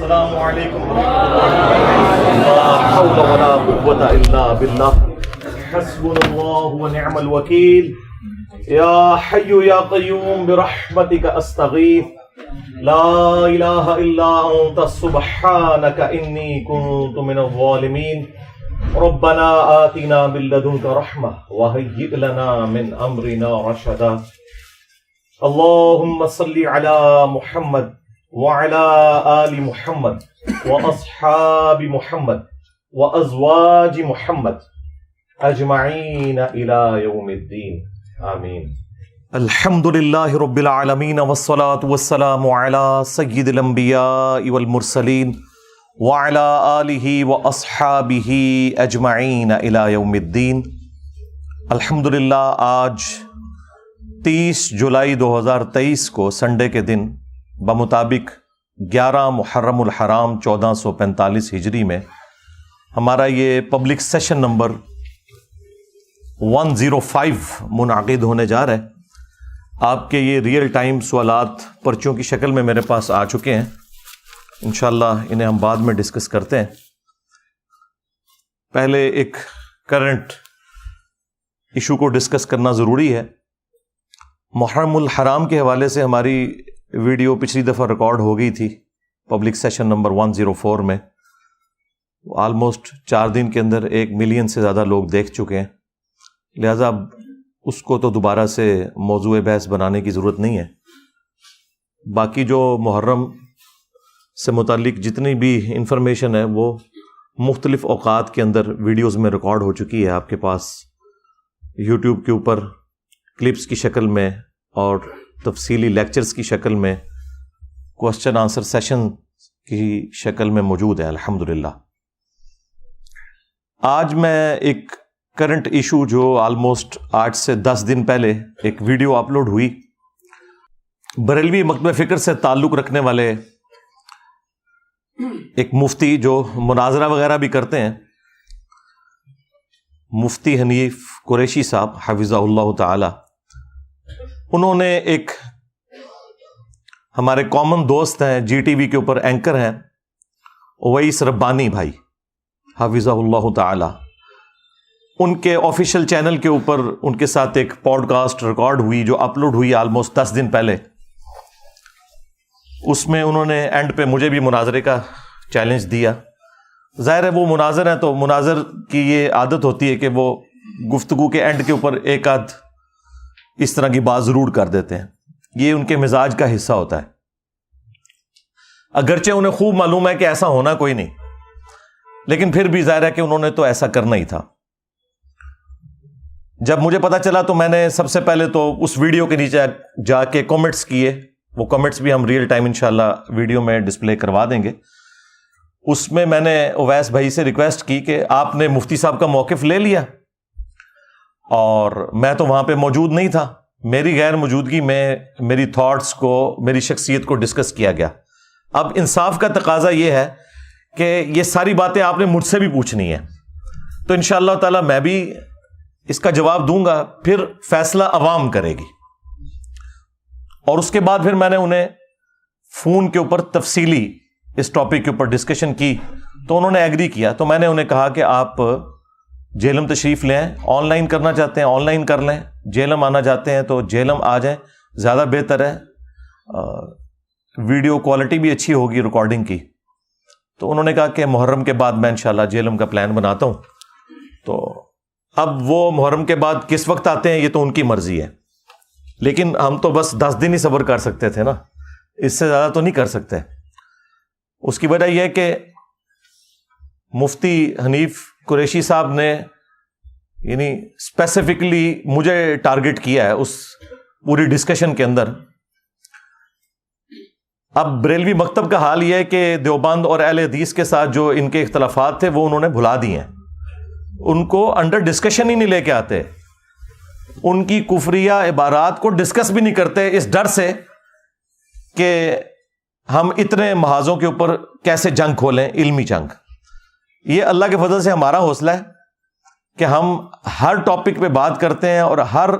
السلام علیکم ورحمۃ اللہ، لا حول ولا قوة الا باللہ، حسبنا اللہ ونعم الوکیل، یا حی یا قیوم برحمتک استغیث، لا الہ الا انت سبحانک انی کنت من الظالمین، ربنا آتنا من لدنک رحمہ وہیئ لنا من امرنا رشدا، اللہم صل علی محمد وعلى آل محمد وأصحاب محمد وأزواج محمد أجمعين إلى يوم الدين آمين. الحمد لله رب العالمين والصلاة والسلام على سيد الأنبياء والمرسلين وعلى آله وأصحابه أجمعين إلى يوم الدين. الحمدللہ آج 30 جولائی 2023 کو سنڈے کے دن بمطابق 11 محرم الحرام 1445 ہجری میں ہمارا یہ پبلک سیشن نمبر 105 منعقد ہونے جا رہا ہے۔ آپ کے یہ ریئل ٹائم سوالات پرچوں کی شکل میں میرے پاس آ چکے ہیں، انشاءاللہ انہیں ہم بعد میں ڈسکس کرتے ہیں۔ پہلے ایک کرنٹ ایشو کو ڈسکس کرنا ضروری ہے۔ محرم الحرام کے حوالے سے ہماری ویڈیو پچھلی دفعہ ریکارڈ ہو گئی تھی پبلک سیشن نمبر 104 میں، آلموسٹ 4 دن کے اندر 1 ملین سے زیادہ لوگ دیکھ چکے ہیں، لہٰذا اب اس کو تو دوبارہ سے موضوع بحث بنانے کی ضرورت نہیں ہے۔ باقی جو محرم سے متعلق جتنی بھی انفارمیشن ہے وہ مختلف اوقات کے اندر ویڈیوز میں ریکارڈ ہو چکی ہے، آپ کے پاس یوٹیوب کے اوپر کلپس کی شکل میں اور تفصیلی لیکچرز کی شکل میں، کوسچن آنسر سیشن کی شکل میں موجود ہے الحمدللہ۔ آج میں ایک کرنٹ ایشو جو آلموسٹ 8 سے 10 دن پہلے ایک ویڈیو اپلوڈ ہوئی، بریلوی مکتبہ فکر سے تعلق رکھنے والے ایک مفتی جو مناظرہ وغیرہ بھی کرتے ہیں، مفتی حنیف قریشی صاحب حفظہ اللہ تعالی، انہوں نے ایک ہمارے کامن دوست ہیں، جی ٹی وی کے اوپر اینکر ہیں، اویس ربانی بھائی حفظہ اللہ تعالی، ان کے آفیشیل چینل کے اوپر ان کے ساتھ ایک پوڈ کاسٹ ریکارڈ ہوئی جو اپلوڈ ہوئی آلموسٹ 10 دن پہلے۔ اس میں انہوں نے اینڈ پہ مجھے بھی مناظرے کا چیلنج دیا۔ ظاہر ہے وہ مناظر ہیں تو مناظر کی یہ عادت ہوتی ہے کہ وہ گفتگو کے اینڈ کے اوپر ایک آدھ اس طرح کی بات ضرور کر دیتے ہیں، یہ ان کے مزاج کا حصہ ہوتا ہے، اگرچہ انہیں خوب معلوم ہے کہ ایسا ہونا کوئی نہیں، لیکن پھر بھی ظاہر ہے کہ انہوں نے تو ایسا کرنا ہی تھا۔ جب مجھے پتا چلا تو میں نے سب سے پہلے تو اس ویڈیو کے نیچے جا کے کامنٹس کیے، وہ کامنٹس بھی ہم ریئل ٹائم انشاءاللہ ویڈیو میں ڈسپلے کروا دیں گے۔ اس میں میں نے اویس بھائی سے ریکویسٹ کی کہ آپ نے مفتی صاحب کا موقف لے لیا، اور میں تو وہاں پہ موجود نہیں تھا، میری غیر موجودگی میں میری تھاٹس کو، میری شخصیت کو ڈسکس کیا گیا۔ اب انصاف کا تقاضا یہ ہے کہ یہ ساری باتیں آپ نے مجھ سے بھی پوچھنی ہیں، تو انشاءاللہ تعالی میں بھی اس کا جواب دوں گا، پھر فیصلہ عوام کرے گی۔ اور اس کے بعد پھر میں نے انہیں فون کے اوپر تفصیلی اس ٹاپک کے اوپر ڈسکشن کی، تو انہوں نے ایگری کیا۔ تو میں نے انہیں کہا کہ آپ جہلم تشریف لیں، آن لائن کرنا چاہتے ہیں آن لائن کر لیں، جہلم آنا چاہتے ہیں تو جہلم آ جائیں، زیادہ بہتر ہے، ویڈیو کوالٹی بھی اچھی ہوگی ریکارڈنگ کی۔ تو انہوں نے کہا کہ محرم کے بعد میں انشاءاللہ جہلم کا پلان بناتا ہوں۔ تو اب وہ محرم کے بعد کس وقت آتے ہیں یہ تو ان کی مرضی ہے، لیکن ہم تو بس 10 دن ہی صبر کر سکتے تھے نا، اس سے زیادہ تو نہیں کر سکتے۔ اس کی وجہ یہ ہے کہ مفتی حنیف قریشی صاحب نے یعنی اسپیسیفکلی مجھے ٹارگٹ کیا ہے اس پوری ڈسکشن کے اندر۔ اب بریلوی مکتب کا حال یہ ہے کہ دیوبند اور اہل حدیث کے ساتھ جو ان کے اختلافات تھے وہ انہوں نے بھلا دیے ہیں، ان کو انڈر ڈسکشن ہی نہیں لے کے آتے، ان کی کفریہ عبارات کو ڈسکس بھی نہیں کرتے، اس ڈر سے کہ ہم اتنے محاذوں کے اوپر کیسے جنگ کھولیں، علمی جنگ۔ یہ اللہ کے فضل سے ہمارا حوصلہ ہے کہ ہم ہر ٹاپک پہ بات کرتے ہیں اور ہر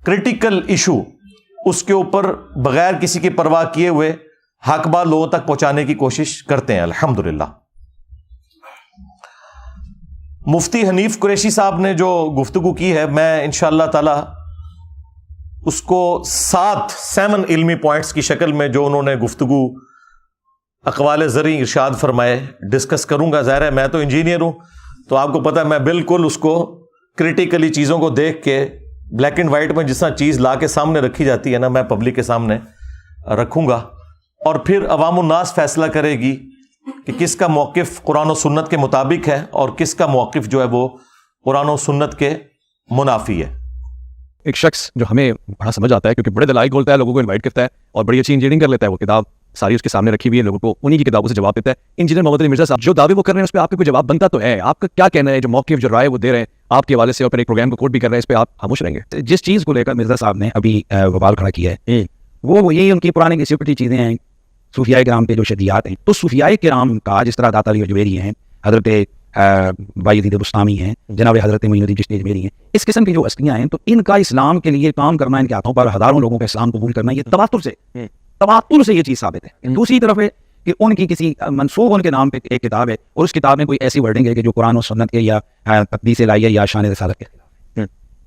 کریٹیکل ایشو اس کے اوپر بغیر کسی کی پرواہ کیے ہوئے حق بات لوگوں تک پہنچانے کی کوشش کرتے ہیں الحمدللہ۔ مفتی حنیف قریشی صاحب نے جو گفتگو کی ہے، میں انشاءاللہ تعالی اس کو 7 علمی پوائنٹس کی شکل میں جو انہوں نے گفتگو اقوال زرعی ارشاد فرمائے ڈسکس کروں گا۔ ظاہر ہے میں تو انجینئر ہوں، تو آپ کو پتہ ہے میں بالکل اس کو کریٹیکلی چیزوں کو دیکھ کے بلیک اینڈ وائٹ میں جس طرح چیز لا کے سامنے رکھی جاتی ہے نا، میں پبلک کے سامنے رکھوں گا، اور پھر عوام الناس فیصلہ کرے گی کہ کس کا موقف قرآن و سنت کے مطابق ہے اور کس کا موقف جو ہے وہ قرآن و سنت کے منافی ہے۔ ایک شخص جو ہمیں بڑا سمجھ آتا ہے کیونکہ بڑے دلائل بولتا ہے، لوگوں کو انوائٹ کرتا ہے اور بڑی اچھی انجینئرنگ کر لیتا ہے، وہ کتاب ساری اس کے سامنے رکھی ہوئی ہے، لوگوں کو انہی کی کتابوں سے جواب دیتا ہے۔ انجینئر محمد علی مرزا صاحب جو دعوے وہ کر رہے ہیں اس پہ آپ کا کوئی جواب بنتا تو ہے؟ آپ کا کیا کہنا ہے؟ جو موقف جو رائے وہ دے رہے ہیں آپ کے حوالے سے اور پھر ایک پروگرام کو کوٹ بھی کر رہے ہیں، اس پہ آپ خاموش رہیں گے؟ جس چیز کو لے کر مرزا صاحب نے ابھی بوال کھڑا کیا ہے وہ یہی ان کی پرانی کسی پٹی چیزیں ہیں، صوفیاء کرام کے جو شدیات ہیں۔ تو صوفیاء کرام کا جس طرح داتا علی اجمیری ہیں، حضرت بایزید بستامی ہیں، جناب حضرت معین الدین چشتی اجمیری ہیں، اس قسم کی جو ہستیاں ہیں، تو ان کا اسلام کے لیے کام کرنا، ان کے ہاتھوں پر ہزاروں لوگوں کا اسلام قبول کرنا، یہ تواتر سے یہ چیز ثابت ہے۔ دوسری طرف ہے کہ ان کی کسی منسوخ ان کے نام پہ ایک کتاب ہے اور اس کتاب میں کوئی ایسی ورڈنگ ہے کہ جو قرآن و سنت کے یا تقدیس الہیہ یا شان رسالت کے خلاف ہے۔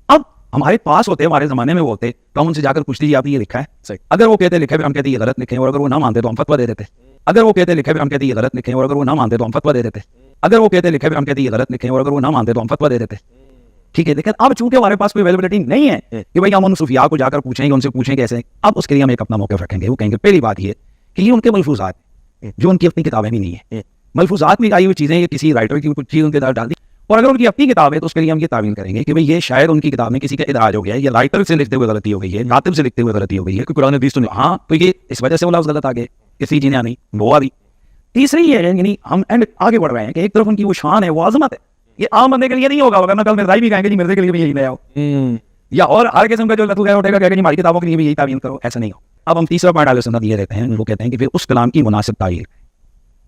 اب ہمارے پاس ہوتے، ہمارے زمانے میں وہ ہوتے تو ہم ان سے جا کر پوچھ لیجیے آپ نے یہ لکھا ہے؟ اگر وہ کہتے لکھے پھر ہم کہتے یہ غلط لکھے، اور اگر وہ نہ مانتے تو ہم فتویٰ دے دیتے۔ اگر وہ کہتے لکھے پھر ہم کہتے یہ غلط لکھے، اور اگر وہ نہ مانتے تو ہم فتویٰ دے دیتے۔ اگر وہ کہتے لکھے پھر ہم کہتے یہ غلط لکھے، اور اگر وہ نہ مانتے تو ہم فتویٰ دے دیتے۔ ٹھیک ہے، لیکن اب چونکہ ہمارے پاس کوئی اویلیبلٹی نہیں ہے کہ بھائی ہم ان صوفیاء کو جا کر پوچھیں گے، ان سے پوچھیں کیسے، اب اس کے لیے ہم ایک اپنا موقف رکھیں گے۔ وہ کہیں گے پہلی بات یہ کہ یہ ان کے ملفوظات جو ان کی اپنی کتابیں بھی نہیں ہیں، ملفوظات میں آئی ہوئی چیزیں، یہ کسی رائٹر کی کچھ چیز ان کے ساتھ ڈال دی، اور اگر ان کی اپنی کتاب ہے تو اس کے لیے ہم یہ تعویل کریں گے کہ بھئی یہ شاید ان کی کتاب میں کسی کا ادراج ہو گیا ہے، یا رائٹر سے لکھتے ہوئے غلطی ہو گئی ہے، کاتب سے لکھتے ہوئے غلطی ہو گئی ہے، کوئی قرآن حدیث تو نہیں، ہاں تو یہ اس وجہ سے وہ لفظ غلط آ گئے، کسی چیزیں نہیں وہ آ گئی۔ تیسری یہ ہے یعنی ہم آگے بڑھ رہے ہیں کہ ایک طرف ان کی وہ شان ہے، وہ عظمت ہے، یہ عام بندے کے لیے نہیں ہوگا، ورنہ کل مرزائی بھی کہیں گے جی مرزے کے لیے بھی یہی لے آؤ، یا اور ہر قسم کا جو لطف اٹھے گا کہ جی ہماری کتابوں کے لیے بھی یہی تعویل کرو، ایسا نہیں ہو۔ اب ہم تیسرا پوائنٹ اہل سنت یہ دیتے ہیں، وہ کہتے ہیں کہ پھر اس کلام کی مناسب تعویل۔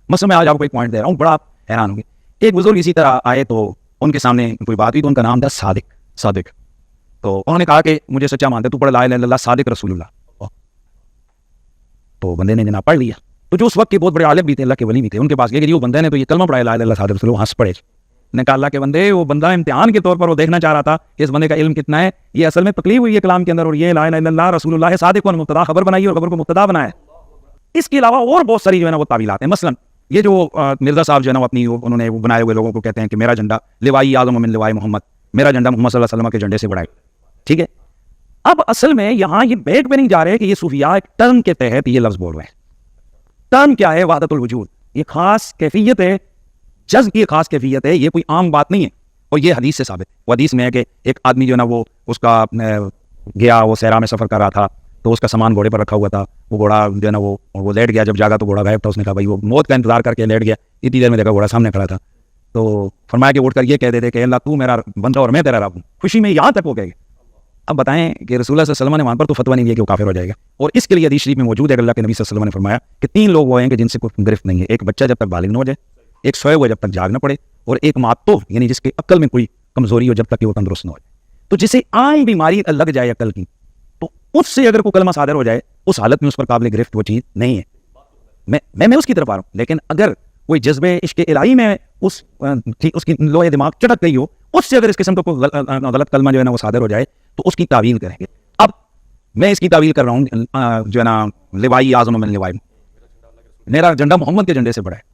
مثلا میں آج آپ کو ایک پوائنٹ دے رہا ہوں، بڑا حیران ہوں گے، ایک بزرگ اسی طرح آئے تو ان کے سامنے کوئی بات ہوئی تو ان کا نام تھا صادق، تو انہوں نے کہا کہ مجھے سچا مانتے تو پڑھ لا الہ الا اللہ صادق رسول اللہ، تو بندے نے جناب پڑھ لیا، تو جو اس وقت کے بہت بڑے عالم بھی تھے، اللہ کے ولی بھی تھے، ان کے پاس گئے کہ وہ بندے نے تو یہ کلمہ پڑھا لا الہ الا اللہ صادق رسول اللہ، ہنس پڑے، نے کہا اللہ کے بندے وہ بندہ امتحان کے طور پر وہ دیکھنا چاہ رہا تھا کہ اس بندے کا علم کتنا ہے، یہ اصل میں تکلیف ہوئی ہے کلام کے اندر، اور یہ لا الہ الا اللہ رسول اللہ صادق کو مبتدا خبر بنائی اور خبر کو مبتدا بنایا۔ اس کے علاوہ اور بہت ساری جو ہے نا وہ تعویلات ہیں، مثلا یہ جو مرزا صاحب جو ہے نا اپنی انہوں نے وہ بنائے ہوئے لوگوں کو کہتے ہیں کہ میرا جھنڈا لوائی اعظم من لوائی محمد، میرا جھنڈا محمد صلی اللہ علیہ وسلم کے جھنڈے سے بڑا ہے، ٹھیک ہے۔ اب اصل میں یہاں یہ بیٹ پہ نہیں جا رہے کہ یہ صوفیاء ایک ٹرم کے تحت یہ لفظ بول رہے ہیں۔ ٹرم کیا ہے؟ وحدت الوجود، یہ خاص کیفیت ہے، جذب کی خاص کیفیت ہے، یہ کوئی عام بات نہیں ہے، اور یہ حدیث سے ثابت ہے۔ وہ حدیث میں ہے کہ ایک آدمی جو ہے نا وہ اس کا گیا، وہ صحرا میں سفر کر رہا تھا، تو اس کا سامان گھوڑے پر رکھا ہوا تھا، وہ گھوڑا جو ہے نا وہ لیٹ گیا، جب جاگا تو گھوڑا غائب تھا، اس نے کہا بھائی وہ موت کا انتظار کر کے لیٹ گیا، اتنی دیر میں دیکھا گھوڑا سامنے کھڑا تھا، تو فرمایا کہ اٹھ کر یہ کہہ دیتے کہ اللہ تو میرا بندہ اور میں تیرا رب ہوں، خوشی میں یہاں تک ہو گئے۔ اب بتائیں کہ رسول اللہ صلی اللہ علیہ وسلم نے وہاں پر تو فتویٰ نہیں دیا کہ وہ کافر ہو جائے گا، اور اس کے لیے حدیث شریف میں موجود ہے کہ اللہ کے نبی صلی اللہ علیہ وسلم نے فرمایا کہ 3 لوگ وہ ہیں کہ جن سے کوئی گرفت نہیں ہے، ایک بچہ جب تک بالغ نہ ہو جائے، ایک سوئے ہوئے جب تک جاگ نہ پڑے، اور ایک معتوف یعنی جس کے عقل میں کوئی کمزوری ہو جب تک کہ وہ تندرست نہ ہو جائے۔ تو جسے آئیں بیماری لگ جائے عقل کی، تو اس سے اگر کوئی کلمہ صادر ہو جائے، اس حالت میں اس پر قابل گرفت وہ چیز نہیں ہے۔ میں اس کی طرف آ رہا ہوں، لیکن اگر کوئی جذبے عشق الہی میں اس کی لوہے دماغ چٹک گئی ہو، اس سے اگر اس قسم کا کوئی غلط کلمہ جو ہے نا وہ صادر ہو جائے تو اس کی تعویل کریں گے۔ اب میں اس کی تعویل کر رہا ہوں جو ہے نا لوائی اعظم من لوائی، میرا جھنڈا محمد کے جھنڈے سے بڑا ہے۔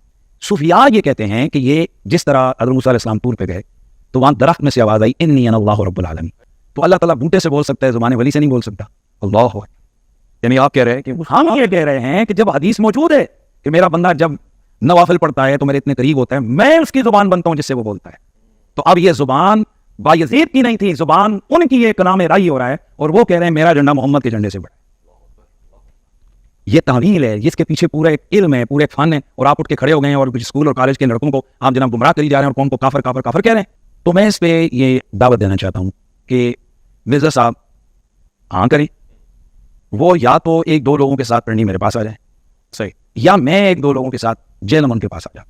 صوفیاء یہ کہتے ہیں کہ یہ جس طرح حضرت موسیٰ علیہ السلام طور پہ گئے تو وہاں درخت میں سے آواز آئی انی انا اللہ رب العالمین، تو اللہ تعالیٰ بوٹے سے بول سکتا ہے، زبان ولی سے نہیں بول سکتا، اللہ ہے۔ یعنی آپ کہہ رہے ہیں کہ ہم یہ کہہ رہے ہیں کہ جب حدیث موجود ہے کہ میرا بندہ جب نوافل پڑھتا ہے تو میرے اتنے قریب ہوتا ہے، میں اس کی زبان بنتا ہوں جس سے وہ بولتا ہے، تو اب یہ زبان بایزید کی نہیں تھی، زبان ان کی ایک کلام رائی ہو رہا ہے، اور وہ کہہ رہے ہیں میرا جھنڈا محمد کے جھنڈے سے بڑا ہے۔ یہ تعویل ہے جس کے پیچھے پورا ایک علم ہے، پورے ایک فن ہے، اور آپ اٹھ کے کھڑے ہو گئے ہیں اور کچھ اسکول اور کالج کے لڑکوں کو آپ جناب گمراہ کری جا رہے ہیں اور قوم کو کافر کافر کافر کہہ رہے ہیں۔ تو میں اس پہ یہ دعوت دینا چاہتا ہوں کہ مرزا صاحب ہاں کریں، وہ یا تو 1-2 لوگوں کے ساتھ پڑھنی میرے پاس آ جائیں، صحیح، یا میں 1-2 لوگوں کے ساتھ جیل ان کے پاس آ جاتا،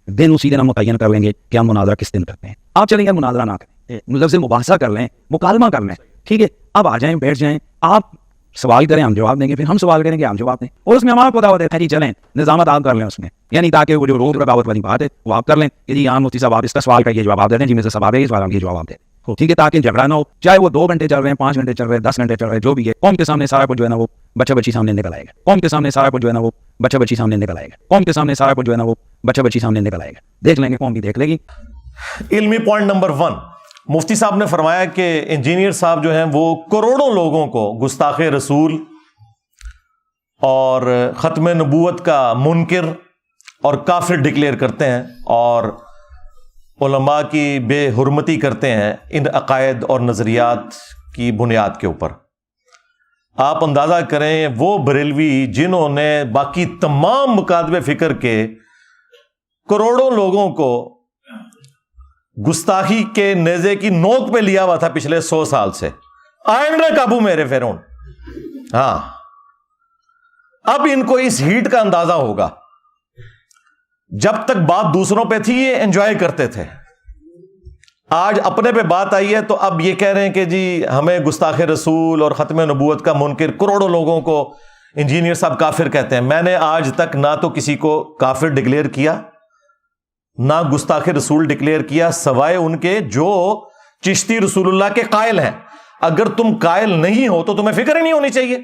دن اسی دن ہم متعین کر لیں گے کہ ہم مناظرہ کس دن کرتے ہیں۔ آپ چلیں گے مناظرہ نہ کریں، مطلب سے مباحثہ کر لیں، مکالمہ کر لیں، ٹھیک ہے، اب آ جائیں، بیٹھ جائیں، آپ سوال کریں ہم جواب دیں گے, پھر ہم سوال کریں گے ہم جواب دیں, اور اس میں ہمارا پتا ہوتا ہے جی چلیں نظامت آپ کر لیں اس میں, یعنی تاکہ وہ جو روک رکاوٹ والی بات ہے وہ آپ کر لیں کہ جی ہاں مفتی صاحب آپ اس کا سوال کا یہ جواب آپ دے دیں, جی میں سے سوال ہے یہ سوال ہم یہ جواب آپ دیں, ٹھیک ہے, تاکہ جھگڑا نہ ہو, چاہے وہ 2 گھنٹے چل رہے ہیں, 5 گھنٹے چل رہے ہیں, 10 گھنٹے چل رہے ہیں, جو بھی ہے قوم کے سامنے سارا کچھ جو ہے نا وہ بچہ بچی سامنے نکل آئے گا, قوم کے سامنے سارا کچھ جو ہے نا وہ بچہ بچی سامنے نکل آئے گا, قوم کے سامنے سارا کچھ جو ہے نا وہ بچہ بچی سامنے نکل آئے گا, دیکھ لیں گے, قوم بھی دیکھ لے گی. علمی پوائنٹ نمبر 1, مفتی صاحب نے فرمایا کہ انجینئر صاحب جو ہیں وہ کروڑوں لوگوں کو گستاخ رسول اور ختم نبوت کا منکر اور کافر ڈکلیئر کرتے ہیں, اور علماء کی بے حرمتی کرتے ہیں ان عقائد اور نظریات کی بنیاد کے اوپر. آپ اندازہ کریں وہ بریلوی جنہوں نے باقی تمام مکاتب فکر کے کروڑوں لوگوں کو گستاخی کے نیزے کی نوک پہ لیا ہوا تھا پچھلے 100 سال سے, آئیں نہ قابو میرے فرعون. ہاں, اب ان کو اس ہیٹ کا اندازہ ہوگا. جب تک بات دوسروں پہ تھی یہ انجوائے کرتے تھے, آج اپنے پہ بات آئی ہے تو اب یہ کہہ رہے ہیں کہ جی ہمیں گستاخ رسول اور ختم نبوت کا منکر کروڑوں لوگوں کو انجینئر صاحب کافر کہتے ہیں. میں نے آج تک نہ تو کسی کو کافر ڈکلیئر کیا نہ گستاخ رسول ڈکلیئر کیا, سوائے ان کے جو چشتی رسول اللہ کے قائل ہیں. اگر تم قائل نہیں ہو تو تمہیں فکر ہی نہیں ہونی چاہیے.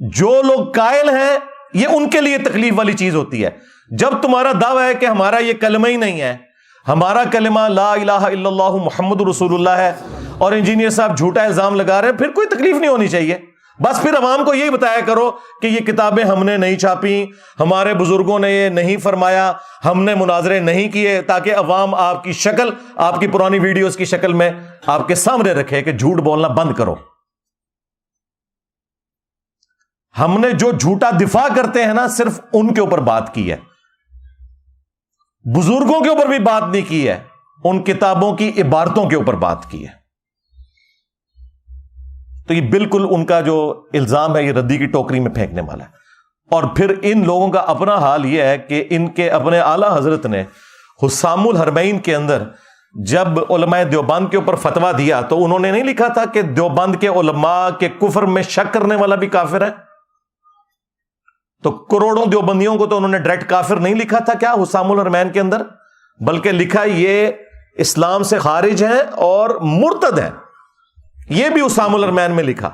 جو لوگ قائل ہیں یہ ان کے لیے تکلیف والی چیز ہوتی ہے. جب تمہارا دعویٰ ہے کہ ہمارا یہ کلمہ ہی نہیں ہے, ہمارا کلمہ لا الہ الا اللہ محمد رسول اللہ ہے, اور انجینئر صاحب جھوٹا الزام لگا رہے ہیں, پھر کوئی تکلیف نہیں ہونی چاہیے. بس پھر عوام کو یہی بتایا کرو کہ یہ کتابیں ہم نے نہیں چھاپی, ہمارے بزرگوں نے یہ نہیں فرمایا, ہم نے مناظرے نہیں کیے, تاکہ عوام آپ کی شکل, آپ کی پرانی ویڈیوز کی شکل میں آپ کے سامنے رکھے کہ جھوٹ بولنا بند کرو. ہم نے جو جھوٹا دفاع کرتے ہیں نا صرف ان کے اوپر بات کی ہے, بزرگوں کے اوپر بھی بات نہیں کی ہے, ان کتابوں کی عبارتوں کے اوپر بات کی ہے. تو یہ بالکل ان کا جو الزام ہے یہ ردی کی ٹوکری میں پھینکنے والا ہے. اور پھر ان لوگوں کا اپنا حال یہ ہے کہ ان کے اپنے اعلیٰ حضرت نے حسام الحرمین کے اندر جب علماء دیوبند کے اوپر فتویٰ دیا تو انہوں نے نہیں لکھا تھا کہ دیوبند کے علماء کے کفر میں شک کرنے والا بھی کافر ہے. تو کروڑوں دیوبندیوں کو تو انہوں نے ڈائریکٹ کافر نہیں لکھا تھا کیا حسام الحرمین کے اندر, بلکہ لکھا یہ اسلام سے خارج ہیں اور مرتد ہیں. یہ بھی حسام الحرمین میں لکھا.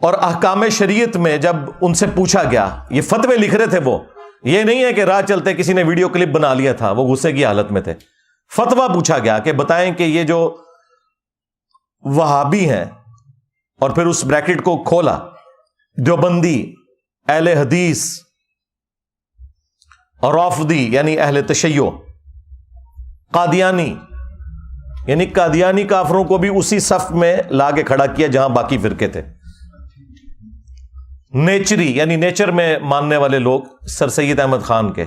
اور احکام شریعت میں جب ان سے پوچھا گیا, یہ فتوے لکھ رہے تھے وہ, یہ نہیں ہے کہ راہ چلتے کسی نے ویڈیو کلپ بنا لیا تھا, وہ غصے کی حالت میں تھے. فتویٰ پوچھا گیا کہ بتائیں کہ یہ جو وہابی ہیں, اور پھر اس بریکٹ کو کھولا, دیوبندی, اہل حدیث, رافضی یعنی اہل تشیع, قادیانی یعنی قادیانی کافروں کو بھی اسی صف میں لا کے کھڑا کیا جہاں باقی فرقے تھے. نیچری یعنی نیچر میں ماننے والے لوگ, سر سید احمد خان کے,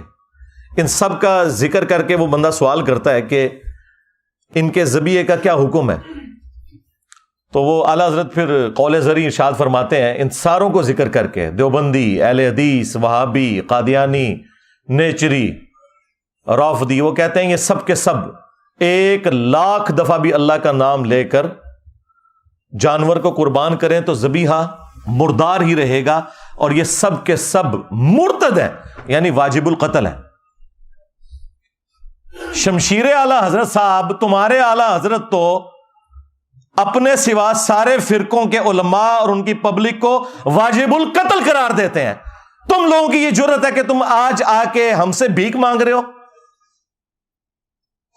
ان سب کا ذکر کر کے وہ بندہ سوال کرتا ہے کہ ان کے ذبیحے کا کیا حکم ہے. تو وہ اعلیٰ حضرت پھر قول زری ارشاد فرماتے ہیں ان ساروں کو ذکر کر کے, دیوبندی, اہل حدیث, وہابی, قادیانی, نیچری, رافضی, وہ کہتے ہیں یہ سب کے سب 1,00,000 دفعہ بھی اللہ کا نام لے کر جانور کو قربان کریں تو ذبیحہ مردار ہی رہے گا, اور یہ سب کے سب مرتد ہیں یعنی واجب القتل ہیں. شمشیر اعلیٰ حضرت صاحب, تمہارے اعلیٰ حضرت تو اپنے سوا سارے فرقوں کے علماء اور ان کی پبلک کو واجب القتل قرار دیتے ہیں. تم لوگوں کی یہ جرت ہے کہ تم آج آ کے ہم سے بھیک مانگ رہے ہو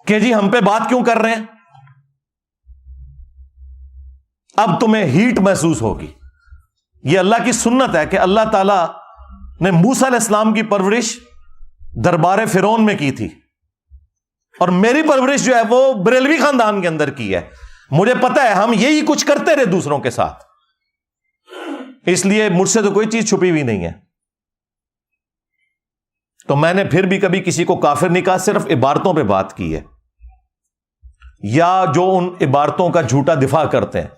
کہ جی ہم پہ بات کیوں کر رہے ہیں. اب تمہیں ہیٹ محسوس ہوگی. یہ اللہ کی سنت ہے کہ اللہ تعالیٰ نے موسیٰ علیہ السلام کی پرورش دربار فرعون میں کی تھی, اور میری پرورش جو ہے وہ بریلوی خاندان کے اندر کی ہے. مجھے پتا ہے ہم یہی کچھ کرتے رہے دوسروں کے ساتھ, اس لیے مجھ سے تو کوئی چیز چھپی ہوئی نہیں ہے. تو میں نے پھر بھی کبھی کسی کو کافر نہیں کہا, صرف عبارتوں پہ بات کی ہے, یا جو ان عبارتوں کا جھوٹا دفاع کرتے ہیں.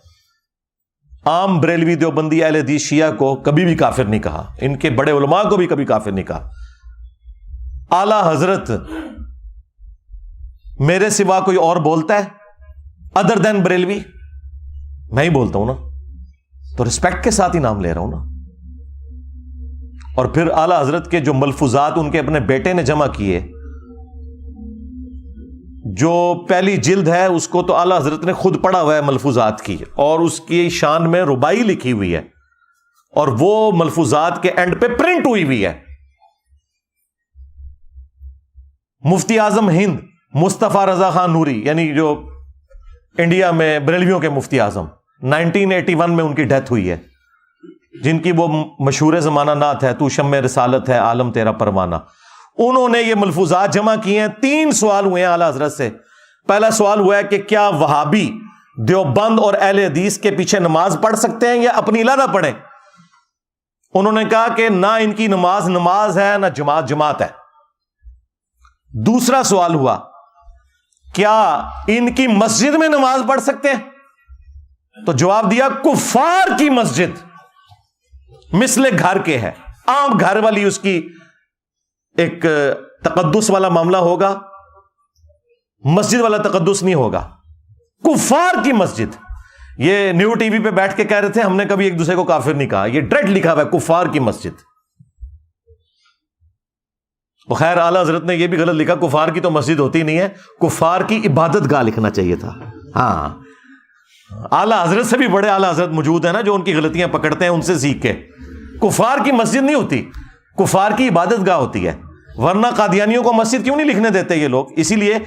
عام بریلوی, دیوبندی, اہل حدیث, شیعہ کو کبھی بھی کافر نہیں کہا, ان کے بڑے علماء کو بھی کبھی کافر نہیں کہا. اعلی حضرت میرے سوا کوئی اور بولتا ہے ادر دین بریلوی؟ میں ہی بولتا ہوں نا، تو رسپیکٹ کے ساتھ ہی نام لے رہا ہوں نا. اور پھر اعلی حضرت کے جو ملفوظات ان کے اپنے بیٹے نے جمع کیے، جو پہلی جلد ہے اس کو تو اعلی حضرت نے خود پڑھا ہوا ہے ملفوظات کی، اور اس کی شان میں ربائی لکھی ہوئی ہے، اور وہ ملفوظات کے اینڈ پہ پرنٹ ہوئی ہے. مفتی اعظم ہند مصطفیٰ رضا خان نوری، یعنی جو انڈیا میں بریلویوں کے مفتی اعظم، 1981 میں ان کی ڈیتھ ہوئی ہے، جن کی وہ مشہور زمانہ نعت ہے، تو شمع رسالت ہے عالم تیرا پروانہ. انہوں نے یہ ملفوظات جمع کیے ہیں. 3 سوال ہوئے ہیں اعلی حضرت سے. پہلا سوال ہوا ہے کہ کیا وہابی دیوبند اور اہل حدیث کے پیچھے نماز پڑھ سکتے ہیں یا اپنی علیحدہ پڑھیں؟ انہوں نے کہا کہ نہ ان کی نماز ہے، نہ جماعت ہے. دوسرا سوال ہوا کیا ان کی مسجد میں نماز پڑھ سکتے ہیں؟ تو جواب دیا کفار کی مسجد مثل گھر کے ہے، عام گھر والی اس کی ایک تقدس والا معاملہ ہوگا، مسجد والا تقدس نہیں ہوگا. کفار کی مسجد. یہ نیو ٹی وی پہ بیٹھ کے کہہ رہے تھے ہم نے کبھی ایک دوسرے کو کافر نہیں کہا، یہ ڈائریکٹ لکھا ہوا ہے کفار کی مسجد. خیر اعلی حضرت نے یہ بھی غلط لکھا، کفار کی تو مسجد ہوتی نہیں ہے، کفار کی عبادت گاہ لکھنا چاہیے تھا. ہاں اعلی حضرت سے بھی بڑے اعلی حضرت موجود ہیں نا جو ان کی غلطیاں پکڑتے ہیں، ان سے سیکھ کے. کفار کی مسجد نہیں ہوتی، کفار کی عبادت گاہ ہوتی ہے. ورنہ قادیانیوں کو مسجد کیوں نہیں لکھنے دیتے یہ لوگ؟ اسی لیے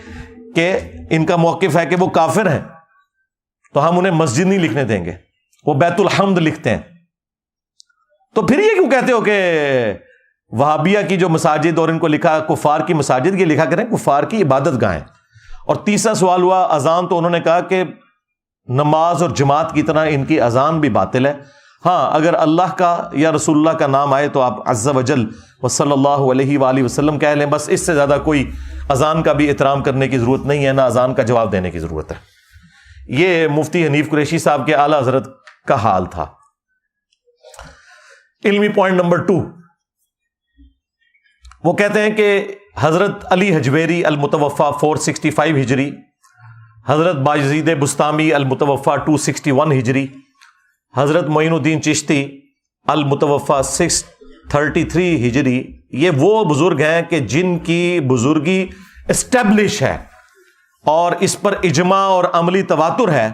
کہ ان کا موقف ہے کہ وہ کافر ہیں، تو ہم انہیں مسجد نہیں لکھنے دیں گے، وہ بیت الحمد لکھتے ہیں. تو پھر یہ کیوں کہتے ہو کہ وہابیہ کی جو مساجد اور ان کو لکھا کفار کی مساجد، یہ لکھا کریں کفار کی عبادت گاہیں. اور تیسرا سوال ہوا اذان، تو انہوں نے کہا کہ نماز اور جماعت کی طرح ان کی اذان بھی باطل ہے. ہاں اگر اللہ کا یا رسول اللہ کا نام آئے تو آپ عز وجل و صلی اللہ علیہ وآلہ وسلم کہہ لیں، بس اس سے زیادہ کوئی اذان کا بھی احترام کرنے کی ضرورت نہیں ہے، نہ اذان کا جواب دینے کی ضرورت ہے. یہ مفتی حنیف قریشی صاحب کے اعلی حضرت کا حال تھا. علمی پوائنٹ نمبر 2، وہ کہتے ہیں کہ حضرت علی حجویری المتوفا 465 ہجری، حضرت باجزید بستامی المتوفا 261 ہجری، حضرت معین الدین چشتی المتوفا 633 ہجری، یہ وہ بزرگ ہیں کہ جن کی بزرگی اسٹیبلش ہے اور اس پر اجماع اور عملی تواتر ہے،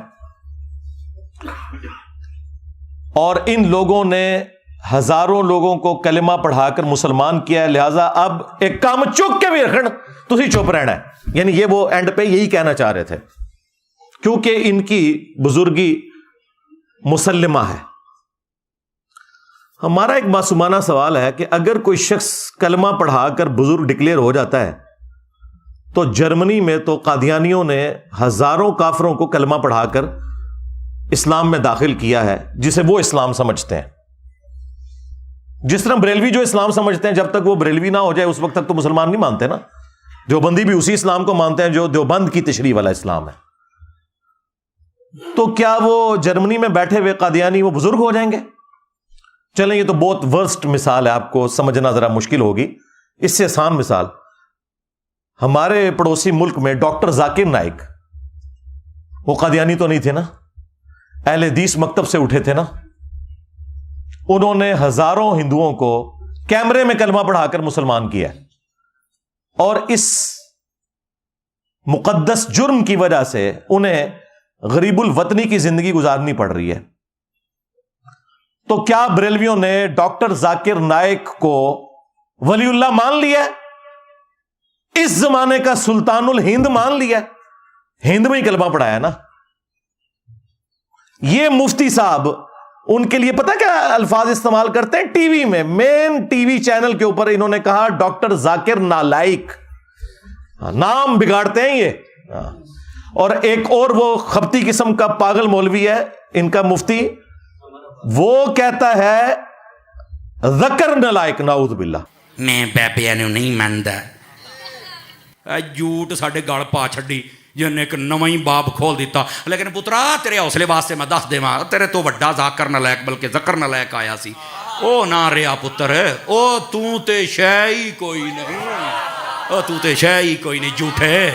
اور ان لوگوں نے ہزاروں لوگوں کو کلمہ پڑھا کر مسلمان کیا ہے. لہذا اب ایک کام چک کے بھی رکھنا، تسی چپ رہنا ہے. یعنی یہ وہ اینڈ پہ یہی کہنا چاہ رہے تھے، کیونکہ ان کی بزرگی مسلمہ ہے. ہمارا ایک معصومانہ سوال ہے کہ اگر کوئی شخص کلمہ پڑھا کر بزرگ ڈکلیئر ہو جاتا ہے، تو جرمنی میں تو قادیانیوں نے ہزاروں کافروں کو کلمہ پڑھا کر اسلام میں داخل کیا ہے، جسے وہ اسلام سمجھتے ہیں. جس طرح بریلوی جو اسلام سمجھتے ہیں، جب تک وہ بریلوی نہ ہو جائے اس وقت تک تو مسلمان نہیں مانتے نا. دیوبندی بھی اسی اسلام کو مانتے ہیں جو دیوبند کی تشریح والا اسلام ہے. تو کیا وہ جرمنی میں بیٹھے ہوئے قادیانی وہ بزرگ ہو جائیں گے؟ چلیں یہ تو بہت ورسٹ مثال ہے، آپ کو سمجھنا ذرا مشکل ہوگی. اس سے آسان مثال، ہمارے پڑوسی ملک میں ڈاکٹر ذاکر نائک، وہ قادیانی تو نہیں تھے نا، اہل حدیث مکتب سے اٹھے تھے نا. انہوں نے ہزاروں ہندوؤں کو کیمرے میں کلمہ پڑھا کر مسلمان کیا، اور اس مقدس جرم کی وجہ سے انہیں غریب الوطنی کی زندگی گزارنی پڑ رہی ہے. تو کیا بریلویوں نے ڈاکٹر ذاکر نائک کو ولی اللہ مان لیا؟ اس زمانے کا سلطان الہند مان لیا، ہند میں ہی کلمہ پڑھایا نا. یہ مفتی صاحب ان کے لیے پتہ کیا الفاظ استعمال کرتے ہیں؟ ٹی وی میں، مین ٹی وی چینل کے اوپر انہوں نے کہا ڈاکٹر ذاکر نالائک. نام بگاڑتے ہیں یہ. اور ایک اور وہ خبتی قسم کا پاگل مولوی ہے ان کا مفتی، وہ کہتا ہے ذکر نالائک، نعوذ باللہ. میں بابیاں نوں نہیں مندا. جھوٹ ساڈے گل پا چھڈی جن ایک نواں ہی باب کھول دیتا. لیکن پترا تیرے حوصلے واسطے میں دس دیواں، تیرے تو وڈا ذاکر نالائک بلکہ ذکر نالائک آیا سی. او نہ رہیا پتر، او تو تے شے ہی کوئی نہیں، او تو تے شے ہی کوئی نہیں، جھوٹے.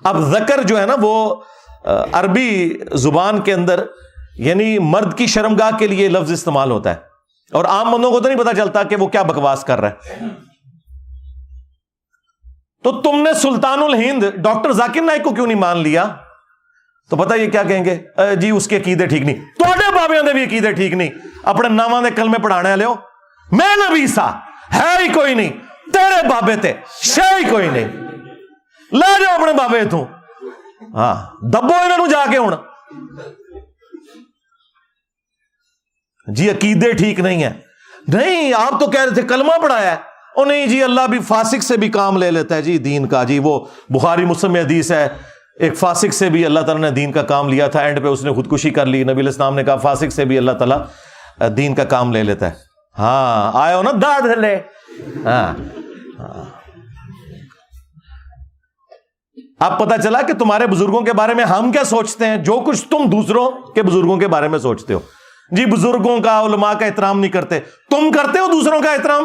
اب ذکر جو ہے نا وہ عربی زبان کے اندر یعنی مرد کی شرمگاہ کے لیے لفظ استعمال ہوتا ہے، اور عام بندوں کو تو نہیں پتا چلتا کہ وہ کیا بکواس کر رہا ہے. تو تم نے سلطان الہند ڈاکٹر ذاکر نائک کو کیوں نہیں مان لیا؟ تو پتہ یہ کیا کہیں گے، جی اس کے عقیدے ٹھیک نہیں. توڑے بابیاں دے بھی عقیدے ٹھیک نہیں، اپنے ناماں دے کلمے پڑھانے والے ہو. میں نبی سا ہے ہی کوئی نہیں، تیرے بابے تے شے ہی کوئی نہیں، لے جاؤ اپنے بابے تو. ہاں دبو انہوں جا کے ہوں. جی عقیدے ٹھیک نہیں ہیں. نہیں آپ تو کہہ رہے تھے کلمہ پڑھایا ہے. او نہیں جی اللہ بھی فاسق سے بھی کام لے لیتا ہے جی دین کا. جی وہ بخاری مسلم میں حدیث ہے، ایک فاسق سے بھی اللہ تعالیٰ نے دین کا کام لیا تھا، اینڈ پہ اس نے خودکشی کر لی. نبی علیہ السلام نے کہا فاسق سے بھی اللہ تعالیٰ دین کا کام لے لیتا ہے. ہاں آئے ہو نا داڑھ لے. ہاں اب پتہ چلا کہ تمہارے بزرگوں کے بارے میں ہم کیا سوچتے ہیں، جو کچھ تم دوسروں کے بزرگوں کے بارے میں سوچتے ہو. جی بزرگوں کا علماء کا احترام نہیں کرتے، تم کرتے ہو دوسروں کا احترام.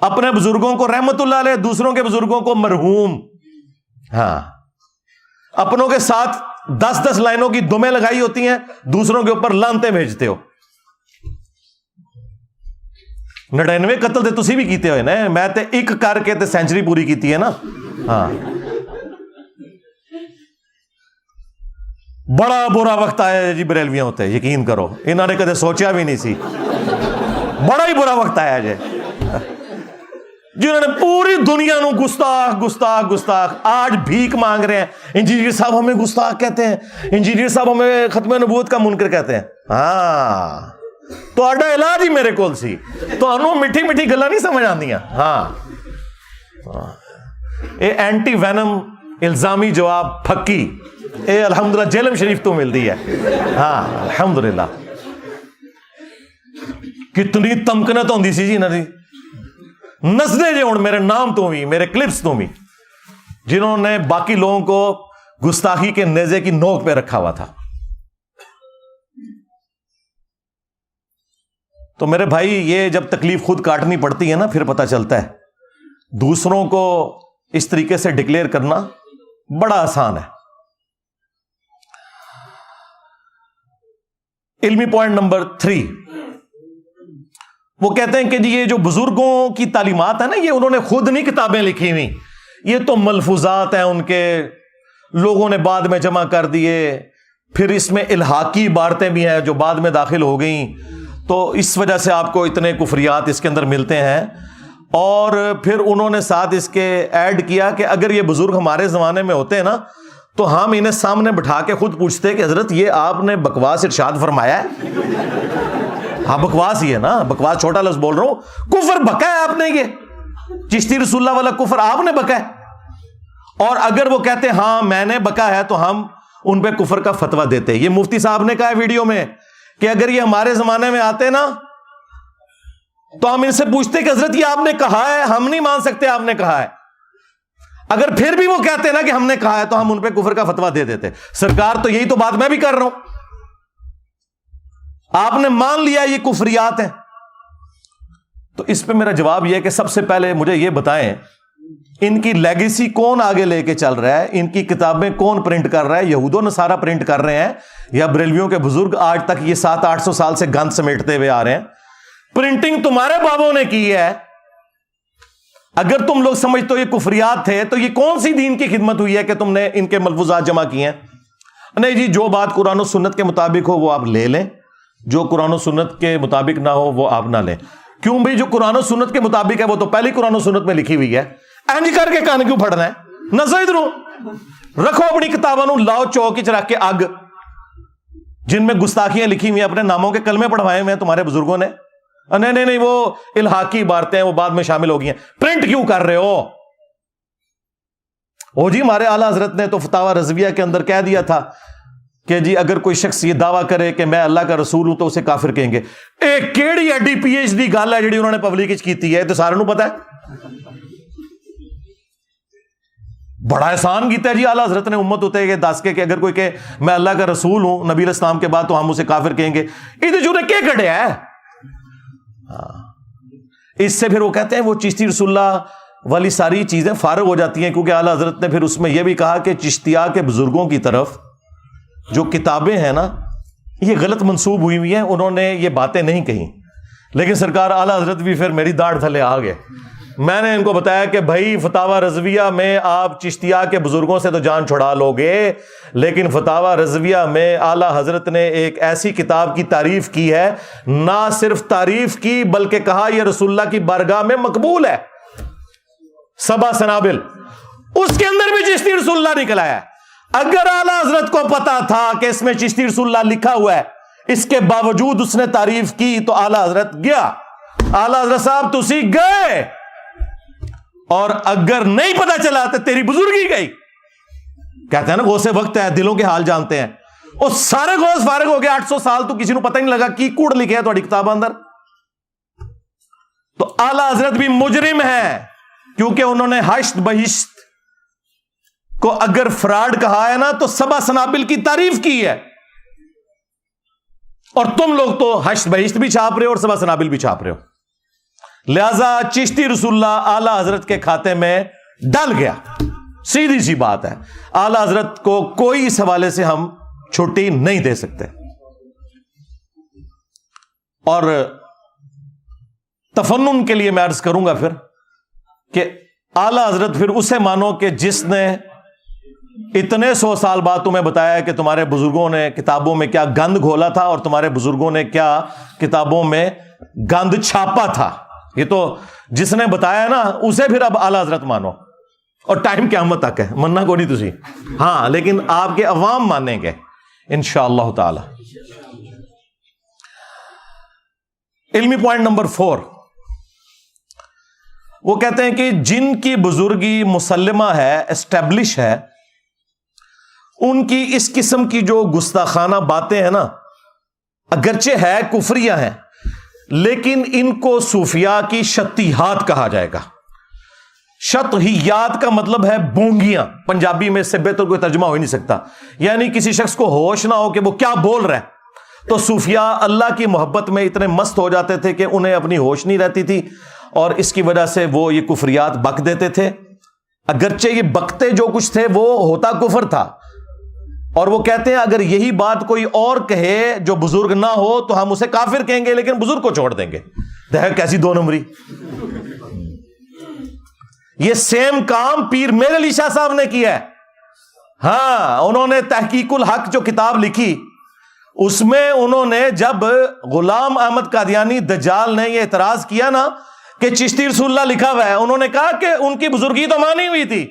اپنے بزرگوں کو رحمت اللہ علیہ، دوسروں کے بزرگوں کو مرحوم. ہاں اپنوں کے ساتھ 10 لائنوں کی دمیں لگائی ہوتی ہیں، دوسروں کے اوپر لانتے بھیجتے ہو. 99 قتل تے تسی بھی کیتے ہوئے نا، میں تے ایک کر کے تے سینچری پوری کیتی ہے نا. ہاں بڑا برا وقت آیا جی بریلویاں ہوتے، یقین کرو انہوں نے کدے سوچا بھی نہیں سی. بڑا ہی برا وقت آیا جی، جنہوں نے پوری دنیا نو گستاخ گستاخ گستاخ آج بھیک مانگ رہے ہیں. انجینئر صاحب ہمیں گستاخ کہتے ہیں، انجینئر صاحب ہمیں ختم نبوت کا منکر کہتے ہیں. ہاں تو آڈا علاج ہی میرے کول سی، تو انہوں میٹھی میٹھی گلا نہیں سمجھ آندیاں. ہاں اے اینٹی وینم الزامی جواب پھکی اے الحمدللہ جیلم شریف تو مل دی ہے. ہاں الحمدللہ کتنی تمکنت ہوندی سی جی انہاں دی. نسدے جے ہن میرے نام تو بھی، میرے کلپس تو بھی، جنہوں نے باقی لوگوں کو گستاخی کے نیزے کی نوک پہ رکھا ہوا تھا. تو میرے بھائی یہ جب تکلیف خود کاٹنی پڑتی ہے نا پھر پتہ چلتا ہے. دوسروں کو اس طریقے سے ڈکلیئر کرنا بڑا آسان ہے. علمی پوائنٹ نمبر 3، وہ کہتے ہیں کہ جی یہ جو بزرگوں کی تعلیمات ہیں نا، یہ انہوں نے خود نہیں کتابیں لکھی ہوئی، یہ تو ملفوظات ہیں ان کے، لوگوں نے بعد میں جمع کر دیے. پھر اس میں الحاقی عبارتیں بھی ہیں جو بعد میں داخل ہو گئیں، تو اس وجہ سے آپ کو اتنے کفریات اس کے اندر ملتے ہیں. اور پھر انہوں نے ساتھ اس کے ایڈ کیا کہ اگر یہ بزرگ ہمارے زمانے میں ہوتے ہیں نا تو ہم انہیں سامنے بٹھا کے خود پوچھتے کہ حضرت یہ آپ نے بکواس ارشاد فرمایا ہے. ہاں بکواس ہی ہے نا، بکواس چھوٹا لفظ بول رہا ہوں، کفر بکا ہے آپ نے، یہ چشتی رسول اللہ والا کفر آپ نے بکا ہے. اور اگر وہ کہتے ہاں میں نے بکا ہے تو ہم ان پہ کفر کا فتویٰ دیتے. یہ مفتی صاحب نے کہا ہے ویڈیو میں کہ اگر یہ ہمارے زمانے میں آتے نا تو ہم ان سے پوچھتے کہ حضرت یہ آپ نے کہا ہے، ہم نہیں مان سکتے آپ نے کہا ہے. اگر پھر بھی وہ کہتے نا کہ ہم نے کہا ہے تو ہم ان پہ کفر کا فتویٰ دے دیتے. سرکار تو یہی تو بات میں بھی کر رہا ہوں، آپ نے مان لیا یہ کفریات ہیں. تو اس پہ میرا جواب یہ ہے کہ سب سے پہلے مجھے یہ بتائیں ان کی لیگیسی کون آگے لے کے چل رہا ہے، ان کی کتابیں کون پرنٹ کر رہا ہے؟ یہود و نصارہ پرنٹ کر رہے ہیں یا بریلویوں کے بزرگ آج تک یہ 700-800 سال سے گند سمیٹتے ہوئے آ رہے ہیں؟ پرنٹنگ تمہارے بابوں نے کی ہے. اگر تم لوگ سمجھتے ہو یہ کفریات تھے تو یہ کون سی دین کی خدمت ہوئی ہے کہ تم نے ان کے ملفوظات جمع کیے ہیں؟ نہیں جی جو بات قرآن و سنت کے مطابق ہو وہ آپ لے لیں، جو قرآن و سنت کے مطابق نہ ہو وہ آپ نہ لیں. کیوں بھائی جو قرآن و سنت کے مطابق ہے وہ تو پہلی قرآن و سنت میں لکھی ہوئی ہے، اینج کر کے کان کیوں پھڑنا ہے؟ نظر ادھروں رکھو اپنی کتابوں، لاؤ چوک وچ رکھ کے اگ، جن میں گستاخیاں لکھی ہوئی ہیں، اپنے ناموں کے کلمے پڑھوائے ہوئے ہیں تمہارے بزرگوں نے. نہیں وہ الحاقی عبارتیں ہیں وہ بعد میں شامل ہو گئی ہیں، پرنٹ کیوں کر رہے ہو؟ او جی ہمارے اعلیٰ حضرت نے تو فتاوی رضویہ کے اندر کہہ دیا تھا کہ جی اگر کوئی شخص یہ دعویٰ کرے کہ میں اللہ کا رسول ہوں تو اسے کافر کہیں گے. ایک کیڑی ایڈی پی ایچ ڈی گل ہے جڑی انہوں نے پبلک کیتی ہے، تو سارے نو پتا ہے. بڑا احسان کیتا ہے جی اعلیٰ حضرت نے امت ہوتے کہ دس کے کہ اگر کوئی کہ میں اللہ کا رسول ہوں نبی علیہ السلام کے بعد تو ہم اسے کافر کہیں گے. یہ جو نے کیا کڑیا ہے؟ اس سے پھر وہ کہتے ہیں وہ چشتی رسول اللہ والی ساری چیزیں فارغ ہو جاتی ہیں، کیونکہ اعلیٰ حضرت نے پھر اس میں یہ بھی کہا کہ چشتیہ کے بزرگوں کی طرف جو کتابیں ہیں نا یہ غلط منسوب ہوئی ہوئی ہیں، انہوں نے یہ باتیں نہیں کہیں. لیکن سرکار اعلیٰ حضرت بھی پھر میری داڑھ تھلے آ گئے. میں نے ان کو بتایا کہ بھائی فتاوی رضویہ میں آپ چشتیہ کے بزرگوں سے تو جان چھڑا لو گے، لیکن فتاوی رضویہ میں اعلیٰ حضرت نے ایک ایسی کتاب کی تعریف کی ہے، نہ صرف تعریف کی بلکہ کہا یہ رسول اللہ کی بارگاہ میں مقبول ہے. 7 سنابل، اس کے اندر بھی چشتی رسول اللہ نکل آیا ہے. اگر اعلیٰ حضرت کو پتا تھا کہ اس میں چشتی رسول اللہ لکھا ہوا ہے، اس کے باوجود اس نے تعریف کی، تو اعلیٰ حضرت گیا. اعلیٰ حضرت صاحب تسی گئے، اور اگر نہیں پتا چلا تو تیری بزرگی گئی. کہتے ہیں نا غوث وقت ہے، دلوں کے حال جانتے ہیں. وہ سارے غوث فارغ ہو گئے 800 سال تو کسی نے پتہ نہیں لگا کی کوڑ لکھے ہے تھوڑی کتاب اندر. تو اعلیٰ حضرت بھی مجرم ہے، کیونکہ انہوں نے حشت بہشت کو اگر فراڈ کہا ہے نا تو 7 سنابل کی تعریف کی ہے، اور تم لوگ تو حشت بہشت بھی چھاپ رہے ہو اور 7 سنابل بھی چھاپ رہے ہو. لہذا چشتی رسول اللہ اعلیٰ حضرت کے کھاتے میں ڈل گیا. سیدھی سی بات ہے، اعلیٰ حضرت کو کوئی اس حوالے سے ہم چھٹی نہیں دے سکتے. اور تفنن کے لیے میں عرض کروں گا پھر کہ اعلیٰ حضرت پھر اسے مانو کہ جس نے اتنے 100 سال بعد تمہیں بتایا کہ تمہارے بزرگوں نے کتابوں میں کیا گند گھولا تھا اور تمہارے بزرگوں نے کیا کتابوں میں گند چھاپا تھا. یہ تو جس نے بتایا نا اسے پھر اب اعلیٰ حضرت مانو، اور ٹائم قیامت تک ہے، مننا کو نہیں تسی. ہاں لیکن آپ کے عوام مانیں گے انشاءاللہ تعالی. علمی پوائنٹ نمبر 4، وہ کہتے ہیں کہ جن کی بزرگی مسلمہ ہے، اسٹیبلش ہے، ان کی اس قسم کی جو گستاخانہ باتیں ہیں نا اگرچہ ہے کفریہ ہیں، لیکن ان کو صوفیاء کی شطیحات کہا جائے گا. شطحیات کا مطلب ہے بونگیاں. پنجابی میں اس سے بہتر کوئی ترجمہ ہو ہی نہیں سکتا. یعنی کسی شخص کو ہوش نہ ہو کہ وہ کیا بول رہا ہے. تو صوفیاء اللہ کی محبت میں اتنے مست ہو جاتے تھے کہ انہیں اپنی ہوش نہیں رہتی تھی، اور اس کی وجہ سے وہ یہ کفریات بک دیتے تھے. اگرچہ یہ بکتے جو کچھ تھے وہ ہوتا کفر تھا، اور وہ کہتے ہیں اگر یہی بات کوئی اور کہے جو بزرگ نہ ہو تو ہم اسے کافر کہیں گے، لیکن بزرگ کو چھوڑ دیں گے. دیکھ کیسی 2 نمبری. یہ سیم کام پیر میر علی شاہ صاحب نے کیا ہے. ہاں انہوں نے تحقیق الحق جو کتاب لکھی، اس میں انہوں نے جب غلام احمد قادیانی دجال نے یہ اعتراض کیا نا کہ چشتی رسول اللہ لکھا ہوا ہے، انہوں نے کہا کہ ان کی بزرگی تو مانی ہوئی تھی،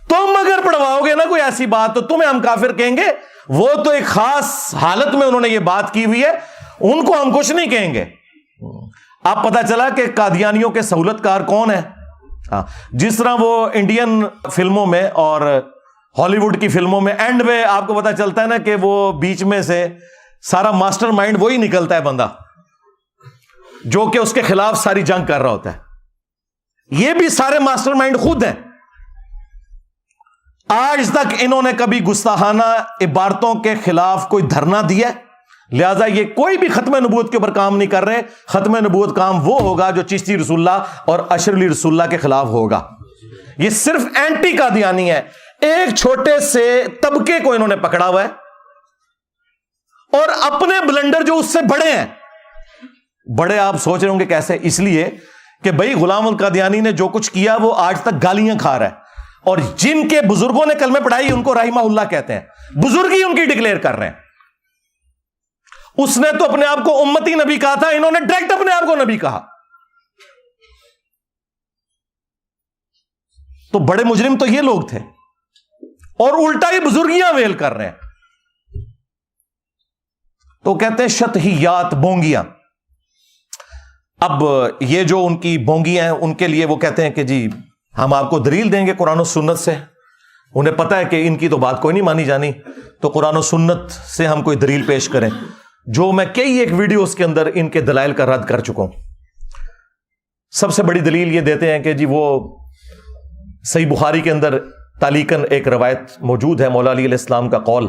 تم اگر پڑھواؤ گے نا کوئی ایسی بات تو تمہیں ہم کافر کہیں گے. وہ تو ایک خاص حالت میں انہوں نے یہ بات کی ہوئی ہے، ان کو ہم کچھ نہیں کہیں گے. اب پتا چلا کہ قادیانیوں کے سہولت کار کون ہے. جس طرح وہ انڈین فلموں میں اور ہالی ووڈ کی فلموں میں اینڈ میں آپ کو پتا چلتا ہے نا کہ وہ بیچ میں سے سارا ماسٹر مائنڈ وہی نکلتا ہے بندہ جو کہ اس کے خلاف ساری جنگ کر رہا ہوتا ہے. یہ بھی سارے ماسٹر مائنڈ خود ہیں. آج تک انہوں نے کبھی گستاخانہ عبارتوں کے خلاف کوئی دھرنا دیا ہے، لہذا یہ کوئی بھی ختم نبوت کے اوپر کام نہیں کر رہے. ختم نبوت کام وہ ہوگا جو چشتی رسول اللہ اور اشر علی رسول اللہ کے خلاف ہوگا. یہ صرف اینٹی قادیانی ہے. ایک چھوٹے سے طبقے کو انہوں نے پکڑا ہوا ہے، اور اپنے بلنڈر جو اس سے بڑے ہیں. بڑے آپ سوچ رہے ہوں گے کیسے؟ اس لیے کہ بھائی غلام القادیانی نے جو کچھ کیا وہ آج تک گالیاں کھا رہا ہے، اور جن کے بزرگوں نے کلمے پڑھائی ان کو رحمہ اللہ کہتے ہیں. بزرگی ان کی ڈکلیئر کر رہے ہیں. اس نے تو اپنے آپ کو امتی نبی کہا تھا، انہوں نے ڈائریکٹ اپنے آپ کو نبی کہا. تو بڑے مجرم تو یہ لوگ تھے، اور الٹا یہ بزرگیاں ویل کر رہے ہیں. تو کہتے ہیں شطحیات، بونگیاں. اب یہ جو ان کی بونگیاں ہیں ان کے لیے وہ کہتے ہیں کہ جی ہم آپ کو دلیل دیں گے قرآن و سنت سے. انہیں پتا ہے کہ ان کی تو بات کوئی نہیں مانی جانی، تو قرآن و سنت سے ہم کوئی دلیل پیش کریں. جو میں کئی ایک ویڈیوز کے اندر ان کے دلائل کا رد کر چکا ہوں. سب سے بڑی دلیل یہ دیتے ہیں کہ جی وہ صحیح بخاری کے اندر تعلیقاً ایک روایت موجود ہے مولا علی علیہ السلام کا قول،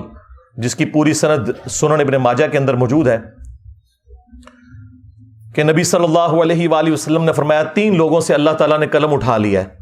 جس کی پوری سند سنن ابن ماجہ کے اندر موجود ہے، کہ نبی صلی اللہ علیہ وآلہ وسلم نے فرمایا 3 لوگوں سے اللہ تعالیٰ نے قلم اٹھا لیا ہے.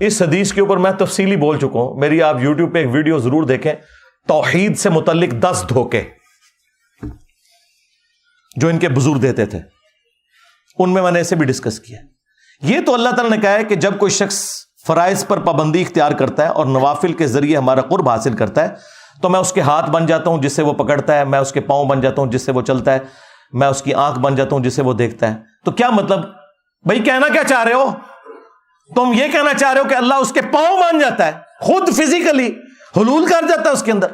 اس حدیث کے اوپر میں تفصیلی بول چکا ہوں, میری آپ یوٹیوب پہ ایک ویڈیو ضرور دیکھیں, توحید سے متعلق 10 دھوکے جو ان کے بزرگ دیتے تھے, ان میں نے اسے بھی ڈسکس کیا. یہ تو اللہ تعالیٰ نے کہا ہے کہ جب کوئی شخص فرائض پر پابندی اختیار کرتا ہے اور نوافل کے ذریعے ہمارا قرب حاصل کرتا ہے تو میں اس کے ہاتھ بن جاتا ہوں جس سے وہ پکڑتا ہے, میں اس کے پاؤں بن جاتا ہوں جس سے وہ چلتا ہے, میں اس کی آنکھ بن جاتا ہوں جس سے وہ دیکھتا ہے. تو کیا مطلب بھائی, کہنا کیا چاہ رہے ہو تم؟ یہ کہنا چاہ رہے ہو کہ اللہ اس کے پاؤں بن جاتا ہے, خود فزیکلی حلول کر جاتا ہے اس کے اندر؟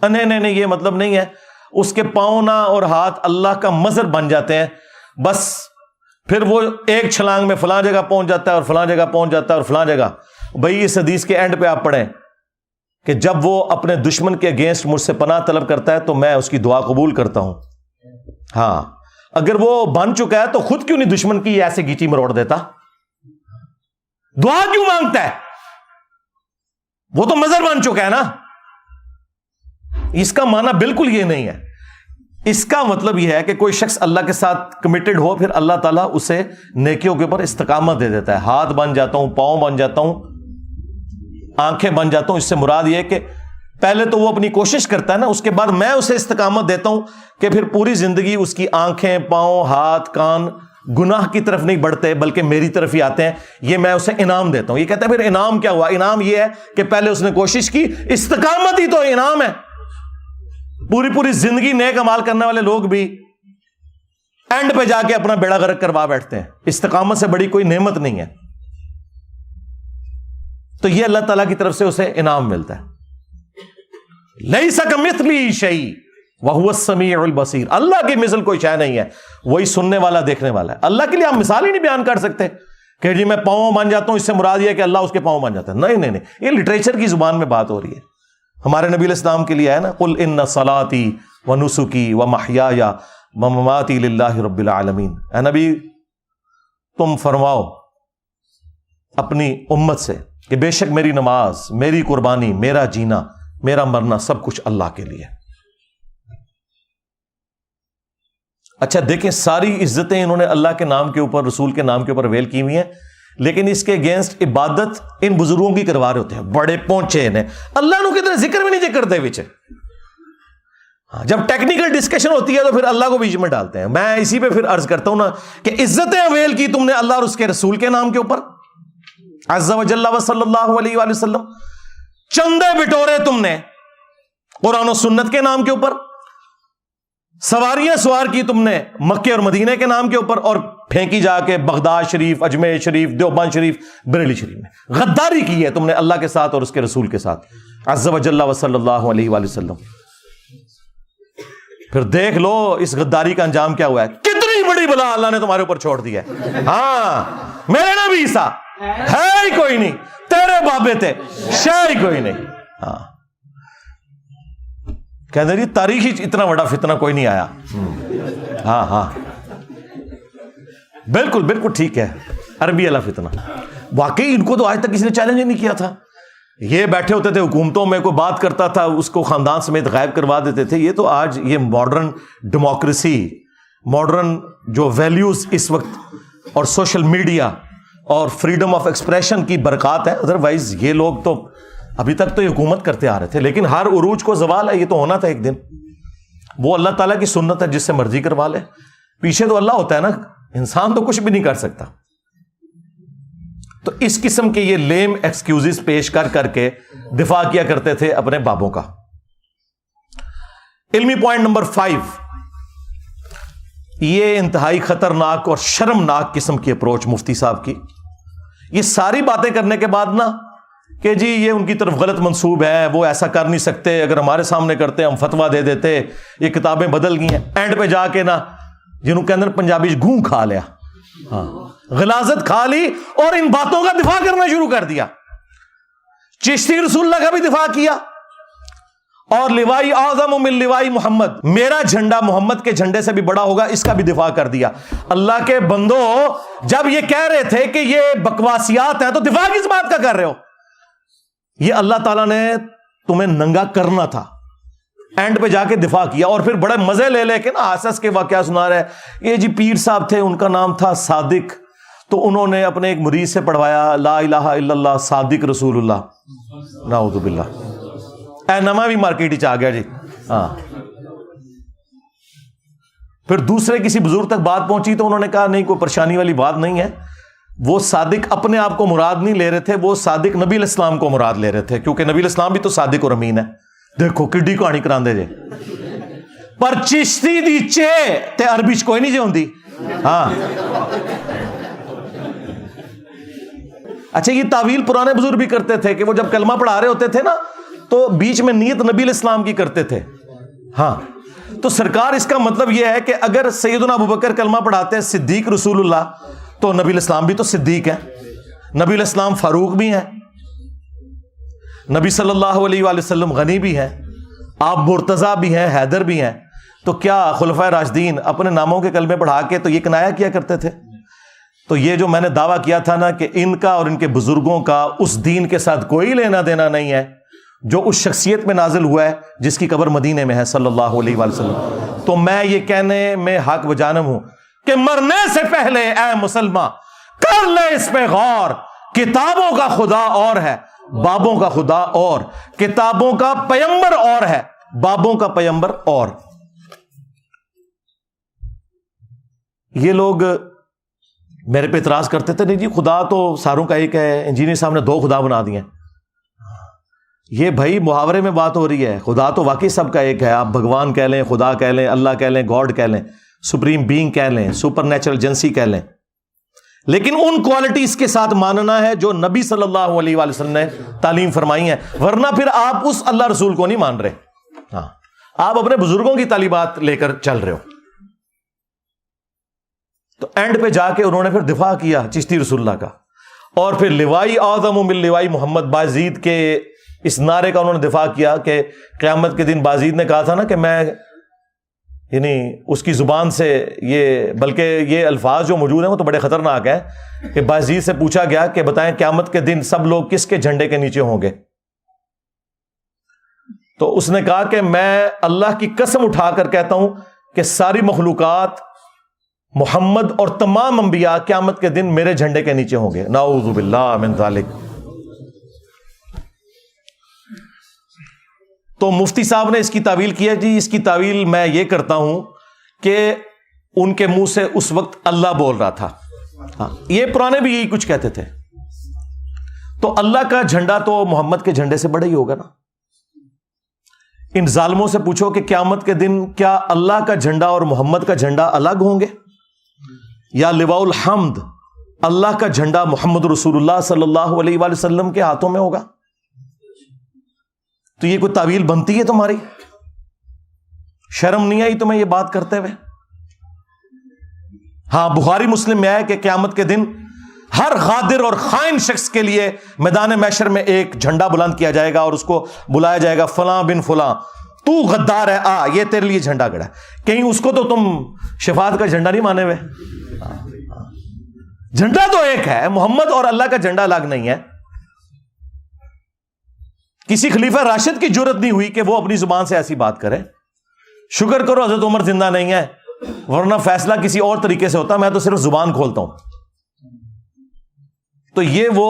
نہیں, یہ مطلب نہیں ہے. اس کے پاؤں نہ اور ہاتھ اللہ کا مظہر بن جاتے ہیں, بس پھر وہ ایک چھلانگ میں فلاں جگہ پہنچ جاتا ہے اور فلاں جگہ پہنچ جاتا ہے اور فلاں جگہ. بھائی اس حدیث کے اینڈ پہ آپ پڑھیں کہ جب وہ اپنے دشمن کے اگینسٹ مجھ سے پناہ طلب کرتا ہے تو میں اس کی دعا قبول کرتا ہوں. ہاں, اگر وہ بن چکا ہے تو خود کیوں نہیں دشمن کی ایسے گیچی مروڑ دیتا؟ دعا کیوں مانگتا ہے؟ وہ تو مظہر بن چکا ہے نا. اس کا معنی بالکل یہ نہیں ہے. اس کا مطلب یہ ہے کہ کوئی شخص اللہ کے ساتھ کمیٹڈ ہو, پھر اللہ تعالیٰ اسے نیکیوں کے اوپر استقامت دے دیتا ہے. ہاتھ بن جاتا ہوں, پاؤں بن جاتا ہوں, آنکھیں بن جاتا ہوں. اس سے مراد یہ ہے کہ پہلے تو وہ اپنی کوشش کرتا ہے نا, اس کے بعد میں اسے استقامت دیتا ہوں کہ پھر پوری زندگی اس کی آنکھیں, پاؤں, ہاتھ, کان گناہ کی طرف نہیں بڑھتے بلکہ میری طرف ہی آتے ہیں. یہ میں اسے انعام دیتا ہوں. یہ کہتا ہے پھر انعام کیا ہوا؟ انعام یہ ہے کہ پہلے اس نے کوشش کی, استقامت ہی تو انعام ہے. پوری زندگی نیک عمال کرنے والے لوگ بھی اینڈ پہ جا کے اپنا بیڑا غرق کروا بیٹھتے ہیں. استقامت سے بڑی کوئی نعمت نہیں ہے. تو یہ اللہ تعالیٰ کی طرف سے اسے انعام ملتا ہے. لیس کمثلہ شیء وہو السمیع البصیر. اللہ کی مثل کوئی شے نہیں ہے, وہی سننے والا دیکھنے والا ہے. اللہ کے لیے آپ مثال ہی نہیں بیان کر سکتے کہ جی میں پاؤں بن جاتا ہوں, اس سے مراد یہ ہے کہ اللہ اس کے پاؤں بن جاتا ہے. نہیں, یہ لٹریچر کی زبان میں بات ہو رہی ہے. ہمارے نبی علیہ السلام کے لیے ہے نا, قل ان صلاتی و نسکی و محیای و مماتی للہ رب العالمین. اے نبی تم فرماؤ اپنی امت سے کہ بے شک میری نماز, میری قربانی, میرا جینا, میرا مرنا سب کچھ اللہ کے لیے. اچھا دیکھیں, ساری عزتیں انہوں نے اللہ کے نام کے اوپر, رسول کے نام کے اوپر ویل کی ہوئی ہیں, لیکن اس کے اگینسٹ عبادت ان بزرگوں کی کروا رہے ہوتے ہیں. بڑے پہنچے نے اللہ نو کتنے ذکر بھی نہیں کرتے وچ. جب ٹیکنیکل ڈسکشن ہوتی ہے تو پھر اللہ کو بیچ میں ڈالتے ہیں. میں اسی پہ پھر عرض کرتا ہوں نا کہ عزتیں اویل کی تم نے اللہ اور اس کے رسول کے نام کے اوپر, عز و جل و صلی اللہ علیہ وآلہ وسلم. چندے بٹورے تم نے قرآن و سنت کے نام کے اوپر, سواریاں سوار کی تم نے مکے اور مدینے کے نام کے اوپر, اور پھینکی جا کے بغداد شریف, اجمیر شریف, دیوبند شریف, بریلی شریف میں. غداری کی ہے تم نے اللہ کے ساتھ اور اس کے رسول کے ساتھ, عز و جل و صلی اللہ علیہ وآلہ وسلم. پھر دیکھ لو اس غداری کا انجام کیا ہوا ہے. کتنی بڑی بلا اللہ نے تمہارے اوپر چھوڑ دی ہے. ہاں, میرے نبی عیسیٰ ہے ہی کوئی نہیں, تیرے بابے تھے شے ہی کوئی نہیں. ہاں, کہتے ہیں تاریخی اتنا بڑا فتنہ کوئی نہیں آیا. ہاں بالکل ٹھیک ہے, عربی والا فتنہ. واقعی ان کو تو آج تک کسی نے چیلنج ہی نہیں کیا تھا. یہ بیٹھے ہوتے تھے حکومتوں میں, کوئی بات کرتا تھا اس کو خاندان سمیت غائب کروا دیتے تھے. یہ تو آج یہ ماڈرن ڈیموکریسی, ماڈرن جو ویلیوز اس وقت اور سوشل میڈیا اور فریڈم آف ایکسپریشن کی برکات ہے. ادروائز یہ لوگ تو ابھی تک تو یہ حکومت کرتے آ رہے تھے, لیکن ہر عروج کو زوال ہے. یہ تو ہونا تھا ایک دن. وہ اللہ تعالیٰ کی سنت ہے, جس سے مرضی کروا لے. پیچھے تو اللہ ہوتا ہے نا, انسان تو کچھ بھی نہیں کر سکتا. تو اس قسم کے یہ لیم ایکسکیوزز پیش کر کے دفاع کیا کرتے تھے اپنے بابوں کا. علمی پوائنٹ نمبر 5, یہ انتہائی خطرناک اور شرمناک قسم کی اپروچ مفتی صاحب کی. یہ ساری باتیں کرنے کے بعد نا کہ جی یہ ان کی طرف غلط منسوب ہے, وہ ایسا کر نہیں سکتے, اگر ہمارے سامنے کرتے ہم فتویٰ دے دیتے, یہ کتابیں بدل گئی ہیں. اینڈ پہ جا کے نا جنہوں کے اندر پنجابی گھوں کھا لیا, ہاں غلاظت کھا لی, اور ان باتوں کا دفاع کرنا شروع کر دیا. چشتی رسول اللہ کا بھی دفاع کیا, اور لوائی اعظم من لوائی محمد, میرا جھنڈا محمد کے جھنڈے سے بھی بڑا ہوگا, اس کا بھی دفاع کر دیا. اللہ کے بندو, جب یہ کہہ رہے تھے کہ یہ بکواسیات ہیں تو دفاع کس بات کا کر رہے ہو؟ یہ اللہ تعالیٰ نے تمہیں ننگا کرنا تھا. اینڈ پہ جا کے دفاع کیا, اور پھر بڑے مزے لے کے نا آسس کے واقعہ سنا رہے. یہ جی پیر صاحب تھے, ان کا نام تھا صادق, تو انہوں نے اپنے ایک مرید سے پڑھوایا لا الہ الا اللہ صادق رسول اللہ، نعوذ باللہ، اے نواں بھی مارکیٹ آ گیا جی. ہاں. پھر دوسرے کسی بزرگ تک بات پہنچی تو انہوں نے کہا نہیں، کوئی پریشانی والی بات نہیں ہے. وہ صادق اپنے آپ کو مراد نہیں لے رہے تھے، وہ صادق نبی علیہ السلام کو مراد لے رہے تھے، کیونکہ نبی علیہ السلام بھی تو صادق اور امین ہے. دیکھو کڈی کہانی کراندے جے. پر چشتی دی چے تے عربی چ کوئی نہیں جے ہوندی. ہاں. اچھا، یہ تعویل پرانے بزرگ بھی کرتے تھے کہ وہ جب کلمہ پڑھا رہے ہوتے تھے نا تو بیچ میں نیت نبی علیہ السلام کی کرتے تھے. ہاں. تو سرکار اس کا مطلب یہ ہے کہ اگر سیدنا ابوبکر کلمہ پڑھاتے ہیں صدیق رسول اللہ، تو نبی علیہ السلام بھی تو صدیق ہیں، نبی علیہ السلام فاروق بھی ہیں، نبی صلی اللہ علیہ وآلہ وسلم غنی بھی ہیں، آپ مرتضیٰ بھی ہیں، حیدر بھی ہیں. تو کیا خلفائے راشدین اپنے ناموں کے کلمے پڑھا کے تو یہ کنایا کیا کرتے تھے؟ تو یہ جو میں نے دعویٰ کیا تھا نا کہ ان کا اور ان کے بزرگوں کا اس دین کے ساتھ کوئی لینا دینا نہیں ہے جو اس شخصیت میں نازل ہوا ہے جس کی قبر مدینے میں ہے صلی اللہ علیہ وآلہ وسلم. تو میں یہ کہنے میں حق و جانب ہوں کہ مرنے سے پہلے اے مسلمان کر لے اس پہ غور. کتابوں کا خدا اور ہے، بابوں کا خدا اور. کتابوں کا پیمبر اور ہے، بابوں کا پیمبر اور. یہ لوگ میرے پہ اعتراض کرتے تھے نہیں جی خدا تو ساروں کا ایک ہے، انجینئر صاحب نے 2 خدا بنا دیے. یہ بھائی محاورے میں بات ہو رہی ہے، خدا تو واقعی سب کا ایک ہے. آپ بھگوان کہہ لیں، خدا کہہ لیں، اللہ کہہ لیں، گاڈ کہہ لیں، سپریم بینگ کہہ لیں، سپر نیچرل ایجنسی کہہ لیں، لیکن ان کوالٹیز کے ساتھ ماننا ہے جو نبی صلی اللہ علیہ وآلہ وسلم نے تعلیم فرمائی ہیں، ورنہ پھر آپ اس اللہ رسول کو نہیں مان رہے. ہاں، آپ اپنے بزرگوں کی تعلیمات لے کر چل رہے ہو. تو اینڈ پہ جا کے انہوں نے پھر دفاع کیا چشتی رسول اللہ کا، اور پھر لوائی اعظم من لوائی محمد، بازید کے اس نعرے کا انہوں نے دفاع کیا کہ قیامت کے دن بازید نے کہا تھا نا کہ میں، یعنی اس کی زبان سے یہ، بلکہ یہ الفاظ جو موجود ہیں وہ تو بڑے خطرناک ہیں کہ بازید سے پوچھا گیا کہ بتائیں قیامت کے دن سب لوگ کس کے جھنڈے کے نیچے ہوں گے؟ تو اس نے کہا کہ میں اللہ کی قسم اٹھا کر کہتا ہوں کہ ساری مخلوقات، محمد اور تمام انبیاء قیامت کے دن میرے جھنڈے کے نیچے ہوں گے. نعوذ باللہ من ذالک. تو مفتی صاحب نے اس کی تعویل کیا جی اس کی تعویل میں یہ کرتا ہوں کہ ان کے منہ سے اس وقت اللہ بول رہا تھا. ہاں، یہ پرانے بھی یہی کچھ کہتے تھے. تو اللہ کا جھنڈا تو محمد کے جھنڈے سے بڑا ہی ہوگا نا. ان ظالموں سے پوچھو کہ قیامت کے دن کیا اللہ کا جھنڈا اور محمد کا جھنڈا الگ ہوں گے، یا لواء الحمد اللہ کا جھنڈا محمد رسول اللہ صلی اللہ علیہ وآلہ وسلم کے ہاتھوں میں ہوگا؟ تو یہ کوئی تعویل بنتی ہے تمہاری؟ شرم نہیں آئی تمہیں یہ بات کرتے ہوئے؟ ہاں، بخاری مسلم میں ہے کہ قیامت کے دن ہر غادر اور خائن شخص کے لیے میدان محشر میں ایک جھنڈا بلند کیا جائے گا اور اس کو بلایا جائے گا فلاں بن فلاں، تو غدار ہے، آ یہ تیرے لیے جھنڈا گڑا ہے. کہیں اس کو تو تم شفاعت کا جھنڈا نہیں مانے ہوئے؟ جھنڈا تو ایک ہے، محمد اور اللہ کا جھنڈا الگ نہیں ہے. کسی خلیفہ راشد کی جرت نہیں ہوئی کہ وہ اپنی زبان سے ایسی بات کرے. شکر کرو حضرت عمر زندہ نہیں ہے، ورنہ فیصلہ کسی اور طریقے سے ہوتا. میں تو صرف زبان کھولتا ہوں. تو یہ وہ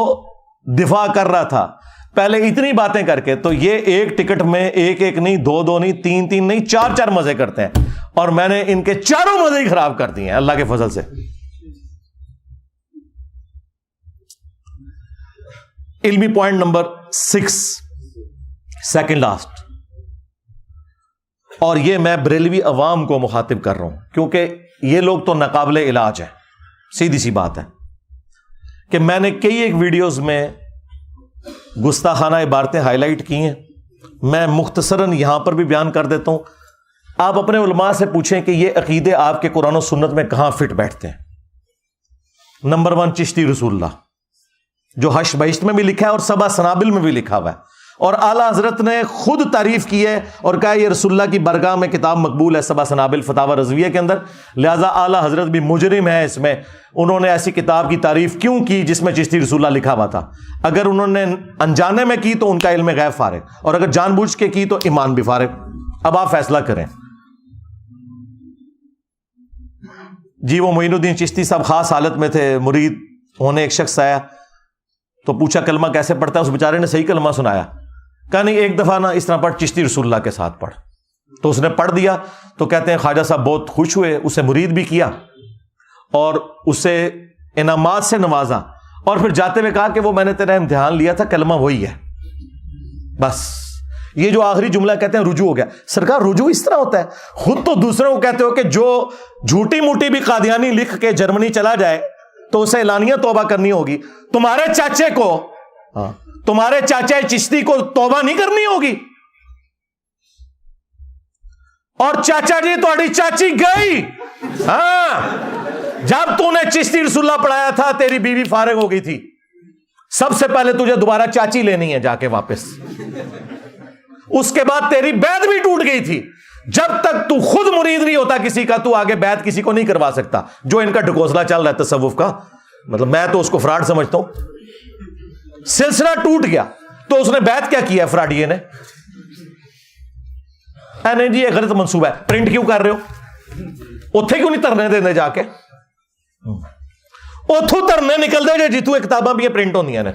دفاع کر رہا تھا پہلے اتنی باتیں کر کے. تو یہ ایک ٹکٹ میں ایک نہیں، 2 نہیں، 3 نہیں، 4 مزے کرتے ہیں، اور میں نے ان کے چاروں مزے ہی خراب کر دیے ہیں اللہ کے فضل سے. علمی پوائنٹ نمبر 6، سیکنڈ لاسٹ، اور یہ میں بریلوی عوام کو مخاطب کر رہا ہوں کیونکہ یہ لوگ تو ناقابل علاج ہیں. سیدھی سی بات ہے کہ میں نے کئی ایک ویڈیوز میں گستاخانہ عبارتیں ہائی لائٹ کی ہیں. میں مختصراً یہاں پر بھی بیان کر دیتا ہوں. آپ اپنے علماء سے پوچھیں کہ یہ عقیدے آپ کے قرآن و سنت میں کہاں فٹ بیٹھتے ہیں. نمبر 1 چشتی رسول اللہ، جو حشر بہشت میں بھی لکھا ہے اور سبع سنابل میں بھی لکھا ہوا ہے، اور اعلیٰ حضرت نے خود تعریف کی ہے اور کہا یہ رسول اللہ کی برگاہ میں کتاب مقبول ہے سبع سنابل فتاوی رضویہ کے اندر، لہذا اعلیٰ حضرت بھی مجرم ہے اس میں. انہوں نے ایسی کتاب کی تعریف کیوں کی جس میں چشتی رسول اللہ لکھا ہوا تھا؟ اگر انہوں نے انجانے میں کی تو ان کا علم غیب فارغ، اور اگر جان بوجھ کے کی تو ایمان بھی فارغ. اب آپ فیصلہ کریں. جی وہ معین الدین چشتی صاحب خاص حالت میں تھے، مرید انہوں نے ایک شخص آیا تو پوچھا کلمہ کیسے پڑھتا ہے, اس بیچارے نے صحیح کلمہ سنایا, کہا نہیں ایک دفعہ نا اس طرح پڑھ, چشتی رسول اللہ کے ساتھ پڑھ. تو اس نے پڑھ دیا. تو کہتے ہیں خواجہ صاحب بہت خوش ہوئے, اسے مرید بھی کیا اور اسے انعامات سے نوازا, اور پھر جاتے ہوئے کہا کہ وہ میں نے تیرا امتحان لیا تھا, کلمہ وہی ہے بس. یہ جو آخری جملہ کہتے ہیں رجوع ہو گیا. سرکار رجوع اس طرح ہوتا ہے؟ خود تو دوسروں کو کہتے ہو کہ جو جھوٹی موٹی بھی قادیانی لکھ کے جرمنی چلا جائے تو اسے اعلانیہ توبہ کرنی ہوگی. تمہارے چاچے کو, تمہارے چاچا چشتی کو توبہ نہیں کرنی ہوگی؟ اور چاچا جی تھوڑی چاچی گئی, ہاں جب تو نے چشتی رسول اللہ پڑھایا تھا تیری بیوی فارغ ہو گئی تھی, سب سے پہلے تجھے دوبارہ چاچی لینی ہے جا کے واپس. اس کے بعد تیری بیعت بھی ٹوٹ گئی تھی. جب تک تو خود مرید نہیں ہوتا کسی کا, تو آگے بیعت کسی کو نہیں کروا سکتا. جو ان کا ڈھکوسلا چل رہا ہے تصوف کا, مطلب میں تو اس کو فراڈ سمجھتا ہوں. سلسلہ ٹوٹ گیا تو اس نے بیعت کیا کیا فراڈیے نے؟ نہیں جی یہ غلط منصوبہ ہے, پرنٹ کیوں کر رہے ہو؟ اتھے کیوں نہیں ترنے دینے جا کے؟ اتھو ترنے نکل دے جی تو کتاباں بھی پرنٹ ہوندیاں نے,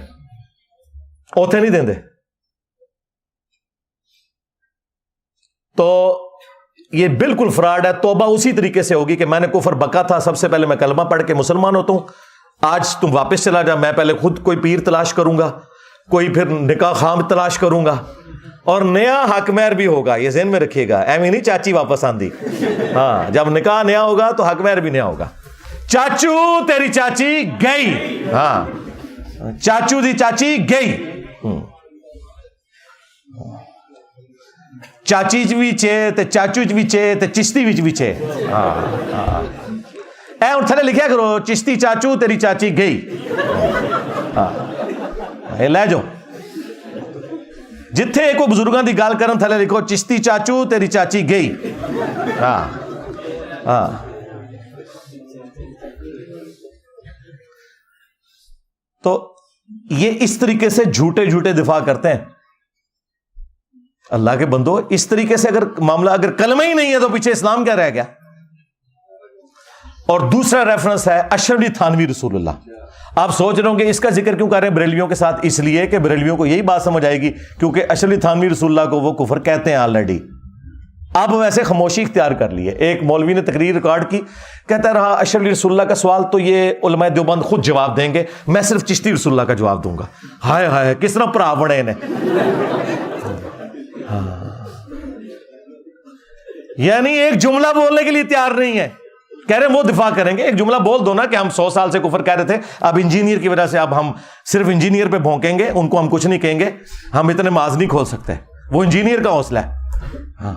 اتھے نہیں دیندے. تو یہ بالکل فراڈ ہے. توبہ اسی طریقے سے ہوگی کہ میں نے کفر بکا تھا, سب سے پہلے میں کلمہ پڑھ کے مسلمان ہوتا ہوں, آج تم واپس چلا جا, میں پہلے خود کوئی پیر تلاش کروں گا, کوئی پھر نکاح خام تلاش کروں گا, اور نیا حق مہر بھی ہوگا. یہ ذہن میں رکھیے گا, ایویں نہیں چاچی واپس آندی. ہاں جب نکاح نیا ہوگا تو حق مہر بھی نیا ہوگا. چاچو تیری چاچی گئی, ہاں چاچو دی چاچی گئی, چاچی بھی چے تے چاچو بھی چے تے چشتی بھی چے. اے ہن تھلے لکھیا کرو چشتی چاچو تیری چاچی گئی. اے لے جاؤ جتھے کوئی بزرگاں دی گل کرن تھلے لکھو چشتی چاچو تیری چاچی گئی. ہاں ہاں تو یہ اس طریقے سے جھوٹے جھوٹے دفاع کرتے ہیں. اللہ کے بندو, اس طریقے سے اگر معاملہ, اگر کلمہ ہی نہیں ہے تو پیچھے اسلام کیا رہ گیا؟ اور دوسرا ریفرنس ہے اشرف علی تھانوی رسول اللہ. آپ سوچ رہے ہوں کہ اس کا ذکر کیوں کر رہے ہیں بریلویوں کے ساتھ؟ اس لیے کہ بریلویوں کو یہی بات سمجھ آئے گی, کیونکہ اشرف علی تھانوی رسول اللہ کو وہ کفر کہتے ہیں آلریڈی. اب ویسے خاموشی اختیار کر لی ہے. ایک مولوی نے تقریر ریکارڈ کی, کہتا رہا اشرف علی رسول اللہ کا سوال تو یہ علماء دیوبند خود جواب دیں گے, میں صرف چشتی رسول اللہ کا جواب دوں گا. ہائے ہائے کس طرح پرا بڑے نے. یعنی ایک جملہ بولنے کے لیے تیار نہیں ہے, کہہ رہے ہیں وہ دفاع کریں گے. ایک جملہ بول دو نا کہ ہم 100 سال سے کفر کہہ رہے تھے, اب انجینئر کی وجہ سے اب ہم صرف انجینئر پہ بھونکیں گے, ان کو ہم کچھ نہیں کہیں گے, ہم اتنے ماز نہیں کھول سکتے. وہ انجینئر کا حوصلہ ہے. ہاں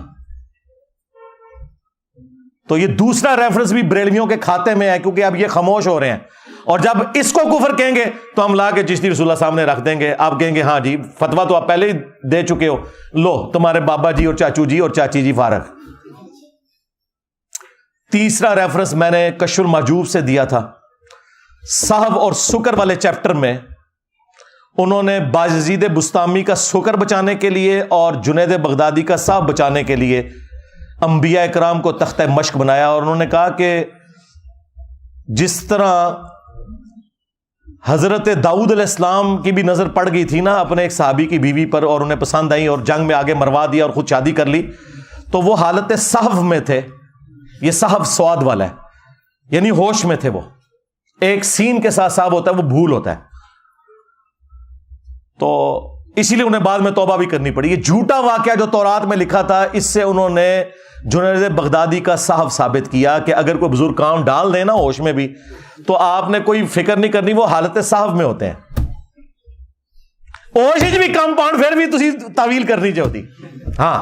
تو یہ دوسرا ریفرنس بھی بریلویوں کے کھاتے میں ہے, کیونکہ اب یہ خاموش ہو رہے ہیں. اور جب اس کو کفر کہیں گے تو ہم لا کے چشتی رسول اللہ سامنے رکھ دیں گے. آپ کہیں گے ہاں جی فتویٰ تو آپ پہلے ہی دے چکے ہو, لو تمہارے بابا جی اور چاچو جی اور چاچی جی فارغ. تیسرا ریفرنس میں نے کشف المحجوب سے دیا تھا. صحو اور سکر والے چیپٹر میں انہوں نے باجزید بستامی کا سکر بچانے کے لیے اور جنید بغدادی کا صحو بچانے کے لیے انبیاء اکرام کو تختہ مشق بنایا. اور انہوں نے کہا کہ جس طرح حضرت داؤد علیہ السلام کی بھی نظر پڑ گئی تھی نا اپنے ایک صحابی کی بیوی پر, اور انہیں پسند آئی اور جنگ میں آگے مروا دیا اور خود شادی کر لی, تو وہ حالت صحو میں تھے. یہ صحو سواد والا ہے, یعنی ہوش میں تھے. وہ ایک سین کے ساتھ صحو ہوتا ہے, وہ بھول ہوتا ہے. تو اسی لیے انہیں بعد میں توبہ بھی کرنی پڑی. یہ جھوٹا واقعہ جو تورات میں لکھا تھا, اس سے انہوں نے جنید بغدادی کا صحو ثابت کیا کہ اگر کوئی بزرگ کام ڈال دے نا ہوش میں بھی, تو آپ نے کوئی فکر نہیں کرنی, وہ حالت صحو میں ہوتے ہیں. ہوش بھی کم پاؤنڈ پھر بھی تسی تعویل کرنی چاہتی. ہاں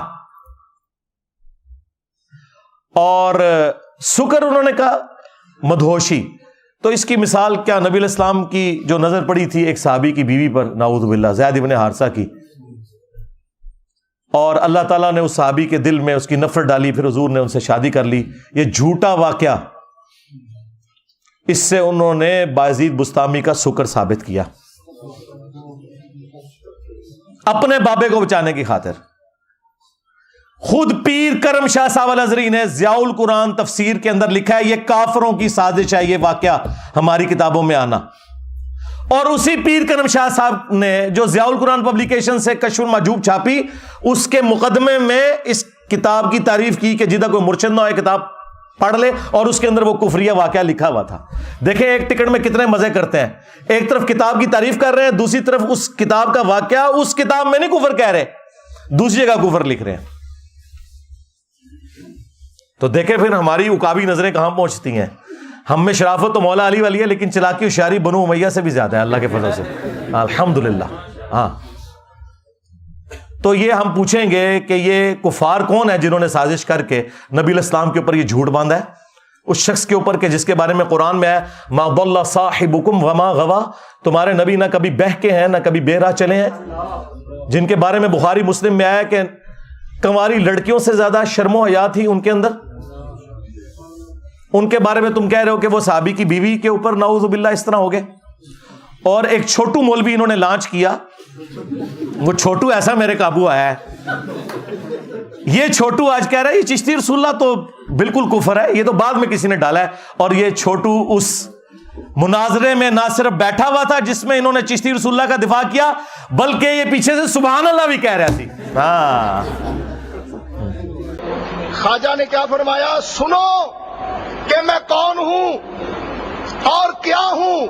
اور سکر انہوں نے کہا مدہوشی. تو اس کی مثال کیا, نبی علیہ السلام کی جو نظر پڑی تھی ایک صحابی کی بیوی پر, نعوذ باللہ, زید ابن حارثہ کی, اور اللہ تعالیٰ نے اس صحابی کے دل میں اس کی نفرت ڈالی, پھر حضور نے ان سے شادی کر لی. یہ جھوٹا واقعہ, اس سے انہوں نے باجزید بستامی کا سکر ثابت کیا اپنے بابے کو بچانے کی خاطر. خود پیر کرم شاہ صاحب الازہری نے ضیاء القرآن تفسیر کے اندر لکھا ہے یہ کافروں کی سازش ہے یہ واقعہ ہماری کتابوں میں آنا. اور اسی پیر کرم شاہ صاحب نے جو ضیاء القرآن پبلیکیشن سے کشف المحجوب چھاپی، اس کے مقدمے میں اس کتاب کی تعریف کی کہ جدہ کوئی مرشد نہ ہوئے کتاب پڑھ لے، اور اس کے اندر وہ کفریہ واقعہ لکھا ہوا تھا۔ دیکھیں ایک ٹکٹ میں کتنے مزے کرتے ہیں، ایک طرف کتاب کی تعریف کر رہے ہیں، دوسری طرف اس کتاب کا واقعہ اس کتاب میں نہیں کفر کہہ رہے، دوسری جگہ کفر لکھ رہے ہیں۔ تو دیکھیں پھر ہماری عقابی نظریں کہاں پہنچتی ہیں۔ ہم میں شرافت تو مولا علی والی ہے، لیکن چلاکی ہوشیاری بنو امیہ سے بھی زیادہ ہے اللہ کے فضل سے، الحمدللہ۔ ہاں تو یہ ہم پوچھیں گے کہ یہ کفار کون ہے جنہوں نے سازش کر کے نبی علیہ السلام کے اوپر یہ جھوٹ باندھا ہے، اس شخص کے اوپر کہ جس کے بارے میں قرآن میں ہے ما ضل صاحبکم وما غوا، تمہارے نبی نہ کبھی بہکے ہیں نہ کبھی بے راہ چلے ہیں، جن کے بارے میں بخاری مسلم میں آیا کہ کنواری لڑکیوں سے زیادہ شرم و حیا تھی ان کے اندر، ان کے بارے میں تم کہہ رہے ہو کہ وہ صحابی کی بیوی کے اوپر نعوذ باللہ اس طرح ہو گئے۔ اور ایک چھوٹو مولوی انہوں نے لانچ کیا، وہ چھوٹو ایسا میرے قابو آیا ہے، یہ چھوٹو آج کہہ رہا ہے یہ چشتی رسول اللہ تو بالکل کفر ہے، یہ تو بعد میں کسی نے ڈالا ہے، اور یہ چھوٹو اس مناظرے میں نہ صرف بیٹھا ہوا تھا جس میں انہوں نے چشتی رسول اللہ کا دفاع کیا، بلکہ یہ پیچھے سے سبحان اللہ بھی کہہ رہا تھی۔ ہاں خواجہ نے کیا فرمایا، سنو کہ میں کون ہوں اور کیا ہوں،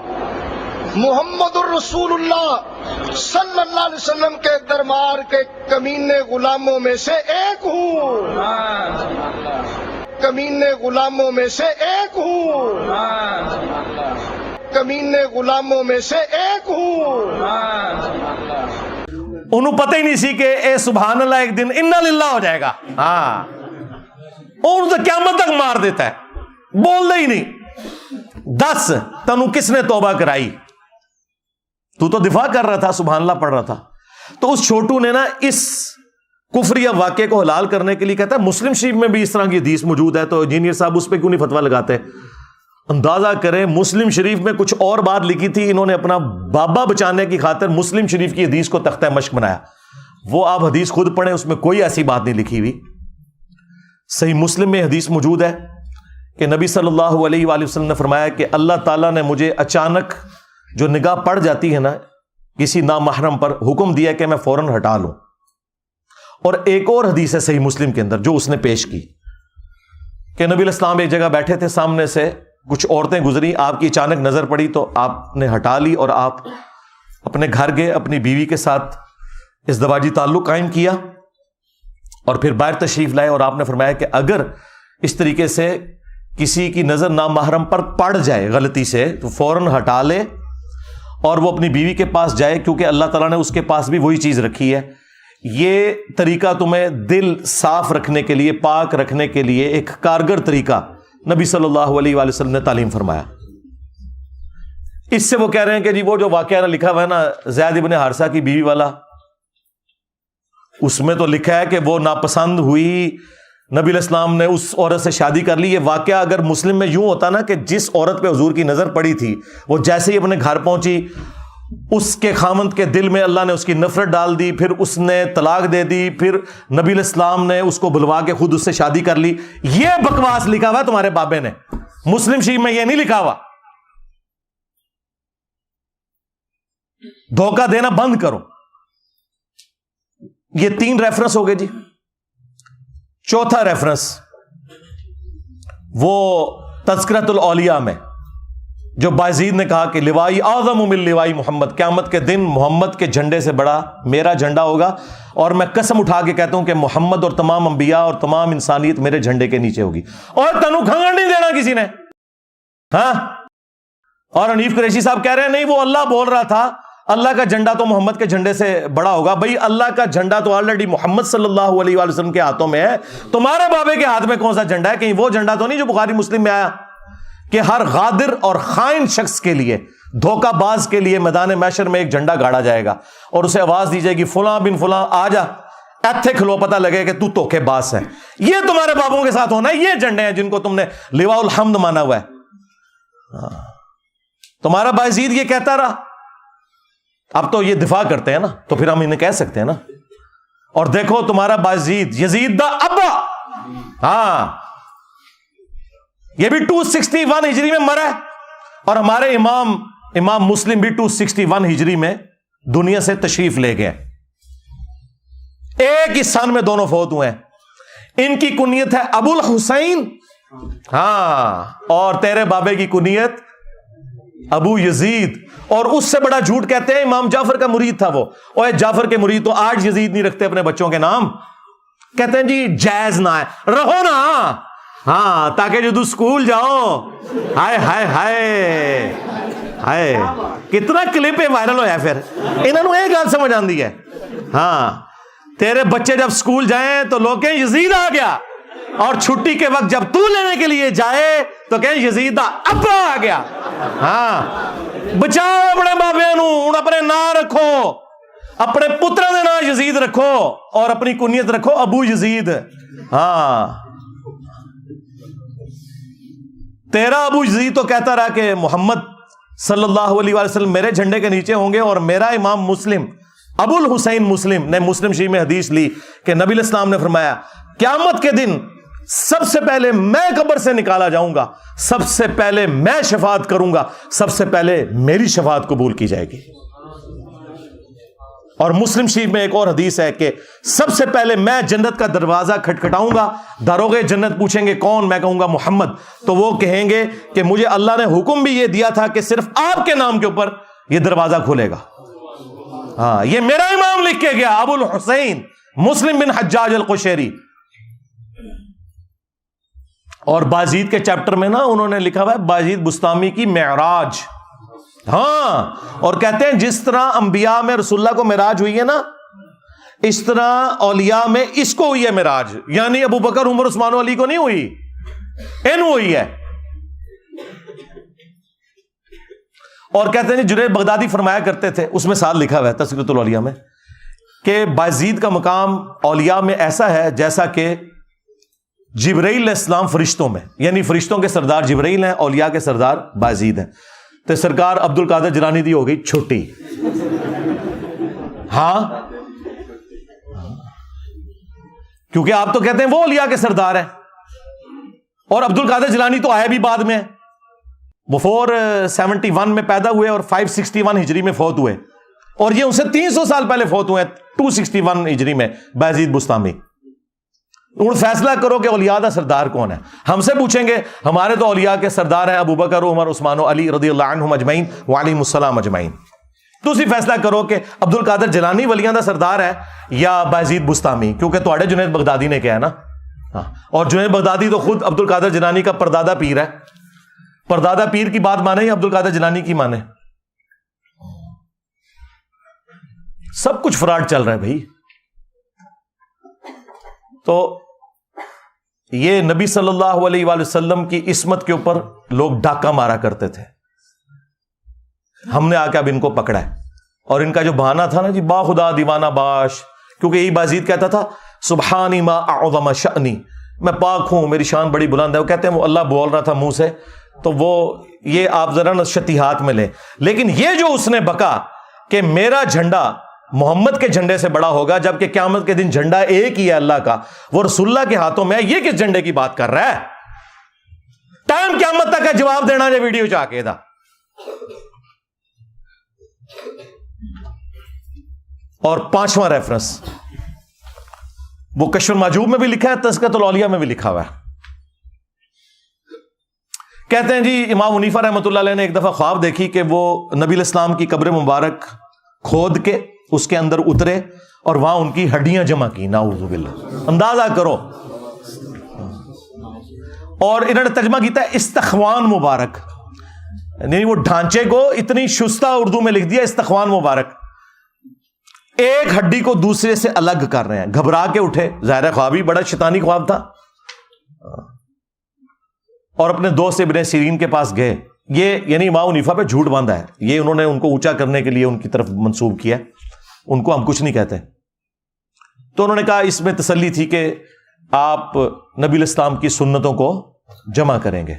محمد الرسول اللہ صلی اللہ علیہ وسلم کے دربار کے کمینے غلاموں میں سے ایک ہوں، کمینے غلاموں میں سے ایک ہوں، کمینے غلاموں میں سے ایک ہوں۔ انہوں پتہ ہی نہیں سی کہ اے سبحان اللہ ایک دن انا للہ ہو جائے گا، ہاں اور تو قیامت تک مار دیتا ہے، بول دے ہی نہیں۔ دس تنو کس نے توبہ کرائی، تو دفاع کر رہا تھا، سبحان اللہ پڑھ رہا تھا۔ تو اس چھوٹو نے نا اس کفریہ واقعے کو حلال کرنے کے لیے کہتا ہے مسلم شریف میں بھی اس طرح کی حدیث موجود ہے، تو انجینئر صاحب اس پہ کیوں نہیں فتویٰ لگاتے؟ اندازہ کریں مسلم شریف میں کچھ اور بات لکھی تھی، انہوں نے اپنا بابا بچانے کی خاطر مسلم شریف کی حدیث کو تختہ مشق بنایا۔ وہ آپ حدیث خود پڑھیں، اس میں کوئی ایسی بات نہیں لکھی ہوئی۔ صحیح مسلم میں حدیث موجود ہے کہ نبی صلی اللہ علیہ وآلہ وسلم نے فرمایا کہ اللہ تعالیٰ نے مجھے اچانک جو نگاہ پڑ جاتی ہے نا کسی نامحرم پر، حکم دیا کہ میں فوراً ہٹا لوں۔ اور ایک اور حدیث ہے صحیح مسلم کے اندر جو اس نے پیش کی کہ نبی علیہ السلام ایک جگہ بیٹھے تھے، سامنے سے کچھ عورتیں گزری، آپ کی اچانک نظر پڑی تو آپ نے ہٹا لی اور آپ اپنے گھر گئے، اپنی بیوی کے ساتھ ازدواجی تعلق قائم کیا اور پھر باہر تشریف لائے، اور آپ نے فرمایا کہ اگر اس طریقے سے کسی کی نظر نامحرم پر پڑ جائے غلطی سے تو فوراً ہٹا لے اور وہ اپنی بیوی کے پاس جائے، کیونکہ اللہ تعالیٰ نے اس کے پاس بھی وہی چیز رکھی ہے۔ یہ طریقہ تمہیں دل صاف رکھنے کے لیے، پاک رکھنے کے لیے ایک کارگر طریقہ نبی صلی اللہ علیہ وآلہ وسلم نے تعلیم فرمایا۔ اس سے وہ کہہ رہے ہیں کہ جی وہ جو واقعہ لکھا ہوا ہے نا زید ابن حارثہ کی بیوی والا، اس میں تو لکھا ہے کہ وہ ناپسند ہوئی، نبی علیہ السلام نے اس عورت سے شادی کر لی۔ یہ واقعہ اگر مسلم میں یوں ہوتا نا کہ جس عورت پہ حضور کی نظر پڑی تھی وہ جیسے ہی اپنے گھر پہنچی، اس کے خامند کے دل میں اللہ نے اس کی نفرت ڈال دی، پھر اس نے طلاق دے دی، پھر نبی علیہ السلام نے اس کو بلوا کے خود اس سے شادی کر لی۔ یہ بکواس لکھا ہوا تمہارے بابے نے، مسلم شریف میں یہ نہیں لکھا ہوا۔ دھوکہ دینا بند کرو۔ یہ 3 ریفرنس ہو گئے جی۔ چوتھا ریفرنس وہ تذکرۃ الاولیاء میں جو بایزید نے کہا کہ لوائی اعظم من لوائی محمد، قیامت کے دن محمد کے جھنڈے سے بڑا میرا جھنڈا ہوگا، اور میں قسم اٹھا کے کہتا ہوں کہ محمد اور تمام انبیاء اور تمام انسانیت میرے جھنڈے کے نیچے ہوگی، اور تنو کھنگڑ نہیں دینا کسی نے۔ ہاں، اور حنیف قریشی صاحب کہہ رہے ہیں نہیں وہ اللہ بول رہا تھا اللہ کا جھنڈا تو محمد کے جھنڈے سے بڑا ہوگا۔ بھائی اللہ کا جھنڈا تو آلریڈی محمد صلی اللہ علیہ وآلہ وسلم کے ہاتھوں میں ہے، تمہارے بابے کے ہاتھ میں کون سا جھنڈا ہے؟ کہیں وہ جھنڈا تو نہیں جو بخاری مسلم میں آیا کہ ہر غادر اور خائن شخص کے لیے، دھوکہ باز کے لیے میدان محشر میں ایک جھنڈا گاڑا جائے گا اور اسے آواز دی جائے گی فلاں بن فلاں آ جا، ایتھے کھلو، پتہ لگے کہ تو دھوکے باز ہے۔ یہ تمہارے بابوں کے ساتھ ہونا ہے، یہ جھنڈے ہیں جن کو تم نے لواء الحمد مانا ہوا ہے۔ تمہارا بایزید یہ کہتا رہا، اب تو یہ دفاع کرتے ہیں نا تو پھر ہم انہیں کہہ سکتے ہیں نا۔ اور دیکھو تمہارا بایزید یزید دا ابا، ہاں یہ بھی 261 ہجری میں مرا ہے، اور ہمارے امام امام مسلم بھی 261 ہجری میں دنیا سے تشریف لے گئے. ایک ہی سن میں دونوں فوت ہوئے ہیں. ان کی کنیت ہے ابو الحسین. ہاں, اور تیرے بابے کی کنیت ابو یزید. اور اس سے بڑا جھوٹ کہتے ہیں امام جعفر کا مرید تھا وہ. اوے جعفر کے مرید تو آج یزید نہیں رکھتے اپنے بچوں کے نام. کہتے ہیں جی جائز نہ ہے, رہو نا, ہاں, تاکہ جدو اسکول جاؤ. ہائے ہائے ہائے ہائے, کتنا کلپ وائرل ہوا. پھر انہوں نے یہ گل سمجھ آندی ہے. ہاں, تیرے بچے جب اسکول جائیں تو لوگ کہیں یزید آ گیا, اور چھٹی کے وقت جب تو لینے کے لیے جائے تو کہیں یزید ابا آ گیا. ہاں, بچاؤ اپنے بابے نو, ہن اپنے نام رکھو, اپنے پتروں دے نام یزید رکھو, اور اپنی کنیت رکھو ابو یزید. ہاں, تیرا ابو یزید تو کہتا رہا کہ محمد صلی اللہ علیہ وسلم میرے جھنڈے کے نیچے ہوں گے, اور میرا امام مسلم ابو الحسین مسلم نے مسلم شریف میں حدیث لی کہ نبی علیہ السلام نے فرمایا قیامت کے دن سب سے پہلے میں قبر سے نکالا جاؤں گا, سب سے پہلے میں شفاعت کروں گا, سب سے پہلے میری شفاعت قبول کی جائے گی. اور مسلم شریف میں ایک اور حدیث ہے کہ سب سے پہلے میں جنت کا دروازہ کھٹکھٹاؤں گا, داروغے جنت پوچھیں گے کون, میں کہوں گا محمد, تو وہ کہیں گے کہ مجھے اللہ نے حکم بھی یہ دیا تھا کہ صرف آپ کے نام کے اوپر یہ دروازہ کھلے گا. ہاں, یہ میرا امام لکھ کے گیا ابو الحسین مسلم بن حجاج القشیری. اور بازید کے چیپٹر میں نا انہوں نے لکھا ہوا ہے بازید بستامی کی معراج. ہاں, اور کہتے ہیں جس طرح انبیاء میں رسول اللہ کو معراج ہوئی ہے نا, اس طرح اولیاء میں اس کو ہوئی ہے معراج. یعنی ابو بکر عمر عثمان و علی کو نہیں ہوئی, ان ہوئی ہے. اور کہتے ہیں جنید بغدادی فرمایا کرتے تھے, اس میں ساتھ لکھا ہوا ہے تذکرۃ الاولیاء میں, کہ بازید کا مقام اولیاء میں ایسا ہے جیسا کہ جبرائیل علیہ السلام فرشتوں میں, یعنی فرشتوں کے سردار جبرائیل ہیں, اولیاء کے سردار بازید ہیں. تو سرکار عبد القادر جیلانی دی ہو گئی چھوٹی. ہاں, کیونکہ آپ تو کہتے ہیں وہ اولیاء کے سردار ہیں, اور عبد القادر جیلانی تو آئے بھی بعد میں. وہ 471 میں پیدا ہوئے اور 561 ہجری میں فوت ہوئے, اور یہ ان سے 300 سال پہلے فوت ہوئے 261 ہجری میں بازید بستامی. ان فیصلہ کرو کہ اولیاء دا سردار کون ہے. ہم سے پوچھیں گے, ہمارے تو اولیاء کے سردار ہیں ابو بکر عمر عثمان و علی رضی اللہ عنہم اجمعین وعلیہم السلام اجمعین. تو اسی فیصلہ کرو کہ عبد القادر جیلانی ولیاں دا سردار ہے یا بازید بستامی, کیونکہ تواڈے جنید بغدادی نے کہا ہے نا. ہاں, اور جنید بغدادی تو خود عبد القادر جیلانی کا پردادا پیر ہے. پردادا پیر کی بات مانے یا عبد القادر جیلانی کی مانے؟ سب کچھ فراڈ چل رہا ہے بھائی. تو یہ نبی صلی اللہ علیہ وآلہ وسلم کی عصمت کے اوپر لوگ ڈاکہ مارا کرتے تھے. ہم نے آ کے اب ان کو پکڑا ہے. اور ان کا جو بہانہ تھا نا جی, با خدا دیوانہ باش, کیونکہ یہی بازید کہتا تھا سبحانی ما اعظم شأنی, میں پاک ہوں, میری شان بڑی بلند ہے. وہ کہتے ہیں وہ اللہ بول رہا تھا منہ سے, تو وہ یہ آپ ذرا نشتیہات میں لیں. لیکن یہ جو اس نے بکا کہ میرا جھنڈا محمد کے جھنڈے سے بڑا ہوگا, جبکہ قیامت کے دن جھنڈا ایک ہی ہے اللہ کا, وہ رسول اللہ کے ہاتھوں میں ہے, یہ کس جھنڈے کی بات کر رہا ہے؟ ٹائم قیامت تک کا جواب دینا جو ویڈیو چاہ کے دا. اور 5واں ریفرنس وہ کشف المحجوب میں بھی لکھا ہے, تذکرۃ الاولیاء میں بھی لکھا ہوا ہے. کہتے ہیں جی امام حنیفہ رحمۃ اللہ علیہ نے ایک دفعہ خواب دیکھی کہ وہ نبی علیہ السلام کی قبر مبارک کھود کے اس کے اندر اترے اور وہاں ان کی ہڈیاں جمع کی. نعوذ باللہ, اندازہ کرو. اور انہوں نے ترجمہ کیتا ہے استخوان مبارک, یعنی وہ ڈھانچے کو اتنی شستہ اردو میں لکھ دیا استخوان مبارک. ایک ہڈی کو دوسرے سے الگ کر رہے ہیں. گھبرا کے اٹھے, ظاہر خواب ہی بڑا شیطانی خواب تھا, اور اپنے دوست ابن سیرین کے پاس گئے. یہ یعنی امام حنیفہ پہ جھوٹ باندھا ہے, یہ انہوں نے ان کو اونچا کرنے کے لیے ان کی طرف منسوب کیا. ان کو ہم کچھ نہیں کہتے. تو انہوں نے کہا اس میں تسلی تھی کہ آپ نبی علیہ السلام کی سنتوں کو جمع کریں گے.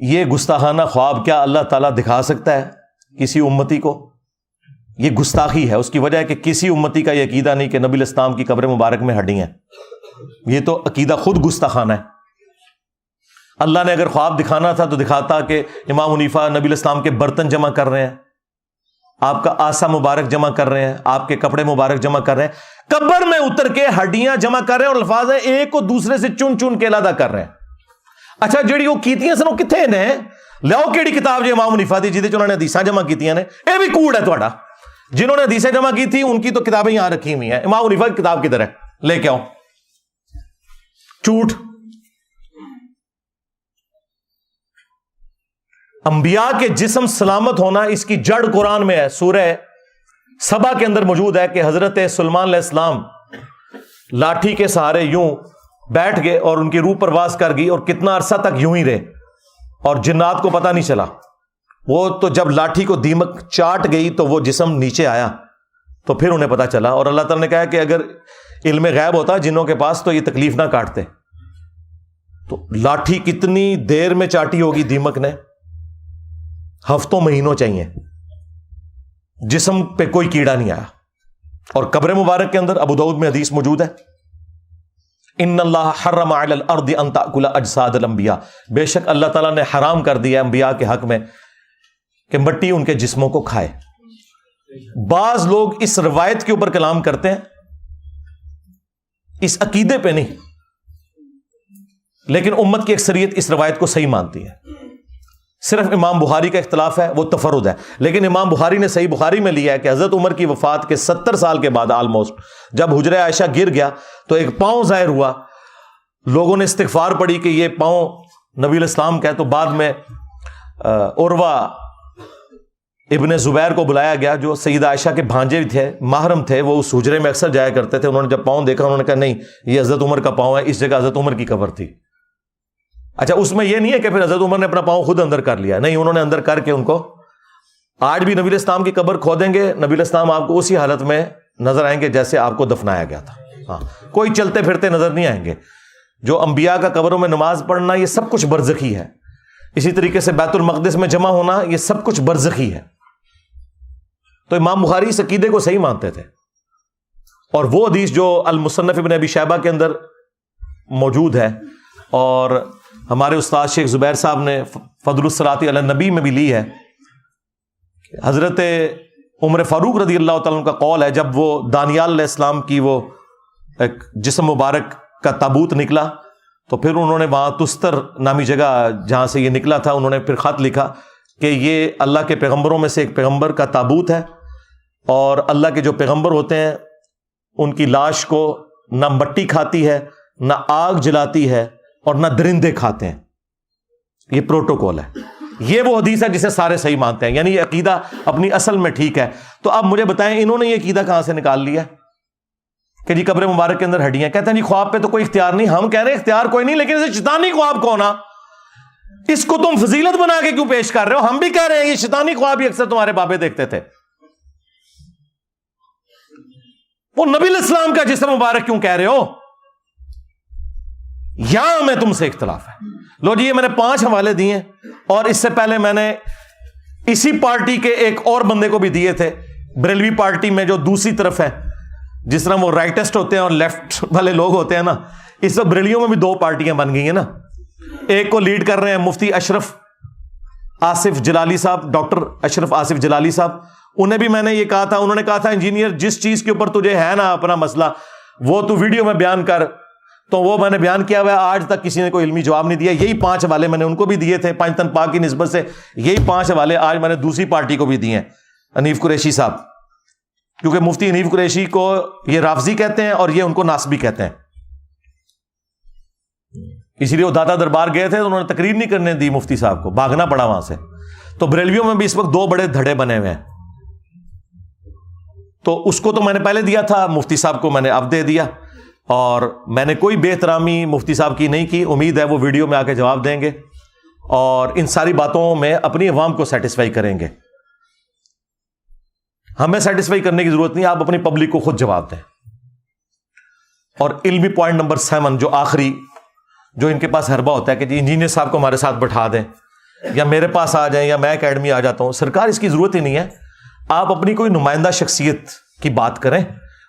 یہ گستاخانہ خواب کیا اللہ تعالیٰ دکھا سکتا ہے کسی امتی کو؟ یہ گستاخی ہے. اس کی وجہ ہے کہ کسی امتی کا یہ عقیدہ نہیں کہ نبی علیہ السلام کی قبر مبارک میں ہڈی ہیں. یہ تو عقیدہ خود گستاخانہ ہے. اللہ نے اگر خواب دکھانا تھا تو دکھاتا کہ امام حنیفہ نبی علیہ السلام کے برتن جمع کر رہے ہیں، آپ کا آسا مبارک جمع کر رہے ہیں، آپ کے کپڑے مبارک جمع کر رہے ہیں، قبر میں اتر کے ہڈیاں جمع کر رہے ہیں، اور الفاظ ہیں ایک کو دوسرے سے چن چن کے علیحدہ کر رہے ہیں۔ اچھا جڑی وہ کیتیاں سن وہ کتنے نے؟ لیاؤ کیڑی کتاب جو امام حنیفہ دی جہدے چ انہوں نے حدیثاں جمع کیتیاں نے؟ اے بھی کوڑ ہے تہاڈا، جنہوں نے حدیثیں جمع کی تھی ان کی تو کتابیں یہاں رکھی ہوئی ہیں، امام حنیفہ کی کتاب کدھر ہے؟ لے کے آؤ۔ جھوٹ۔ انبیاء کے جسم سلامت ہونا اس کی جڑ قرآن میں ہے، سورہ سبا کے اندر موجود ہے کہ حضرت سلیمان علیہ السلام لاٹھی کے سہارے یوں بیٹھ گئے اور ان کی روح پرواز کر گئی، اور کتنا عرصہ تک یوں ہی رہے، اور جنات کو پتہ نہیں چلا۔ وہ تو جب لاٹھی کو دیمک چاٹ گئی تو وہ جسم نیچے آیا، تو پھر انہیں پتہ چلا، اور اللہ تعالیٰ نے کہا کہ اگر علم غیب ہوتا جنوں کے پاس تو یہ تکلیف نہ کاٹتے۔ تو لاٹھی کتنی دیر میں چاٹی ہوگی دیمک نے؟ ہفتوں مہینوں چاہیے، جسم پہ کوئی کیڑا نہیں آیا۔ اور قبر مبارک کے اندر ابو داؤد میں حدیث موجود ہے، ان اللہ حرم علی الارض ان تاکل اجساد الانبیاء، بے شک اللہ تعالیٰ نے حرام کر دیا انبیاء کے حق میں کہ مٹی ان کے جسموں کو کھائے۔ بعض لوگ اس روایت کے اوپر کلام کرتے ہیں، اس عقیدے پہ نہیں، لیکن امت کی اکثریت اس روایت کو صحیح مانتی ہے۔ صرف امام بخاری کا اختلاف ہے، وہ تفرد ہے، لیکن امام بخاری نے صحیح بخاری میں لیا ہے کہ حضرت عمر کی وفات کے 70 سال کے بعد آلموسٹ جب حجرہ عائشہ گر گیا تو ایک پاؤں ظاہر ہوا، لوگوں نے استغفار پڑھی کہ یہ پاؤں نبی علیہ السلام کا ہے، تو بعد میں عروہ ابن زبیر کو بلایا گیا جو سیدہ عائشہ کے بھانجے تھے، محرم تھے، وہ اس حجرے میں اکثر جایا کرتے تھے۔ انہوں نے جب پاؤں دیکھا انہوں نے کہا نہیں یہ حضرت عمر کا پاؤں ہے، اس جگہ حضرت عمر کی قبر تھی۔ اچھا اس میں یہ نہیں ہے کہ پھر حضرت عمر نے اپنا پاؤں خود اندر کر لیا، نہیں، انہوں نے اندر کر کے ان کو، آج بھی نبی علیہ السلام کی قبر کھودیں گے، نبی علیہ السلام آپ کو اسی حالت میں نظر آئیں گے جیسے آپ کو دفنایا گیا تھا۔ ہاں، کوئی چلتے پھرتے نظر نہیں آئیں گے۔ جو انبیاء کا قبروں میں نماز پڑھنا یہ سب کچھ برزخی ہے، اسی طریقے سے بیت المقدس میں جمع ہونا یہ سب کچھ برزخی ہے۔ تو امام بخاری اس عقیدے کو صحیح مانتے تھے، اور وہ حدیث جو المصنف ابن ابی شیبہ کے اندر موجود ہے، اور ہمارے استاد شیخ زبیر صاحب نے فضل الصلاۃ علی النبی میں بھی لی ہے، حضرت عمر فاروق رضی اللہ تعالیٰ عنہ کا قول ہے، جب وہ دانیال علیہ السلام کی وہ ایک جسم مبارک کا تابوت نکلا تو پھر انہوں نے وہاں تستر نامی جگہ جہاں سے یہ نکلا تھا، انہوں نے پھر خط لکھا کہ یہ اللہ کے پیغمبروں میں سے ایک پیغمبر کا تابوت ہے، اور اللہ کے جو پیغمبر ہوتے ہیں ان کی لاش کو نہ مٹی کھاتی ہے، نہ آگ جلاتی ہے، اور نہ درندے کھاتے ہیں۔ یہ پروٹوکول ہے، یہ وہ حدیث ہے جسے سارے صحیح مانتے ہیں، یعنی یہ عقیدہ اپنی اصل میں ٹھیک ہے۔ تو اب مجھے بتائیں انہوں نے یہ عقیدہ کہاں سے نکال لیا کہ جی قبر مبارک کے اندر ہڈیاں؟ کہتے ہیں جی خواب پہ تو کوئی اختیار نہیں۔ ہم کہہ رہے ہیں اختیار کوئی نہیں، لیکن اسے شیطانی خواب کون آ، اس کو تم فضیلت بنا کے کیوں پیش کر رہے ہو؟ ہم بھی کہہ رہے ہیں یہ شیطانی خواب ہی اکثر تمہارے بابے دیکھتے تھے۔ وہ نبی علیہ السلام کا جسم مبارک کیوں کہہ رہے ہو؟ یہاں میں تم سے اختلاف ہے۔ لو جی، یہ میں نے 5 حوالے دیے، اور اس سے پہلے میں نے اسی پارٹی کے ایک اور بندے کو بھی دیے تھے، بریلوی پارٹی میں جو دوسری طرف ہے، جس طرح وہ رائٹسٹ ہوتے ہیں اور لیفٹ والے لوگ ہوتے ہیں نا، اس وقت بریلیوں میں بھی 2 پارٹیاں بن گئی ہیں نا۔ ایک کو لیڈ کر رہے ہیں مفتی اشرف آصف جلالی صاحب، ڈاکٹر اشرف آصف جلالی صاحب۔ انہیں بھی میں نے یہ کہا تھا، انہوں نے کہا تھا انجینئر جس چیز کے اوپر تجھے ہے نا اپنا مسئلہ وہ تو ویڈیو میں بیان کر، تو وہ میں نے بیان کیا ہوا ہے، آج تک کسی نے کوئی علمی جواب نہیں دیا۔ یہی 5 حوالے میں نے ان کو بھی دیے تھے پنجتن پاک کی نسبت سے، یہی 5 حوالے آج میں نے دوسری پارٹی کو بھی دیے ہیں، حنیف قریشی صاحب، کیونکہ مفتی حنیف قریشی کو یہ رافضی کہتے ہیں اور یہ ان کو ناسبی کہتے ہیں۔ اسی لیے وہ دادا دربار گئے تھے تو انہوں نے تقریر نہیں کرنے دی مفتی صاحب کو، بھاگنا پڑا وہاں سے۔ تو بریلویوں میں بھی اس وقت 2 بڑے دھڑے بنے ہوئے ہیں، تو اس کو تو میں نے پہلے دیا تھا، مفتی صاحب کو میں نے اب دے دیا، اور میں نے کوئی بے احترامی مفتی صاحب کی نہیں کی۔ امید ہے وہ ویڈیو میں آ کے جواب دیں گے اور ان ساری باتوں میں اپنی عوام کو سیٹسفائی کریں گے۔ ہمیں سیٹسفائی کرنے کی ضرورت نہیں، آپ اپنی پبلک کو خود جواب دیں۔ اور علمی پوائنٹ نمبر 7 جو آخری، جو ان کے پاس حربہ ہوتا ہے کہ جی انجینئر صاحب کو ہمارے ساتھ بٹھا دیں، یا میرے پاس آ جائیں، یا میں اکیڈمی آ جاتا ہوں۔ سرکار اس کی ضرورت ہی نہیں ہے، آپ اپنی کوئی نمائندہ شخصیت کی بات کریں۔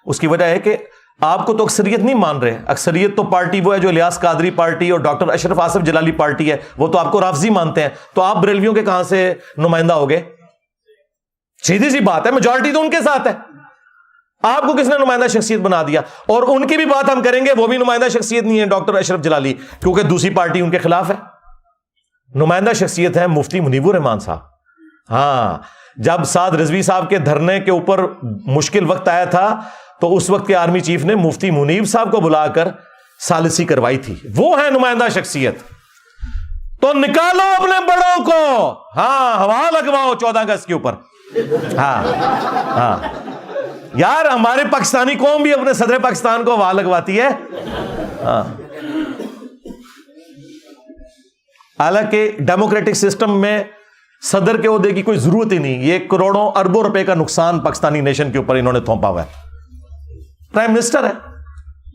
اس کی وجہ ہے کہ آپ کو تو اکثریت نہیں مان رہے. اکثریت تو پارٹی وہ ہے جو الیاس قادری پارٹی اور ڈاکٹر اشرف آصف جلالی پارٹی ہے, وہ تو آپ کو رافضی مانتے ہیں. تو آپ بریلویوں کے کہاں سے نمائندہ ہو گئے؟ سیدھی سی بات ہے, میجورٹی تو ان کے ساتھ ہے. آپ کو کس نے نمائندہ شخصیت بنا دیا؟ اور ان کی بھی بات ہم کریں گے, وہ بھی نمائندہ شخصیت نہیں ہے ڈاکٹر اشرف جلالی, کیونکہ دوسری پارٹی ان کے خلاف ہے. نمائندہ شخصیت ہے مفتی منیب الرحمان صاحب. ہاں, جب سعد رضوی صاحب کے دھرنے کے اوپر مشکل وقت آیا تھا تو اس وقت کے آرمی چیف نے مفتی منیب صاحب کو بلا کر ثالثی کروائی تھی. وہ ہے نمائندہ شخصیت. تو نکالو اپنے بڑوں کو, ہاں ہوا لگواؤ 14 اگست کے اوپر. ہاں یار, ہمارے پاکستانی قوم بھی اپنے صدر پاکستان کو ہوا لگواتی ہے. ہاں, حالانکہ ڈیموکریٹک سسٹم میں صدر کے عہدے کی کوئی ضرورت ہی نہیں. یہ کروڑوں اربوں روپے کا نقصان پاکستانی نیشن کے اوپر انہوں نے تھوپا ہوا ہے. پرائم منسٹر ہے,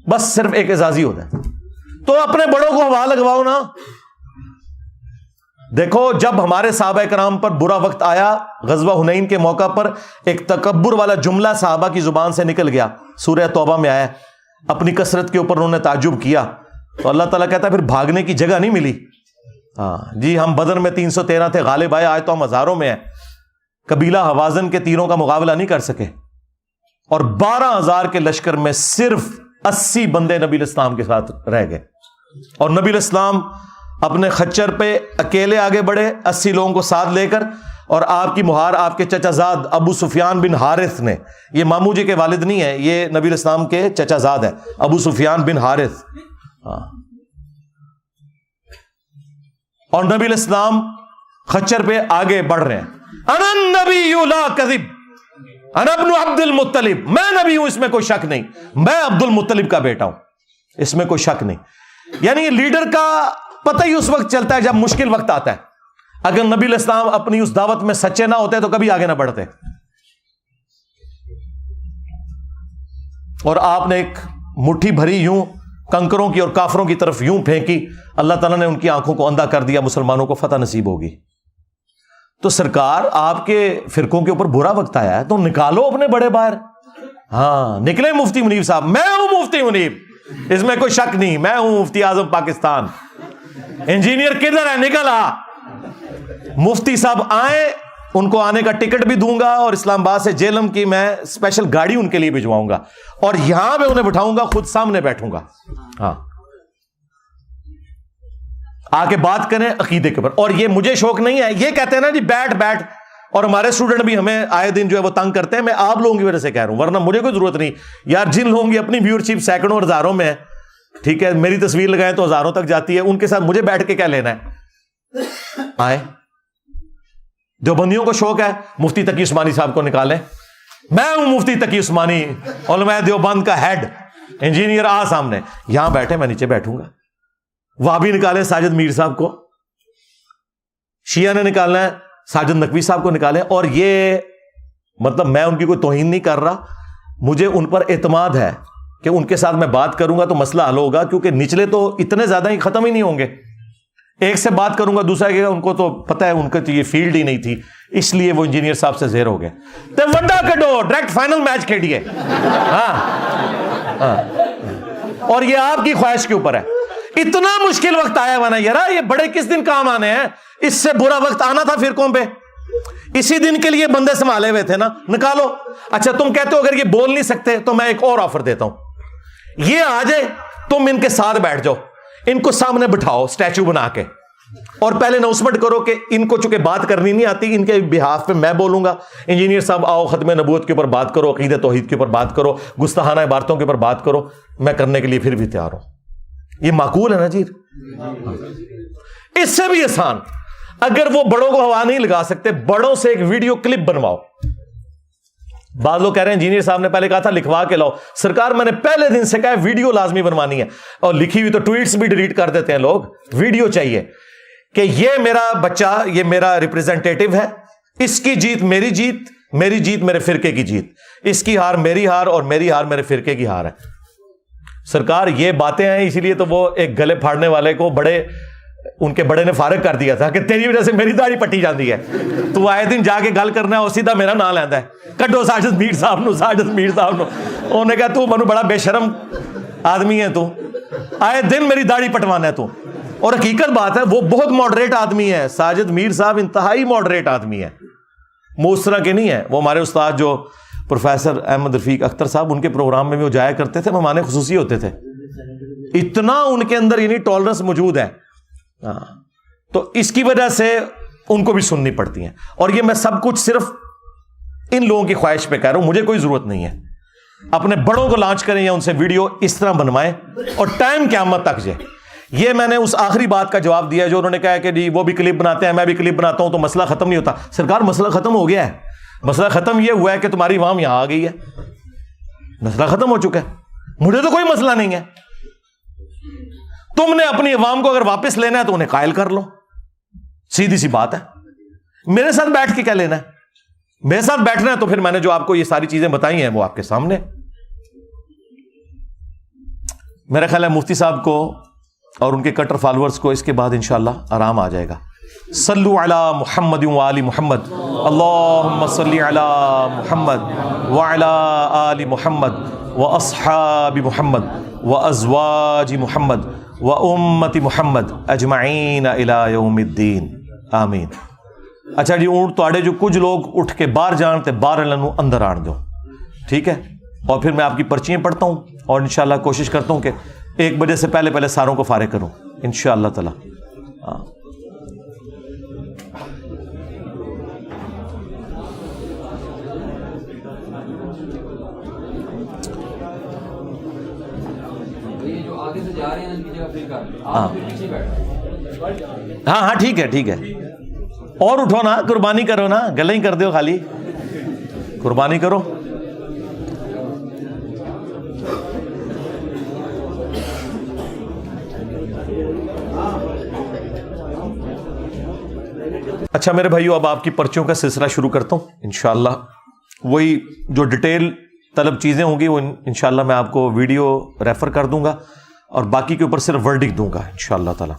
بس صرف ایک اعزازی عہدہ ہے. تو اپنے بڑوں کو ہوا لگواؤ نا. دیکھو, جب ہمارے صحابہ کرام پر برا وقت آیا, غزوہ حنین کے موقع پر ایک تکبر والا جملہ صحابہ کی زبان سے نکل گیا, سورہ توبہ میں آیا. اپنی کثرت کے اوپر انہوں نے تعجب کیا تو اللہ تعالیٰ کہتا ہے پھر بھاگنے کی جگہ نہیں ملی. ہاں جی, ہم بدر میں 313 تھے, غالب آئے, آج تو ہم ہزاروں میں ہیں. قبیلہ حوازن کے تیروں کا مقابلہ نہیں کر سکے, اور 12,000 کے لشکر میں صرف 80 بندے نبی الاسلام کے ساتھ رہ گئے. اور نبی الاسلام اپنے خچر پہ اکیلے آگے بڑھے 80 لوگوں کو ساتھ لے کر, اور آپ کی مہار آپ کے چچا زاد ابو سفیان بن حارث نے, یہ مامو جی کے والد نہیں ہے, یہ نبی الاسلام کے چچا زاد ہے, ابو سفیان بن حارث. ہاں, اور نبی الاسلام خچر پہ آگے بڑھ رہے ہیں. انا النبی لا کذب انا ابن عبد المطلب, میں نبی ہوں, اس میں کوئی شک نہیں, میں عبد المطلب کا بیٹا ہوں, اس میں کوئی شک نہیں. یعنی لیڈر کا پتہ ہی اس وقت چلتا ہے جب مشکل وقت آتا ہے. اگر نبی الاسلام اپنی اس دعوت میں سچے نہ ہوتے تو کبھی آگے نہ بڑھتے. اور آپ نے ایک مٹھی بھری یوں کنکروں کی اور کافروں کی طرف یوں پھینکی, اللہ تعالیٰ نے ان کی آنکھوں کو اندھا کر دیا, مسلمانوں کو فتح نصیب ہوگی. تو سرکار, آپ کے فرقوں کے اوپر برا وقت آیا ہے تو نکالو اپنے بڑے باہر. ہاں, نکلے مفتی منیب صاحب. میں ہوں مفتی منیب, اس میں کوئی شک نہیں, میں ہوں مفتی اعظم پاکستان. انجینئر کدھر ہے, نکل آ. مفتی صاحب آئے, ان کو آنے کا ٹکٹ بھی دوں گا, اور اسلام آباد سے جیلم کی میں اسپیشل گاڑی ان کے لیے بھجواؤں گا, اور یہاں پہ انہیں بٹھاؤں گا, خود سامنے بیٹھوں گا. ہاں, آ کے بات کریں عقیدے کے اوپر. اور یہ مجھے شوق نہیں ہے, یہ کہتے ہیں نا جی بیٹھ, اور ہمارے اسٹوڈنٹ بھی ہمیں آئے دن جو ہے وہ تنگ کرتے ہیں. میں آپ لوگوں کی وجہ سے کہہ رہا ہوں, ورنہ مجھے کوئی ضرورت نہیں یار. جن لوگوں کی اپنی ویورشپ سینکڑوں اور ہزاروں میں ہے, ٹھیک ہے, میری تصویر لگائیں تو ہزاروں تک جاتی ہے, ان کے ساتھ مجھے بیٹھ کے کیا لینا ہے. آئے, جو بندیوں کو شوق ہے مفتی تقی عثمانی صاحب کو نکالیں. میں ہوں مفتی تقی عثمانی, علماء دیوبند کا ہیڈ. انجینئر آ سامنے, یہاں بیٹھے, میں نیچے بیٹھوں گا. وہاں بھی نکالیں ساجد میر صاحب کو, شیعہ نے نکالنا ہے ساجد نقوی صاحب کو نکالیں. اور یہ مطلب میں ان کی کوئی توہین نہیں کر رہا, مجھے ان پر اعتماد ہے کہ ان کے ساتھ میں بات کروں گا تو مسئلہ حل ہوگا, کیونکہ نچلے تو اتنے زیادہ ہی ختم ہی نہیں ہوں گے. ایک سے بات کروں گا, دوسرا کہ ان کو تو پتہ ہے ان کو تو یہ فیلڈ ہی نہیں تھی, اس لیے وہ انجینئر صاحب سے زیر ہو گئے. تے وڈا کڈو, ڈائریکٹ فائنل میچ کھیلیے. ہاں, اور یہ آپ کی خواہش کے اوپر ہے. اتنا مشکل وقت آیا ہوا نا یار, یہ بڑے کس دن کام آنے ہیں, اس سے برا وقت آنا تھا فرقوں پہ. اسی دن کے لیے بندے سنبھالے ہوئے تھے نا, نکالو. اچھا تم کہتے ہو اگر یہ بول نہیں سکتے تو میں ایک اور آفر دیتا ہوں, یہ آ جائے, تم ان کے ساتھ بیٹھ جاؤ, ان کو سامنے بٹھاؤ اسٹیچو بنا کے, اور پہلے اناؤنسمنٹ کرو کہ ان کو چونکہ بات کرنی نہیں آتی, ان کے بہاف پہ میں بولوں گا. انجینئر صاحب آؤ, ختم نبوت کے اوپر بات کرو, عقیدہ توحید کے اوپر بات کرو, گستاخانہ عبارتوں کے اوپر بات کرو, میں کرنے کے لیے پھر بھی تیار ہوں. یہ معقول ہے نا جی؟ اس سے بھی آسان, اگر وہ بڑوں کو ہوا نہیں لگا سکتے, بڑوں سے ایک ویڈیو کلپ بنواؤ. بعض لوگ کہہ رہے ہیں انجینئر صاحب نے پہلے کہا تھا لکھوا کے لاؤ. سرکار میں نے پہلے دن سے کہا ہے ویڈیو لازمی بنوانی ہے, اور لکھی ہوئی تو ٹویٹس بھی ڈیلیٹ کر دیتے ہیں لوگ. ویڈیو چاہیے کہ یہ میرا بچہ, یہ میرا ریپریزنٹیٹو ہے, اس کی جیت میری جیت, میری جیت میرے فرقے کی جیت, اس کی ہار میری ہار, اور میری ہار میرے فرقے کی ہار ہے. سرکار یہ باتیں ہیں, اسی لیے تو وہ ایک گلے پھاڑنے والے کو بڑے ان کے بڑے نے فارغ کر دیا تھا کہ تیری وجہ سے میری داڑھی پٹی جاتی ہے, تو آئے دن جا کے گل کرنا ہے اور سیدھا میرا نام لینا ہے, کڈو ساجد میر صاحب نو, ساجد میر صاحب نو. انہوں نے کہا تو منو بڑا بے شرم آدمی ہے, تو آئے دن میری داڑھی پٹوانا ہے تو. اور حقیقت بات ہے وہ بہت ماڈریٹ آدمی ہے, ساجد میر صاحب انتہائی ماڈریٹ آدمی ہے, وہ اس طرح کے نہیں ہے. وہ ہمارے استاد جو پروفیسر احمد رفیق اختر صاحب, ان کے پروگرام میں بھی وہ جایا کرتے تھے, مہمان خصوصی ہوتے تھے, اتنا ان کے اندر یعنی ٹالرنس موجود ہے. تو اس کی وجہ سے ان کو بھی سننی پڑتی ہیں. اور یہ میں سب کچھ صرف ان لوگوں کی خواہش پہ کہہ رہا ہوں, مجھے کوئی ضرورت نہیں ہے. اپنے بڑوں کو لانچ کریں یا ان سے ویڈیو اس طرح بنوائیں اور ٹائم قیامت تک جائے. یہ میں نے اس آخری بات کا جواب دیا جو انہوں نے کہا کہ جی وہ بھی کلپ بناتے ہیں, میں بھی کلپ بناتا ہوں, تو مسئلہ ختم نہیں ہوتا. سرکار مسئلہ ختم ہو گیا ہے. مسئلہ ختم یہ ہوا ہے کہ تمہاری عوام یہاں آ گئی ہے, مسئلہ ختم ہو چکا ہے. مجھے تو کوئی مسئلہ نہیں ہے. تم نے اپنی عوام کو اگر واپس لینا ہے تو انہیں قائل کر لو, سیدھی سی بات ہے. میرے ساتھ بیٹھ کے کیا لینا ہے؟ میرے ساتھ بیٹھنا ہے تو پھر میں نے جو آپ کو یہ ساری چیزیں بتائی ہیں وہ آپ کے سامنے. میرا خیال ہے مفتی صاحب کو اور ان کے کٹر فالورز کو اس کے بعد انشاءاللہ آرام آ جائے گا. صلو علی محمد و آل محمد, اللہم صلی علی محمد وعلی آل محمد و اصحاب محمد و ازواج محمد و امت محمد اجمعین الی یوم الدین, آمین. اچھا جی, اونٹ توڑے جو کچھ لوگ اٹھ کے باہر جان تے باہر لنو اندر آن دو, ٹھیک ہے. اور پھر میں آپ کی پرچیاں پڑھتا ہوں اور انشاءاللہ کوشش کرتا ہوں کہ 1 بجے سے پہلے ساروں کو فارغ کروں انشاءاللہ تعالی. ہاں ٹھیک ہے. اور اٹھو نا, قربانی کرو نا, گلیں ہی کر دو خالی, قربانی کرو. اچھا میرے بھائیو, اب آپ کی پرچیوں کا سلسلہ شروع کرتا ہوں انشاءاللہ. وہی جو ڈیٹیل طلب چیزیں ہوں گی وہ انشاءاللہ میں آپ کو ویڈیو ریفر کر دوں گا اور باقی کے اوپر صرف ورڈک دوں گا انشاءاللہ تعالی.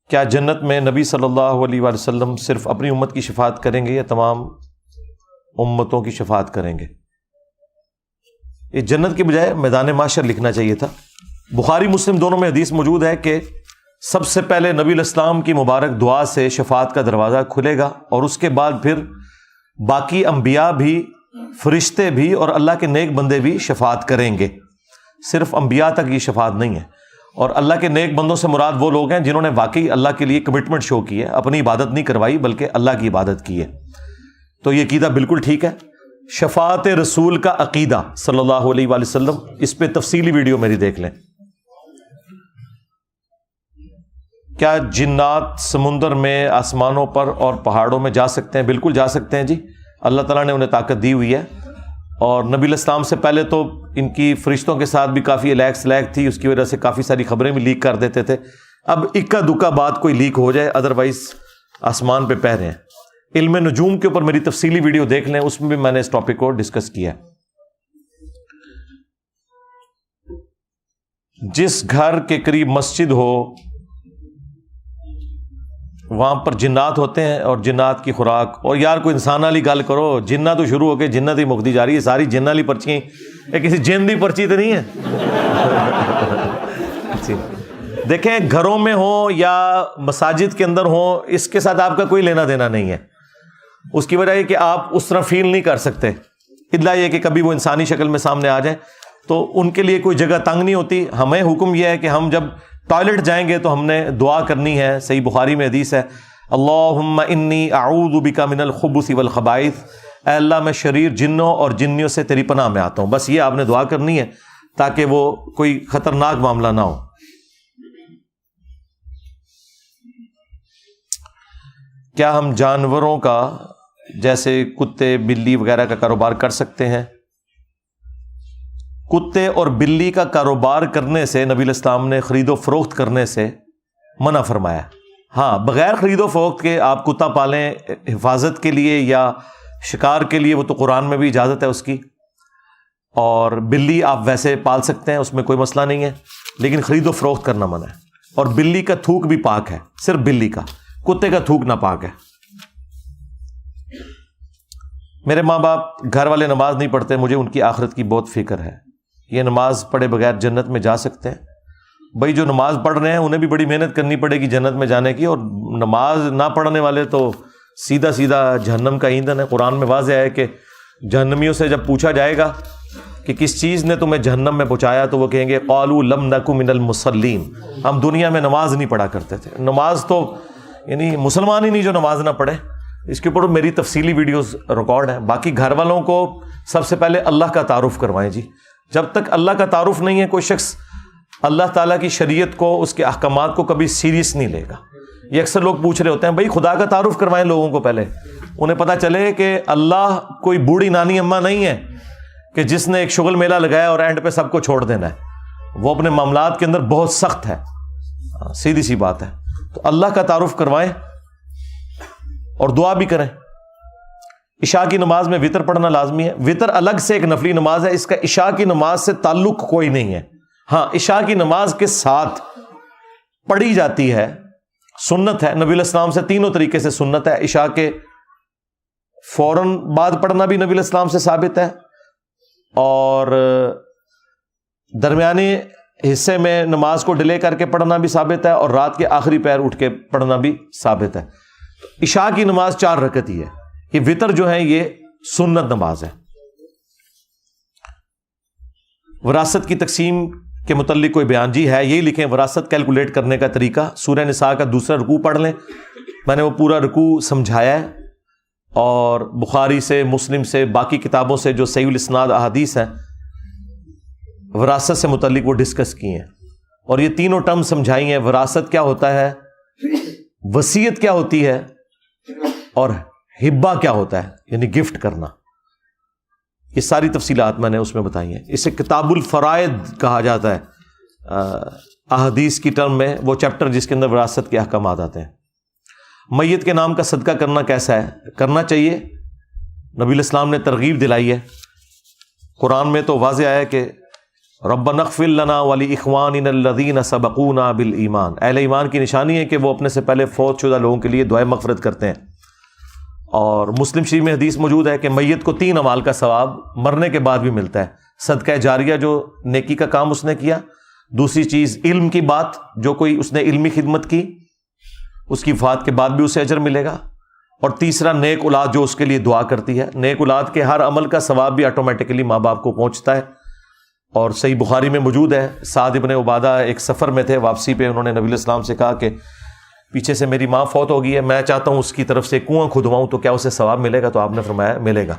کیا جنت میں نبی صلی اللہ علیہ وآلہ وسلم صرف اپنی امت کی شفاعت کریں گے یا تمام امتوں کی شفاعت کریں گے؟ یہ جنت کے بجائے میدان محشر لکھنا چاہیے تھا. بخاری مسلم دونوں میں حدیث موجود ہے کہ سب سے پہلے نبی علیہ السلام کی مبارک دعا سے شفاعت کا دروازہ کھلے گا اور اس کے بعد پھر باقی انبیاء بھی, فرشتے بھی اور اللہ کے نیک بندے بھی شفاعت کریں گے. صرف انبیاء تک یہ شفاعت نہیں ہے. اور اللہ کے نیک بندوں سے مراد وہ لوگ ہیں جنہوں نے واقعی اللہ کے لیے کمٹمنٹ شو کی ہے, اپنی عبادت نہیں کروائی بلکہ اللہ کی عبادت کی ہے. تو یہ عقیدہ بالکل ٹھیک ہے. شفاعت رسول کا عقیدہ صلی اللہ علیہ وآلہ وسلم, اس پہ تفصیلی ویڈیو میری دیکھ لیں. کیا جنات سمندر میں, آسمانوں پر اور پہاڑوں میں جا سکتے ہیں؟ بالکل جا سکتے ہیں جی, اللہ تعالیٰ نے انہیں طاقت دی ہوئی ہے. اور نبی علیہ السلام سے پہلے تو ان کی فرشتوں کے ساتھ بھی کافی الیک سلیک تھی, اس کی وجہ سے کافی ساری خبریں بھی لیک کر دیتے تھے. اب اکا دکا بات کوئی لیک ہو جائے, ادروائز آسمان پہ پہ رہے ہیں. علم نجوم کے اوپر میری تفصیلی ویڈیو دیکھ لیں, اس میں بھی میں نے اس ٹاپک کو ڈسکس کیا ہے. جس گھر کے قریب مسجد ہو وہاں پر جنات ہوتے ہیں اور جنات کی خوراک. اور یار کوئی انسان والی گل کرو, جنات تو شروع ہو کے جنت ہی مکتی جا رہی ہے. ساری جن والی پرچی, یہ کسی جن دی پرچی تو نہیں ہے. دیکھیں گھروں میں ہوں یا مساجد کے اندر ہوں, اس کے ساتھ آپ کا کوئی لینا دینا نہیں ہے. اس کی وجہ یہ کہ آپ اس طرح فیل نہیں کر سکتے, الا یہ کہ کبھی وہ انسانی شکل میں سامنے آ جائیں تو ان کے لیے کوئی جگہ تنگ نہیں ہوتی. ہمیں حکم یہ ہے کہ ہم جب ٹوائلٹ جائیں گے تو ہم نے دعا کرنی ہے. صحیح بخاری میں حدیث ہے, اللہم انی اعوذ بک من الخبث والخبائث, اے اللہ میں شریر جنوں اور جنیوں سے تیری پناہ میں آتا ہوں. بس یہ آپ نے دعا کرنی ہے تاکہ وہ کوئی خطرناک معاملہ نہ ہو. کیا ہم جانوروں کا جیسے کتے بلی وغیرہ کا کاروبار کر سکتے ہیں؟ کتے اور بلی کا کاروبار کرنے سے نبی علیہ السلام نے خرید و فروخت کرنے سے منع فرمایا. ہاں, بغیر خرید و فروخت کے آپ کتا پالیں حفاظت کے لیے یا شکار کے لیے, وہ تو قرآن میں بھی اجازت ہے اس کی. اور بلی آپ ویسے پال سکتے ہیں، اس میں کوئی مسئلہ نہیں ہے، لیکن خرید و فروخت کرنا منع ہے۔ اور بلی کا تھوک بھی پاک ہے، صرف بلی کا، کتے کا تھوک ناپاک ہے۔ میرے ماں باپ گھر والے نماز نہیں پڑھتے، مجھے ان کی آخرت کی بہت فکر ہے، یہ نماز پڑھے بغیر جنت میں جا سکتے ہیں؟ بھائی جو نماز پڑھ رہے ہیں انہیں بھی بڑی محنت کرنی پڑے گی جنت میں جانے کی، اور نماز نہ پڑھنے والے تو سیدھا سیدھا جہنم کا ایندھن ہے۔ قرآن میں واضح ہے کہ جہنمیوں سے جب پوچھا جائے گا کہ کس چیز نے تمہیں جہنم میں پہنچایا، تو وہ کہیں گے قالوا لم نک من المصلین، ہم دنیا میں نماز نہیں پڑھا کرتے تھے۔ نماز تو یعنی مسلمان ہی نہیں جو نماز نہ پڑھے۔ اس کے اوپر میری تفصیلی ویڈیوز ریکارڈ ہیں۔ باقی گھر والوں کو سب سے پہلے اللہ کا تعارف کروائیں جی۔ جب تک اللہ کا تعارف نہیں ہے، کوئی شخص اللہ تعالیٰ کی شریعت کو، اس کے احکامات کو کبھی سیریس نہیں لے گا۔ یہ اکثر لوگ پوچھ رہے ہوتے ہیں بھائی خدا کا تعارف کروائیں لوگوں کو، پہلے انہیں پتہ چلے کہ اللہ کوئی بوڑھی نانی اماں نہیں ہے کہ جس نے ایک شغل میلہ لگایا اور اینڈ پہ سب کو چھوڑ دینا ہے۔ وہ اپنے معاملات کے اندر بہت سخت ہے، سیدھی سی بات ہے۔ تو اللہ کا تعارف کروائیں اور دعا بھی کریں۔ عشاء کی نماز میں وتر پڑھنا لازمی ہے۔ وتر الگ سے ایک نفلی نماز ہے، اس کا عشاء کی نماز سے تعلق کوئی نہیں ہے۔ ہاں عشاء کی نماز کے ساتھ پڑھی جاتی ہے، سنت ہے، نبی علیہ السلام سے تینوں طریقے سے سنت ہے۔ عشاء کے فوراً بعد پڑھنا بھی نبی علیہ السلام سے ثابت ہے، اور درمیانی حصے میں نماز کو ڈیلے کر کے پڑھنا بھی ثابت ہے، اور رات کے آخری پہر اٹھ کے پڑھنا بھی ثابت ہے۔ عشاء کی نماز 4 رکعت ہی ہے۔ یہ وتر جو ہے یہ سنت نماز ہے۔ وراثت کی تقسیم کے متعلق کوئی بیان جی ہے، یہی لکھیں وراثت کیلکولیٹ کرنے کا طریقہ۔ سورہ نساء کا دوسرا رکوع پڑھ لیں، میں نے وہ پورا رکوع سمجھایا ہے، اور بخاری سے، مسلم سے، باقی کتابوں سے جو صحیح الاسناد احادیث ہیں وراثت سے متعلق وہ ڈسکس کی ہیں، اور یہ تینوں ٹرم سمجھائی ہیں۔ وراثت کیا ہوتا ہے، وصیت کیا ہوتی ہے، اور ہبہ کیا ہوتا ہے، یعنی گفٹ کرنا۔ یہ ساری تفصیلات میں نے اس میں بتائی ہیں۔ اسے کتاب الفرائض کہا جاتا ہے احادیث کی ٹرم میں، وہ چیپٹر جس کے اندر وراثت کے احکامات آتے ہیں۔ میت کے نام کا صدقہ کرنا کیسا ہے؟ کرنا چاہیے، نبی علیہ السلام نے ترغیب دلائی ہے۔ قرآن میں تو واضح آیا کہ ربنا اغفر لنا ولاخواننا الذین سبقونا بالایمان، اہل ایمان کی نشانی ہے کہ وہ اپنے سے پہلے فوت شدہ لوگوں کے لیے دعائے مغفرت کرتے ہیں۔ اور مسلم شریف میں حدیث موجود ہے کہ میت کو 3 اعمال کا ثواب مرنے کے بعد بھی ملتا ہے۔ صدقہ جاریہ، جو نیکی کا کام اس نے کیا، دوسری چیز علم کی بات، جو کوئی اس نے علمی خدمت کی اس کی وفات کے بعد بھی اسے اجر ملے گا، اور تیسرا نیک اولاد جو اس کے لیے دعا کرتی ہے۔ نیک اولاد کے ہر عمل کا ثواب بھی آٹومیٹکلی ماں باپ کو پہنچتا ہے، اور صحیح بخاری میں موجود ہے۔ سعد ابن عبادہ ایک سفر میں تھے، واپسی پہ انہوں نے نبی علیہ السلام سے کہا کہ پیچھے سے میری ماں فوت ہو گئی ہے، میں چاہتا ہوں اس کی طرف سے کنواں کھدواؤں، تو کیا اسے ثواب ملے گا؟ تو آپ نے فرمایا ملے گا۔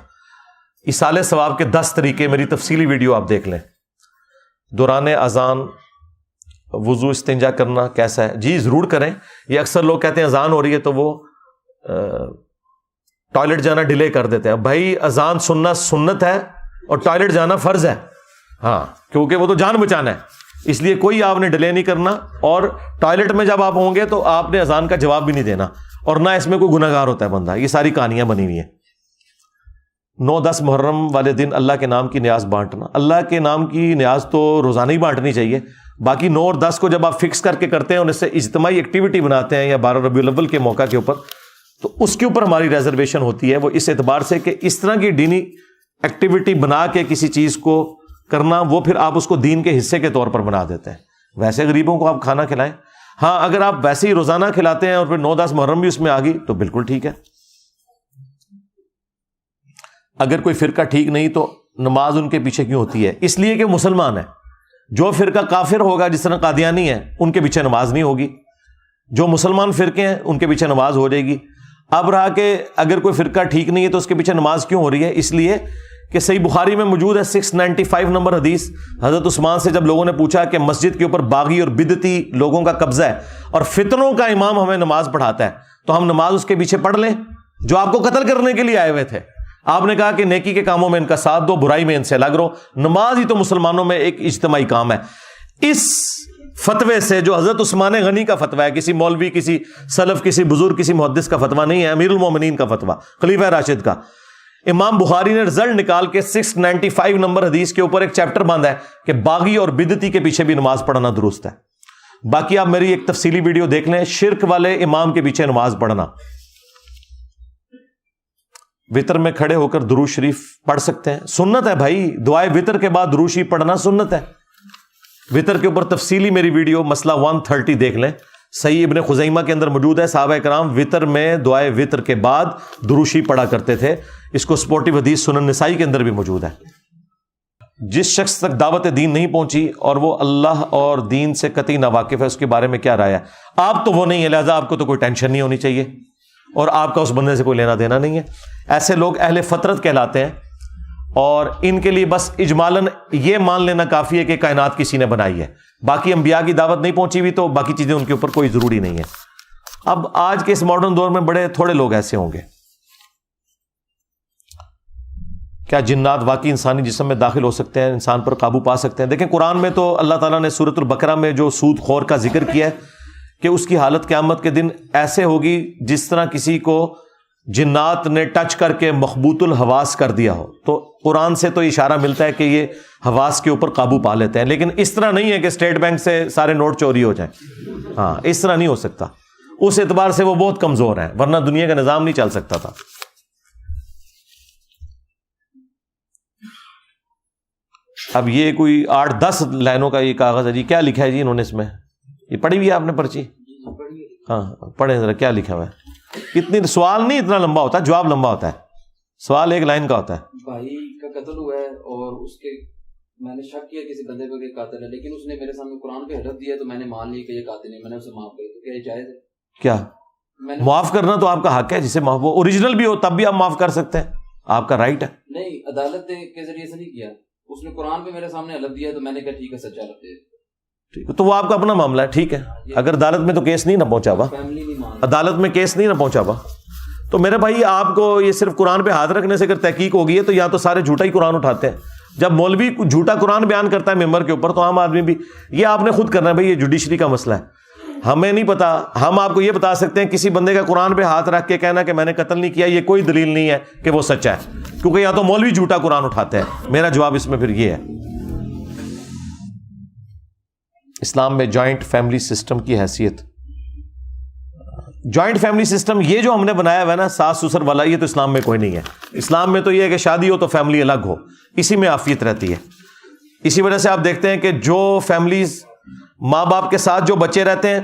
ایصال ثواب کے 10 طریقے، میری تفصیلی ویڈیو آپ دیکھ لیں۔ دوران اذان وضو استنجا کرنا کیسا ہے؟ جی ضرور کریں۔ یہ اکثر لوگ کہتے ہیں اذان ہو رہی ہے تو وہ ٹوائلٹ جانا ڈیلے کر دیتے ہیں۔ بھائی اذان سننا سنت ہے، اور ٹوائلٹ جانا فرض ہے، ہاں، کیونکہ وہ تو جان بچانا ہے، اس لیے کوئی آپ نے ڈیلے نہیں کرنا۔ اور ٹوائلٹ میں جب آپ ہوں گے تو آپ نے اذان کا جواب بھی نہیں دینا، اور نہ اس میں کوئی گناہگار ہوتا ہے بندہ۔ یہ ساری کہانیاں بنی ہوئی ہیں۔ 9-10 محرم والے دن اللہ کے نام کی نیاز بانٹنا، اللہ کے نام کی نیاز تو روزانہ ہی بانٹنی چاہیے۔ باقی 9 اور 10 کو جب آپ فکس کر کے کرتے ہیں اور اس سے اجتماعی ایکٹیویٹی بناتے ہیں، یا 12 ربیع الاول کے موقع کے اوپر، تو اس کے اوپر ہماری ریزرویشن ہوتی ہے، وہ اس اعتبار سے کہ اس طرح کی دینی ایکٹیویٹی بنا کے کسی چیز کو کرنا، وہ پھر آپ اس کو دین کے حصے کے طور پر بنا دیتے ہیں۔ ویسے غریبوں کو آپ کھانا کھلائیں، ہاں اگر آپ ویسے ہی روزانہ کھلاتے ہیں اور پھر 9-10 محرم بھی اس میں آ گئی تو بالکل ٹھیک ہے۔ اگر کوئی فرقہ ٹھیک نہیں تو نماز ان کے پیچھے کیوں ہوتی ہے؟ اس لیے کہ مسلمان ہے۔ جو فرقہ کافر ہوگا، جس طرح قادیانی ہے، ان کے پیچھے نماز نہیں ہوگی۔ جو مسلمان فرقے ہیں ان کے پیچھے نماز ہو جائے گی۔ اب رہا کہ اگر کوئی فرقہ ٹھیک نہیں ہے تو اس کے پیچھے نماز کیوں ہو رہی ہے؟ اس لیے کہ صحیح بخاری میں موجود ہے 695 نمبر حدیث، حضرت عثمان سے جب لوگوں نے پوچھا کہ مسجد کے اوپر باغی اور بدعتی لوگوں کا قبضہ ہے اور فتنوں کا امام ہمیں نماز پڑھاتا ہے، تو ہم نماز اس کے پیچھے پڑھ لیں جو آپ کو قتل کرنے کے لیے آئے ہوئے تھے۔ آپ نے کہا کہ نیکی کے کاموں میں ان کا ساتھ دو، برائی میں ان سے الگ رہو۔ نماز ہی تو مسلمانوں میں ایک اجتماعی کام ہے۔ اس فتوے سے، جو حضرت عثمان غنی کا فتویٰ ہے، کسی مولوی، کسی سلف، کسی بزرگ، کسی محدث کا فتویٰ نہیں ہے، امیر المومنین کا فتویٰ، خلیفہ راشد کا، امام بخاری نے رزلٹ نکال کے 695 نمبر حدیث کے اوپر ایک چیپٹر باندھا ہے کہ باغی اور بدعتی کے پیچھے بھی نماز پڑھنا درست ہے. باقی آپ میری ایک تفصیلی ویڈیو دیکھ لیں, شرک والے امام کے پیچھے نماز پڑھنا. وطر میں کھڑے ہو کر درود شریف پڑھ سکتے ہیں, سنت ہے بھائی. دعائے وطر کے بعد درود شریف پڑھنا سنت ہے. وطر کے اوپر تفصیلی میری ویڈیو مسئلہ 130 دیکھ لیں, صحیح ابن خزیمہ کے اندر موجود ہے. صحابہ کرام وطر میں دعائے وطر کے بعد درود شریف پڑھا کرتے تھے. اس کو سپورٹیو حدیث سنن نسائی کے اندر بھی موجود ہے. جس شخص تک دعوت دین نہیں پہنچی اور وہ اللہ اور دین سے قطعی ناواقف ہے, اس کے بارے میں کیا رائے ہے؟ آپ تو وہ نہیں ہے, لہذا آپ کو تو کوئی ٹینشن نہیں ہونی چاہیے اور آپ کا اس بندے سے کوئی لینا دینا نہیں ہے. ایسے لوگ اہل فطرت کہلاتے ہیں اور ان کے لیے بس اجمالاً یہ مان لینا کافی ہے کہ کائنات کسی نے بنائی ہے. باقی انبیاء کی دعوت نہیں پہنچی ہوئی تو باقی چیزیں ان کے اوپر کوئی ضروری نہیں ہے. اب آج کے اس ماڈرن دور میں بڑے تھوڑے لوگ ایسے ہوں گے. کیا جنات واقعی انسانی جسم میں داخل ہو سکتے ہیں, انسان پر قابو پا سکتے ہیں؟ دیکھیں قرآن میں تو اللہ تعالیٰ نے سورۃ البقرہ میں جو سود خور کا ذکر کیا ہے کہ اس کی حالت قیامت کے دن ایسے ہوگی جس طرح کسی کو جنات نے ٹچ کر کے مخبوط الحواس کر دیا ہو. تو قرآن سے تو اشارہ ملتا ہے کہ یہ حواس کے اوپر قابو پا لیتے ہیں, لیکن اس طرح نہیں ہے کہ اسٹیٹ بینک سے سارے نوٹ چوری ہو جائیں. ہاں, اس طرح نہیں ہو سکتا. اس اعتبار سے وہ بہت کمزور ہیں, ورنہ دنیا کا نظام نہیں چل سکتا تھا. اب یہ کوئی 8-10 لائنوں کا یہ کاغذ ہے جی, کیا لکھا ہے جی انہوں نے اس میں؟ یہ پڑھی ہوئی ہے آپ نے پرچی؟ ہاں پڑھیں ذرا, کیا لکھا ہوا ہے؟ اتنی سوال نہیں اتنا لمبا ہوتا, جواب لمبا ہوتا ہے. سوال ایک لائن کا ہوتا ہے. بھائی کا قتل ہوا ہے اور اس کے میں نے شک کیا کسی بندے پہ کہ قاتل ہے, لیکن اس نے میرے سامنے قرآن پہ حلف دیا تو میں نے مان لی کہ یہ قاتل نہیں, میں نے اسے معاف کر دیا. کیا یہ جائز ہے؟ کیا معاف کرنا تو آپ کا حق ہے, جسے معاف ہو اوریجنل بھی ہو تب بھی آپ معاف کر سکتے ہیں, آپ کا رائٹ ہے. نہیں, عدالت کے ذریعے سے نہیں کیا, اس نے قرآن پہ میرے سامنے حلف دیا تو میں نے کہا ٹھیک ہے سچا حلف دے. تو وہ آپ کا اپنا معاملہ ہے, ٹھیک ہے. اگر عدالت میں تو کیس نہیں نہ پہنچا ہوا, عدالت میں کیس نہیں نہ پہنچا ہوا, تو میرے بھائی آپ کو یہ صرف قرآن پہ ہاتھ رکھنے سے اگر تحقیق ہوگی ہے تو یا تو سارے جھوٹا ہی قرآن اٹھاتے ہیں. جب مولوی جھوٹا قرآن بیان کرتا ہے ممبر کے اوپر تو عام آدمی بھی, یہ آپ نے خود کرنا ہے بھائی, یہ جوڈیشری کا مسئلہ ہے, ہمیں نہیں پتا. ہم آپ کو یہ بتا سکتے ہیں کسی بندے کا قرآن پہ ہاتھ رکھ کے کہنا کہ میں نے قتل نہیں کیا, یہ کوئی دلیل نہیں ہے کہ وہ سچا ہے, کیونکہ یا تو مولوی جھوٹا قرآن اٹھاتے ہیں. میرا جواب اس میں پھر یہ ہے, اسلام میں جوائنٹ فیملی سسٹم کی حیثیت. جوائنٹ فیملی سسٹم یہ جو ہم نے بنایا ہوا ہے نا, ساس سسر والا, یہ تو اسلام میں کوئی نہیں ہے. اسلام میں تو یہ ہے کہ شادی ہو تو فیملی الگ ہو, اسی میں عافیت رہتی ہے. اسی وجہ سے آپ دیکھتے ہیں کہ جو فیملیز ماں باپ کے ساتھ جو بچے رہتے ہیں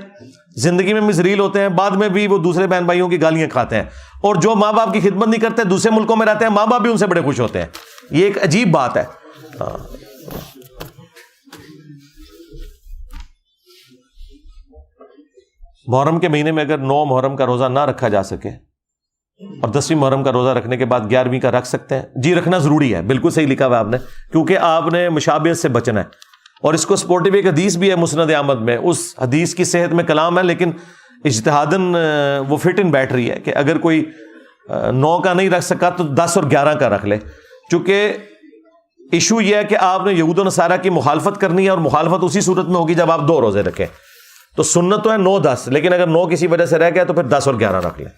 زندگی میں مزریل ہوتے ہیں, بعد میں بھی وہ دوسرے بہن بھائیوں کی گالیاں کھاتے ہیں, اور جو ماں باپ کی خدمت نہیں کرتے دوسرے ملکوں میں رہتے ہیں, ماں باپ بھی ان سے بڑے خوش ہوتے ہیں. یہ ایک عجیب بات ہے. محرم کے مہینے میں اگر 9 محرم کا روزہ نہ رکھا جا سکے اور 10ویں محرم کا روزہ رکھنے کے بعد 11ویں کا رکھ سکتے ہیں جی, رکھنا ضروری ہے. بالکل صحیح لکھا ہوا ہے آپ نے, کیونکہ آپ نے مشابہت سے بچنا ہے. اور اس کو سپورٹیو ایک حدیث بھی ہے مسند احمد میں, اس حدیث کی صحت میں کلام ہے, لیکن اجتہاداً وہ فٹ ان بیٹھ رہی ہے کہ اگر کوئی 9 کا نہیں رکھ سکا تو 10 اور 11 کا رکھ لے. چونکہ ایشو یہ ہے کہ آپ نے یہود و نصارہ کی مخالفت کرنی ہے, اور مخالفت اسی صورت میں ہوگی جب آپ 2 روزے رکھیں. تو سنت تو ہے 9-10, لیکن اگر 9 کسی وجہ سے رہ گیا تو پھر 10 اور 11 رکھ لیں.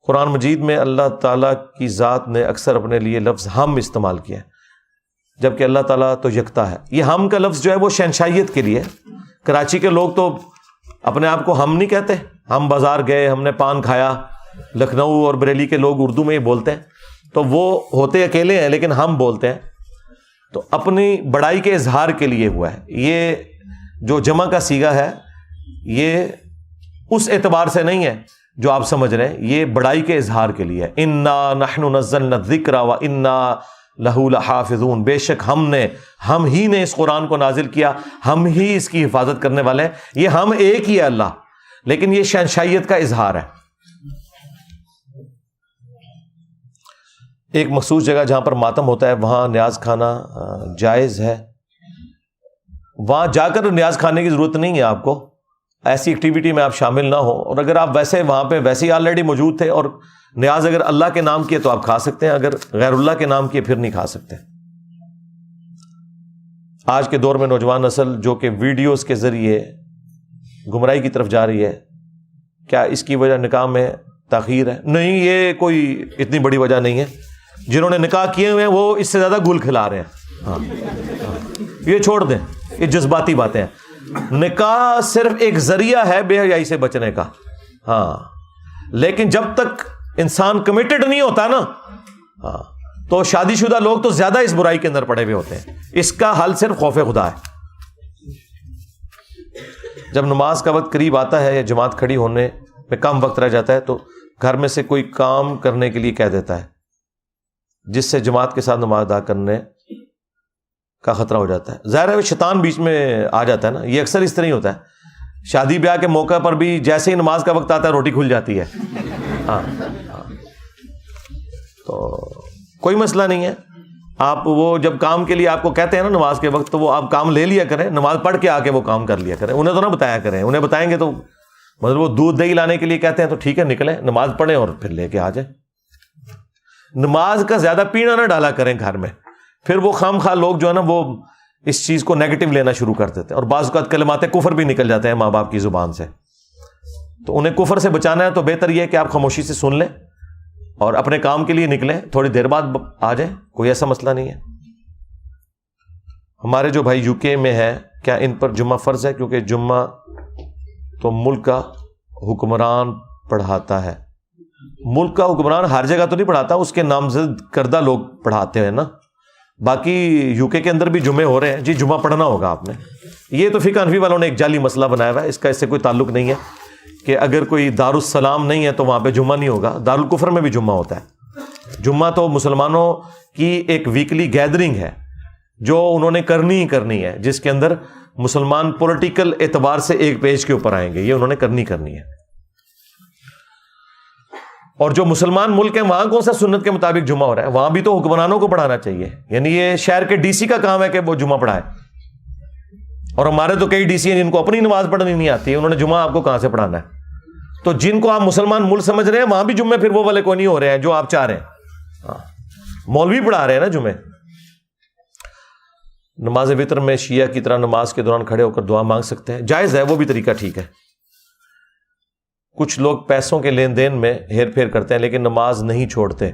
قرآن مجید میں اللہ تعالیٰ کی ذات نے اکثر اپنے لیے لفظ ہم استعمال کیا ہے, جبکہ اللہ تعالیٰ تو یکتا ہے. یہ ہم کا لفظ جو ہے وہ شہنشائیت کے لیے. کراچی کے لوگ تو اپنے آپ کو ہم نہیں کہتے, ہم بازار گئے, ہم نے پان کھایا. لکھنؤ اور بریلی کے لوگ اردو میں یہ بولتے ہیں, تو وہ ہوتے اکیلے ہیں لیکن ہم بولتے ہیں. تو اپنی بڑائی کے اظہار کے لیے ہوا ہے. یہ جو جمع کا صیغہ ہے یہ اس اعتبار سے نہیں ہے جو آپ سمجھ رہے ہیں, یہ بڑائی کے اظہار کے لیے. انا نحن نزلنا الذکر وانا لہو لحافظون, بے شک ہم ہی نے اس قرآن کو نازل کیا, ہم ہی اس کی حفاظت کرنے والے ہیں. یہ ہم ایک ہی ہے اللہ, لیکن یہ شہنشائیت کا اظہار ہے. ایک مخصوص جگہ جہاں پر ماتم ہوتا ہے وہاں نیاز کھانا جائز ہے. وہاں جا کر نیاز کھانے کی ضرورت نہیں ہے آپ کو, ایسی ایکٹیویٹی میں آپ شامل نہ ہو. اور اگر آپ ویسے وہاں پہ ویسے ہی آلریڈی موجود تھے اور نیاز اگر اللہ کے نام کیے تو آپ کھا سکتے ہیں, اگر غیر اللہ کے نام کیے پھر نہیں کھا سکتے. آج کے دور میں نوجوان نسل جو کہ ویڈیوز کے ذریعے گمراہی کی طرف جا رہی ہے, کیا اس کی وجہ نکاح میں تاخیر ہے. نہیں یہ کوئی اتنی بڑی وجہ نہیں ہے. جنہوں نے نکاح کیے ہوئے ہیں وہ اس سے زیادہ گل کھلا رہے ہیں. ہاں یہ چھوڑ دیں, یہ جذباتی باتیں ہیں. نکاح صرف ایک ذریعہ ہے بے حیائی سے بچنے کا. ہاں لیکن جب تک انسان کمیٹڈ نہیں ہوتا نا, ہاں تو شادی شدہ لوگ تو زیادہ اس برائی کے اندر پڑے ہوئے ہوتے ہیں. اس کا حل صرف خوف خدا ہے. جب نماز کا وقت قریب آتا ہے یا جماعت کھڑی ہونے میں کم وقت رہ جاتا ہے تو گھر میں سے کوئی کام کرنے کے لیے کہہ دیتا ہے, جس سے جماعت کے ساتھ نماز ادا کرنے کا خطرہ ہو جاتا ہے. ظاہر ہے شیطان بیچ میں آ جاتا ہے نا, یہ اکثر اس طرح ہی ہوتا ہے. شادی بیاہ کے موقع پر بھی جیسے ہی نماز کا وقت آتا ہے روٹی کھل جاتی ہے. ہاں تو کوئی مسئلہ نہیں ہے. آپ وہ جب کام کے لیے آپ کو کہتے ہیں نا نماز کے وقت, تو وہ آپ کام لے لیا کریں, نماز پڑھ کے آ کے وہ کام کر لیا کریں. انہیں تو نہ بتایا کریں, انہیں بتائیں گے تو مطلب وہ دودھ دہی لانے کے لیے کہتے ہیں تو ٹھیک ہے نکلیں نماز پڑھیں اور پھر لے کے آ جائیں. نماز کا زیادہ پینا نہ ڈالا کریں گھر میں, پھر وہ خام خواہ لوگ جو ہے نا وہ اس چیز کو نیگیٹو لینا شروع کر دیتے ہیں, اور بعض اوقات کلمات کفر بھی نکل جاتے ہیں ماں باپ کی زبان سے. تو انہیں کفر سے بچانا ہے تو بہتر یہ ہے کہ آپ خاموشی سے سن لیں اور اپنے کام کے لیے نکلیں, تھوڑی دیر بعد آ جائیں, کوئی ایسا مسئلہ نہیں ہے. ہمارے جو بھائی یو کے میں ہے, کیا ان پر جمعہ فرض ہے؟ کیونکہ جمعہ تو ملک کا حکمران پڑھاتا ہے. ملک کا حکمران ہر جگہ تو نہیں پڑھاتا, اس کے نامزد کردہ لوگ پڑھاتے ہیں نا. باقی یو کے اندر بھی جمعے ہو رہے ہیں, جی جمعہ پڑھنا ہوگا آپ نے. یہ تو فقہ حنفی والوں نے ایک جعلی مسئلہ بنایا ہوا ہے, اس کا اس سے کوئی تعلق نہیں ہے کہ اگر کوئی دارالسلام نہیں ہے تو وہاں پہ جمعہ نہیں ہوگا. دارالکفر میں بھی جمعہ ہوتا ہے. جمعہ تو مسلمانوں کی ایک ویکلی گیدرنگ ہے جو انہوں نے کرنی ہی کرنی ہے, جس کے اندر مسلمان پولیٹیکل اعتبار سے ایک پیج کے اوپر آئیں گے, یہ انہوں نے کرنی ہے. اور جو مسلمان ملک ہیں وہاں کون سا سنت کے مطابق جمعہ ہو رہا ہے؟ وہاں بھی تو حکمرانوں کو پڑھانا چاہیے. یعنی یہ شہر کے ڈی سی کا کام ہے کہ وہ جمعہ پڑھائے, اور ہمارے تو کئی ڈی سی ہیں جن کو اپنی نماز پڑھنی نہیں آتی, انہوں نے جمعہ آپ کو کہاں سے پڑھانا ہے؟ تو جن کو آپ مسلمان ملک سمجھ رہے ہیں وہاں بھی جمعے پھر وہ والے کوئی نہیں ہو رہے ہیں جو آپ چاہ رہے ہیں. ہاں مولوی پڑھا رہے ہیں نا جمعے. نماز وتر میں شیعہ کی طرح نماز کے دوران کھڑے ہو کر دعا مانگ سکتے ہیں, جائز ہے, وہ بھی طریقہ ٹھیک ہے. کچھ لوگ پیسوں کے لین دین میں ہیر پھیر کرتے ہیں لیکن نماز نہیں چھوڑتے,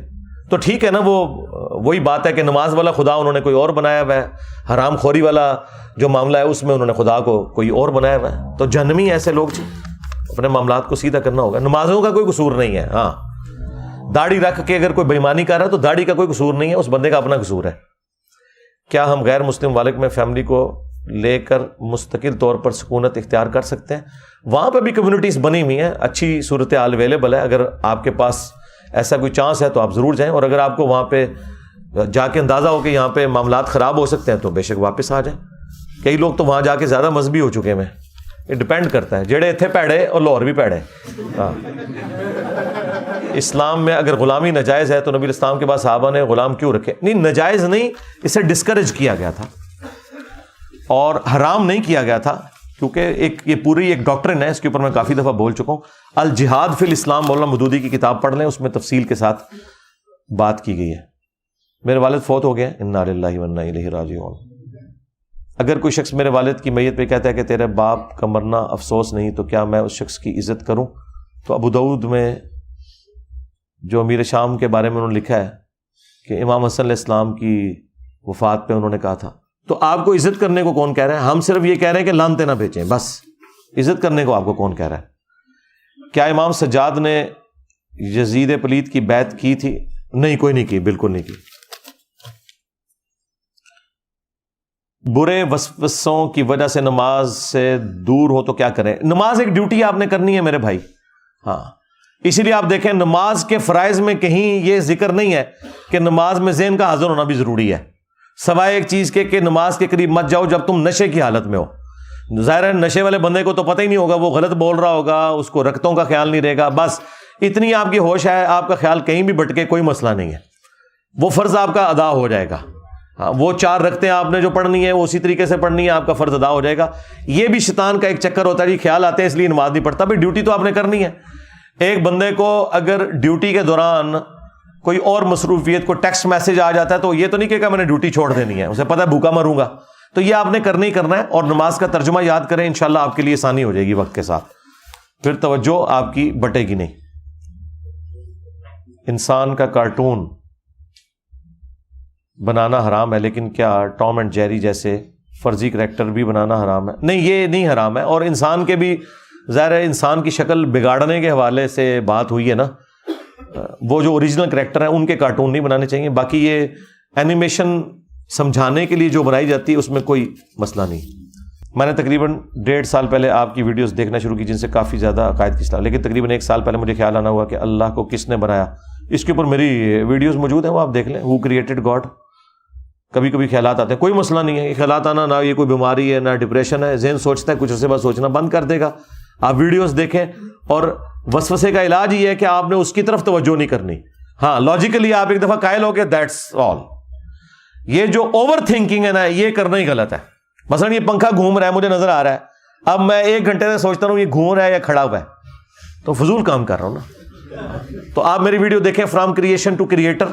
تو ٹھیک ہے نا, وہی بات ہے کہ نماز والا خدا انہوں نے کوئی اور بنایا ہوا ہے, حرام خوری والا جو معاملہ ہے اس میں انہوں نے خدا کو کوئی اور بنایا ہوا ہے. تو جہنمی ایسے لوگ جی, اپنے معاملات کو سیدھا کرنا ہوگا. نمازوں کا کوئی قصور نہیں ہے. ہاں داڑھی رکھ کے اگر کوئی بےمانی کر رہا ہے تو داڑھی کا کوئی قصور نہیں ہے, اس بندے کا اپنا قصور ہے. کیا ہم غیر مسلم ممالک میں فیملی کو لے کر مستقل طور پر سکونت اختیار کر سکتے ہیں؟ وہاں پہ بھی کمیونٹیز بنی ہوئی ہیں, اچھی صورتحال اویلیبل ہے. اگر آپ کے پاس ایسا کوئی چانس ہے تو آپ ضرور جائیں, اور اگر آپ کو وہاں پہ جا کے اندازہ ہو کہ یہاں پہ معاملات خراب ہو سکتے ہیں تو بے شک واپس آ جائیں. کئی لوگ تو وہاں جا کے زیادہ مذہبی ہو چکے ہیں. یہ ڈپینڈ کرتا ہے, جڑے اتنے پیڑے اور لاہور بھی پیڑے. ہاں اسلام میں اگر غلامی ناجائز ہے تو نبی اسلام کے بعد صحابہ نے غلام کیوں رکھے؟ نہیں ناجائز نہیں, اسے ڈسکریج کیا گیا تھا اور حرام نہیں کیا گیا تھا, کیونکہ یہ پوری ایک ڈاکٹرن ہے, اس کے اوپر میں کافی دفعہ بول چکا ہوں. الجہاد فی الاسلام مولانا مودودی کی کتاب پڑھ لیں, اس میں تفصیل کے ساتھ بات کی گئی ہے. میرے والد فوت ہو گئے, انا للہ و انا الیہ راجعون. اگر کوئی شخص میرے والد کی میت پہ کہتا ہے کہ تیرے باپ کا مرنا افسوس نہیں, تو کیا میں اس شخص کی عزت کروں؟ تو ابو داؤد میں جو امیر شام کے بارے میں انہوں نے لکھا ہے کہ امام حسن علیہ السلام کی وفات پہ انہوں نے کہا تھا. تو آپ کو عزت کرنے کو کون کہہ رہا ہے؟ ہم صرف یہ کہہ رہے ہیں کہ لانتے نہ بیچیں, بس. عزت کرنے کو آپ کو کون کہہ رہا ہے؟ کیا امام سجاد نے یزید پلید کی بیعت کی تھی؟ نہیں, کوئی نہیں کی, بالکل نہیں کی. برے وسوسوں کی وجہ سے نماز سے دور ہو تو کیا کریں؟ نماز ایک ڈیوٹی آپ نے کرنی ہے میرے بھائی. ہاں اسی لیے آپ دیکھیں نماز کے فرائض میں کہیں یہ ذکر نہیں ہے کہ نماز میں ذہن کا حاضر ہونا بھی ضروری ہے, سوائے ایک چیز کے کہ نماز کے قریب مت جاؤ جب تم نشے کی حالت میں ہو. ظاہر ہے نشے والے بندے کو تو پتہ ہی نہیں ہوگا, وہ غلط بول رہا ہوگا, اس کو رکعتوں کا خیال نہیں رہے گا, بس اتنی آپ کی ہوش ہے, آپ کا خیال کہیں بھی بھٹکے کوئی مسئلہ نہیں ہے, وہ فرض آپ کا ادا ہو جائے گا. ہاں وہ 4 رکعتیں آپ نے جو پڑھنی ہے وہ اسی طریقے سے پڑھنی ہے, آپ کا فرض ادا ہو جائے گا. یہ بھی شیطان کا ایک چکر ہوتا ہے جی, خیال آتے ہیں اس لیے نماز نہیں پڑھتا. بھائی ڈیوٹی تو آپ نے کرنی ہے. ایک بندے کو اگر ڈیوٹی کے دوران کوئی اور مصروفیت کو ٹیکسٹ میسج آ جاتا ہے تو یہ تو نہیں کہ میں نے ڈیوٹی چھوڑ دینی ہے, اسے پتہ ہے بھوکا مروں گا, تو یہ آپ نے کرنا ہی کرنا ہے. اور نماز کا ترجمہ یاد کریں, انشاءاللہ آپ کے لیے آسانی ہو جائے گی وقت کے ساتھ, پھر توجہ آپ کی بٹے گی نہیں. انسان کا کارٹون بنانا حرام ہے، لیکن کیا ٹام اینڈ جیری جیسے فرضی کریکٹر بھی بنانا حرام ہے؟ نہیں، یہ نہیں حرام ہے، اور انسان کے بھی ظاہر ہے انسان کی شکل بگاڑنے کے حوالے سے بات ہوئی ہے نا، وہ جو اوریجنل کریکٹر ہیں ان کے کارٹون نہیں بنانے چاہیے، باقی یہ اینیمیشن سمجھانے کے لیے جو بنائی جاتی ہے اس میں کوئی مسئلہ نہیں۔ میں نے تقریباً 1.5 سال پہلے آپ کی ویڈیوز دیکھنا شروع کی جن سے کافی زیادہ عقائد کی اصلاح، لیکن تقریباً 1 سال پہلے مجھے خیال آنا ہوا کہ اللہ کو کس نے بنایا، اس کے اوپر میری ویڈیوز موجود ہیں، وہ آپ دیکھ لیں، ہو کریٹڈ گاڈ۔ کبھی کبھی خیالات آتے ہیں، کوئی مسئلہ نہیں ہے، یہ خیالات آنا نہ یہ کوئی بیماری ہے نہ ڈپریشن ہے، ذہن سوچتا ہے کچھ عرصے بعد سوچنا بند کر دے گا۔ آپ ویڈیوز دیکھیں، اور وسوسے کا علاج یہ ہے کہ آپ نے اس کی طرف توجہ نہیں کرنی۔ ہاں لاجیکلی آپ ایک دفعہ قائل ہو گئے، دیٹس آل۔ یہ جو اوور تھنکنگ ہے نا، یہ کرنا ہی غلط ہے۔ مثلا یہ پنکھا گھوم رہا ہے، مجھے نظر آ رہا ہے، اب میں 1 گھنٹے سے سوچتا ہوں یہ گھوم رہا ہے یا کھڑا ہوا ہے، تو فضول کام کر رہا ہوں نا۔ تو آپ میری ویڈیو دیکھیں، from creation to creator,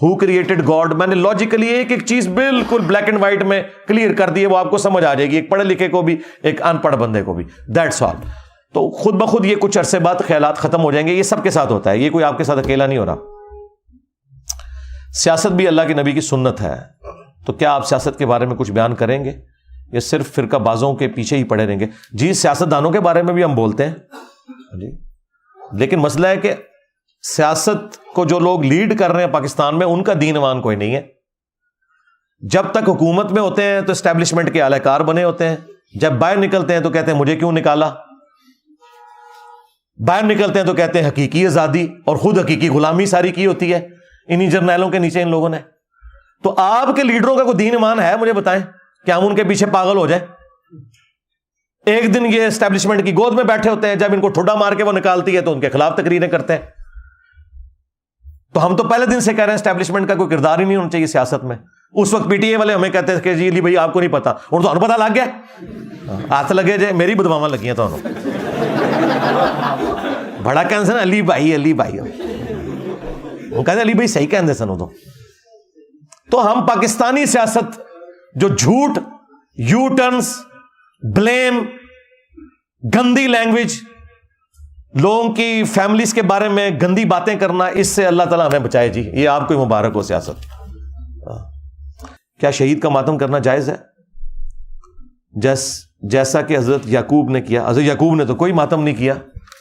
who created God, میں نے لاجیکلی ایک ایک چیز بالکل بلیک اینڈ وائٹ میں کلیئر کر دی ہے، وہ آپ کو سمجھ آ جائے گی، ایک پڑھے لکھے کو بھی ایک ان پڑھ بندے کو بھی، دیٹس آل۔ تو خود بخود یہ کچھ عرصے بعد خیالات ختم ہو جائیں گے، یہ سب کے ساتھ ہوتا ہے، یہ کوئی آپ کے ساتھ اکیلا نہیں ہو رہا۔ سیاست بھی اللہ کے نبی کی سنت ہے، تو کیا آپ سیاست کے بارے میں کچھ بیان کریں گے یا صرف فرقہ بازوں کے پیچھے ہی پڑے رہیں گے؟ جی سیاست دانوں کے بارے میں بھی ہم بولتے ہیں جی، لیکن مسئلہ ہے کہ سیاست کو جو لوگ لیڈ کر رہے ہیں پاکستان میں، ان کا دین ایمان کوئی نہیں ہے۔ جب تک حکومت میں ہوتے ہیں تو اسٹیبلشمنٹ کے اعلی کار بنے ہوتے ہیں، جب باہر نکلتے ہیں تو کہتے ہیں مجھے کیوں نکالا، باہر نکلتے ہیں تو کہتے ہیں حقیقی آزادی، اور خود حقیقی غلامی ساری کی ہوتی ہے انہی جرنیلوں کے نیچے ان لوگوں نے۔ تو آپ کے لیڈروں کا کوئی دین ایمان ہے؟ مجھے بتائیں کہ ہم ان کے پیچھے پاگل ہو جائیں۔ ایک دن یہ اسٹیبلشمنٹ کی گود میں بیٹھے ہوتے ہیں، جب ان کو ٹھڈا مار کے وہ نکالتی ہے تو ان کے خلاف تقریریں کرتے ہیں۔ تو ہم تو پہلے دن سے کہہ رہے ہیں اسٹیبلشمنٹ کا کوئی کردار ہی نہیں ہونا چاہیے سیاست میں۔ اس وقت پی ٹی اے والے ہمیں کہتے ہیں کہ جی علی بھائی آپ کو نہیں پتا، اور تو پتا لگ گیا، ہاتھ لگے جائے، میری بدواواں لگی ہیں تو بڑا کہنے سن علی بھائی وہ کہتے علی بھائی صحیح کہنے سن۔ تو ہم پاکستانی سیاست جو جھوٹ، یو ٹرنز، بلیم، گندی لینگویج، لوگوں کی فیملیز کے بارے میں گندی باتیں کرنا، اس سے اللہ تعالیٰ ہمیں بچائے جی، یہ آپ کو مبارک ہو سیاست۔ کیا شہید کا ماتم کرنا جائز ہے؟ جیسا کہ حضرت یعقوب نے کیا۔ حضرت یعقوب نے تو کوئی ماتم نہیں کیا،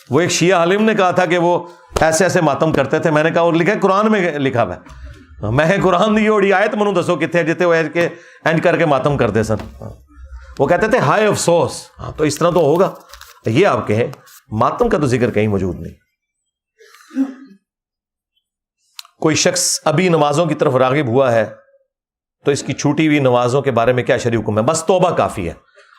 وہ ایک شیعہ عالم نے کہا تھا کہ وہ ایسے ایسے ماتم کرتے تھے، میں نے کہا اور لکھا ہے قرآن میں لکھا ہوا ہے، میں قرآن دی اوڑی آیت منو دسو کتنے جتے ہوئے کہ اینڈ کر کے ماتم کرتے سن، وہ کہتے تھے ہائے افسوس۔ ہاں تو اس طرح تو ہوگا، یہ آپ کہیں، ماتم کا تو ذکر کہیں موجود نہیں۔ کوئی شخص ابھی نمازوں کی طرف راغب ہوا ہے تو اس کی چھوٹی ہوئی نمازوں کے بارے میں کیا شرعی حکم ہے؟ بس توبہ کافی ہے،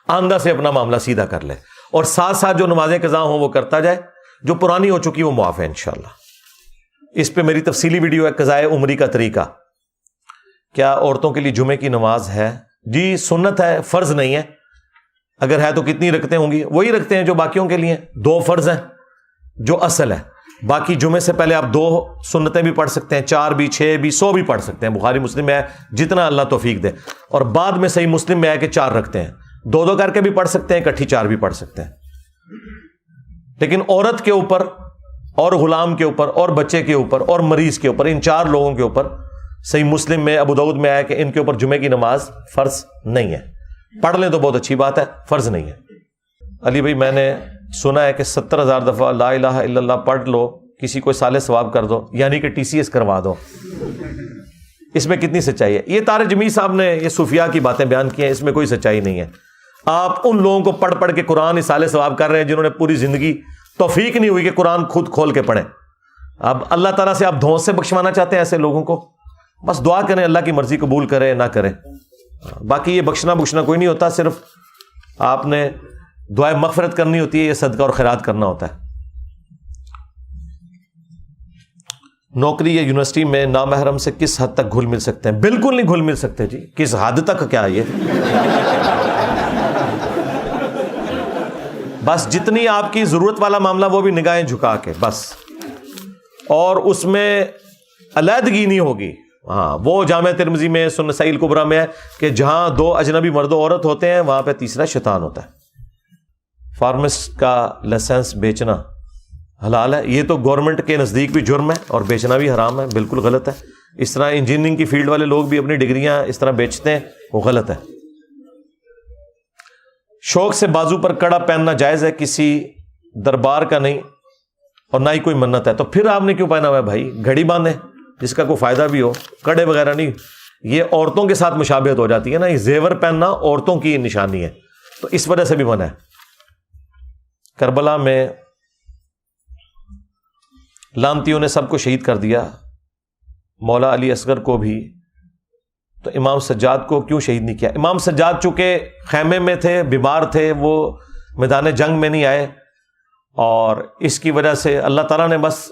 آندہ سے اپنا معاملہ سیدھا کر لے، اور ساتھ ساتھ جو نمازیں قضا ہوں وہ کرتا جائے، جو پرانی ہو چکی وہ معاف ہے انشاءاللہ۔ اس پہ میری تفصیلی ویڈیو ہے، قضائے عمری کا طریقہ۔ کیا عورتوں کے لیے جمعے کی نماز ہے؟ جی سنت ہے، فرض نہیں ہے، اگر ہے تو کتنی رکھتے ہوں گی؟ وہی رکھتے ہیں جو باقیوں کے لیے، 2 فرض ہیں جو اصل ہے، باقی جمعے سے پہلے آپ 2 سنتیں بھی پڑھ سکتے ہیں، 4 بھی، 6 بھی، 100 بھی پڑھ سکتے ہیں، بخاری مسلم میں ہے جتنا اللہ توفیق دے، اور بعد میں صحیح مسلم میں ہے کہ 4 رکھتے ہیں، 2 کر کے بھی پڑھ سکتے ہیں، اکٹھی 4 بھی پڑھ سکتے ہیں۔ لیکن عورت کے اوپر اور غلام کے اوپر اور بچے کے اوپر اور مریض کے اوپر، ان 4 لوگوں کے اوپر صحیح مسلم میں، ابو داؤد میں آیا کہ ان کے اوپر جمعے کی نماز فرض نہیں ہے، پڑھ لیں تو بہت اچھی بات ہے، فرض نہیں ہے۔ علی بھائی میں نے سنا ہے کہ 70,000 دفعہ لا الہ الا اللہ پڑھ لو، کسی کو سال ثواب کر دو، یعنی کہ TCS کروا دو، اس میں کتنی سچائی ہے؟ یہ طارق جمیل صاحب نے یہ صوفیاء کی باتیں بیان کی ہیں، اس میں کوئی سچائی نہیں ہے۔ آپ ان لوگوں کو پڑھ پڑھ کے قرآن سال ثواب کر رہے ہیں جنہوں نے پوری زندگی توفیق نہیں ہوئی کہ قرآن خود کھول کے پڑھیں۔ اب اللہ تعالیٰ سے آپ دھونس سے بخشوانا چاہتے ہیں ایسے لوگوں کو؟ بس دعا کریں اللہ کی مرضی قبول کرے نہ کرے، باقی یہ بخشنا کوئی نہیں ہوتا، صرف آپ نے دعائے مغفرت کرنی ہوتی ہے، یہ صدقہ اور خیرات کرنا ہوتا ہے۔ نوکری یا یونیورسٹی میں نامحرم سے کس حد تک گھل مل سکتے ہیں؟ بالکل نہیں گھل مل سکتے جی، کس حد تک کیا یہ بس جتنی آپ کی ضرورت والا معاملہ وہ بھی نگاہیں جھکا کے بس، اور اس میں علیحدگی نہیں ہوگی۔ ہاں وہ جامع ترمذی میں سنن نسائی الکبریٰ میں ہے کہ جہاں 2 اجنبی مرد و عورت ہوتے ہیں وہاں پہ تیسرا شیطان ہوتا ہے۔ فارمسٹ کا لائسنس بیچنا حلال ہے. یہ تو گورنمنٹ کے نزدیک بھی جرم ہے اور بیچنا بھی حرام ہے, بالکل غلط ہے. اس طرح انجینئرنگ کی فیلڈ والے لوگ بھی اپنی ڈگریاں اس طرح بیچتے ہیں, وہ غلط ہے. شوق سے بازو پر کڑا پہننا جائز ہے, کسی دربار کا نہیں اور نہ ہی کوئی منت ہے. تو پھر آپ نے کیوں پہنا ہوا ہے بھائی؟ گھڑی باندھیں جس کا کوئی فائدہ بھی ہو, کڑے وغیرہ نہیں. یہ عورتوں کے ساتھ مشابہت ہو جاتی ہے نا, یہ زیور پہننا عورتوں کی نشانی ہے, تو اس وجہ سے بھی منع ہے. کربلا میں لانتیوں نے سب کو شہید کر دیا, مولا علی اصغر کو بھی, تو امام سجاد کو کیوں شہید نہیں کیا؟ امام سجاد چونکہ خیمے میں تھے, بیمار تھے, وہ میدان جنگ میں نہیں آئے, اور اس کی وجہ سے اللہ تعالیٰ نے بس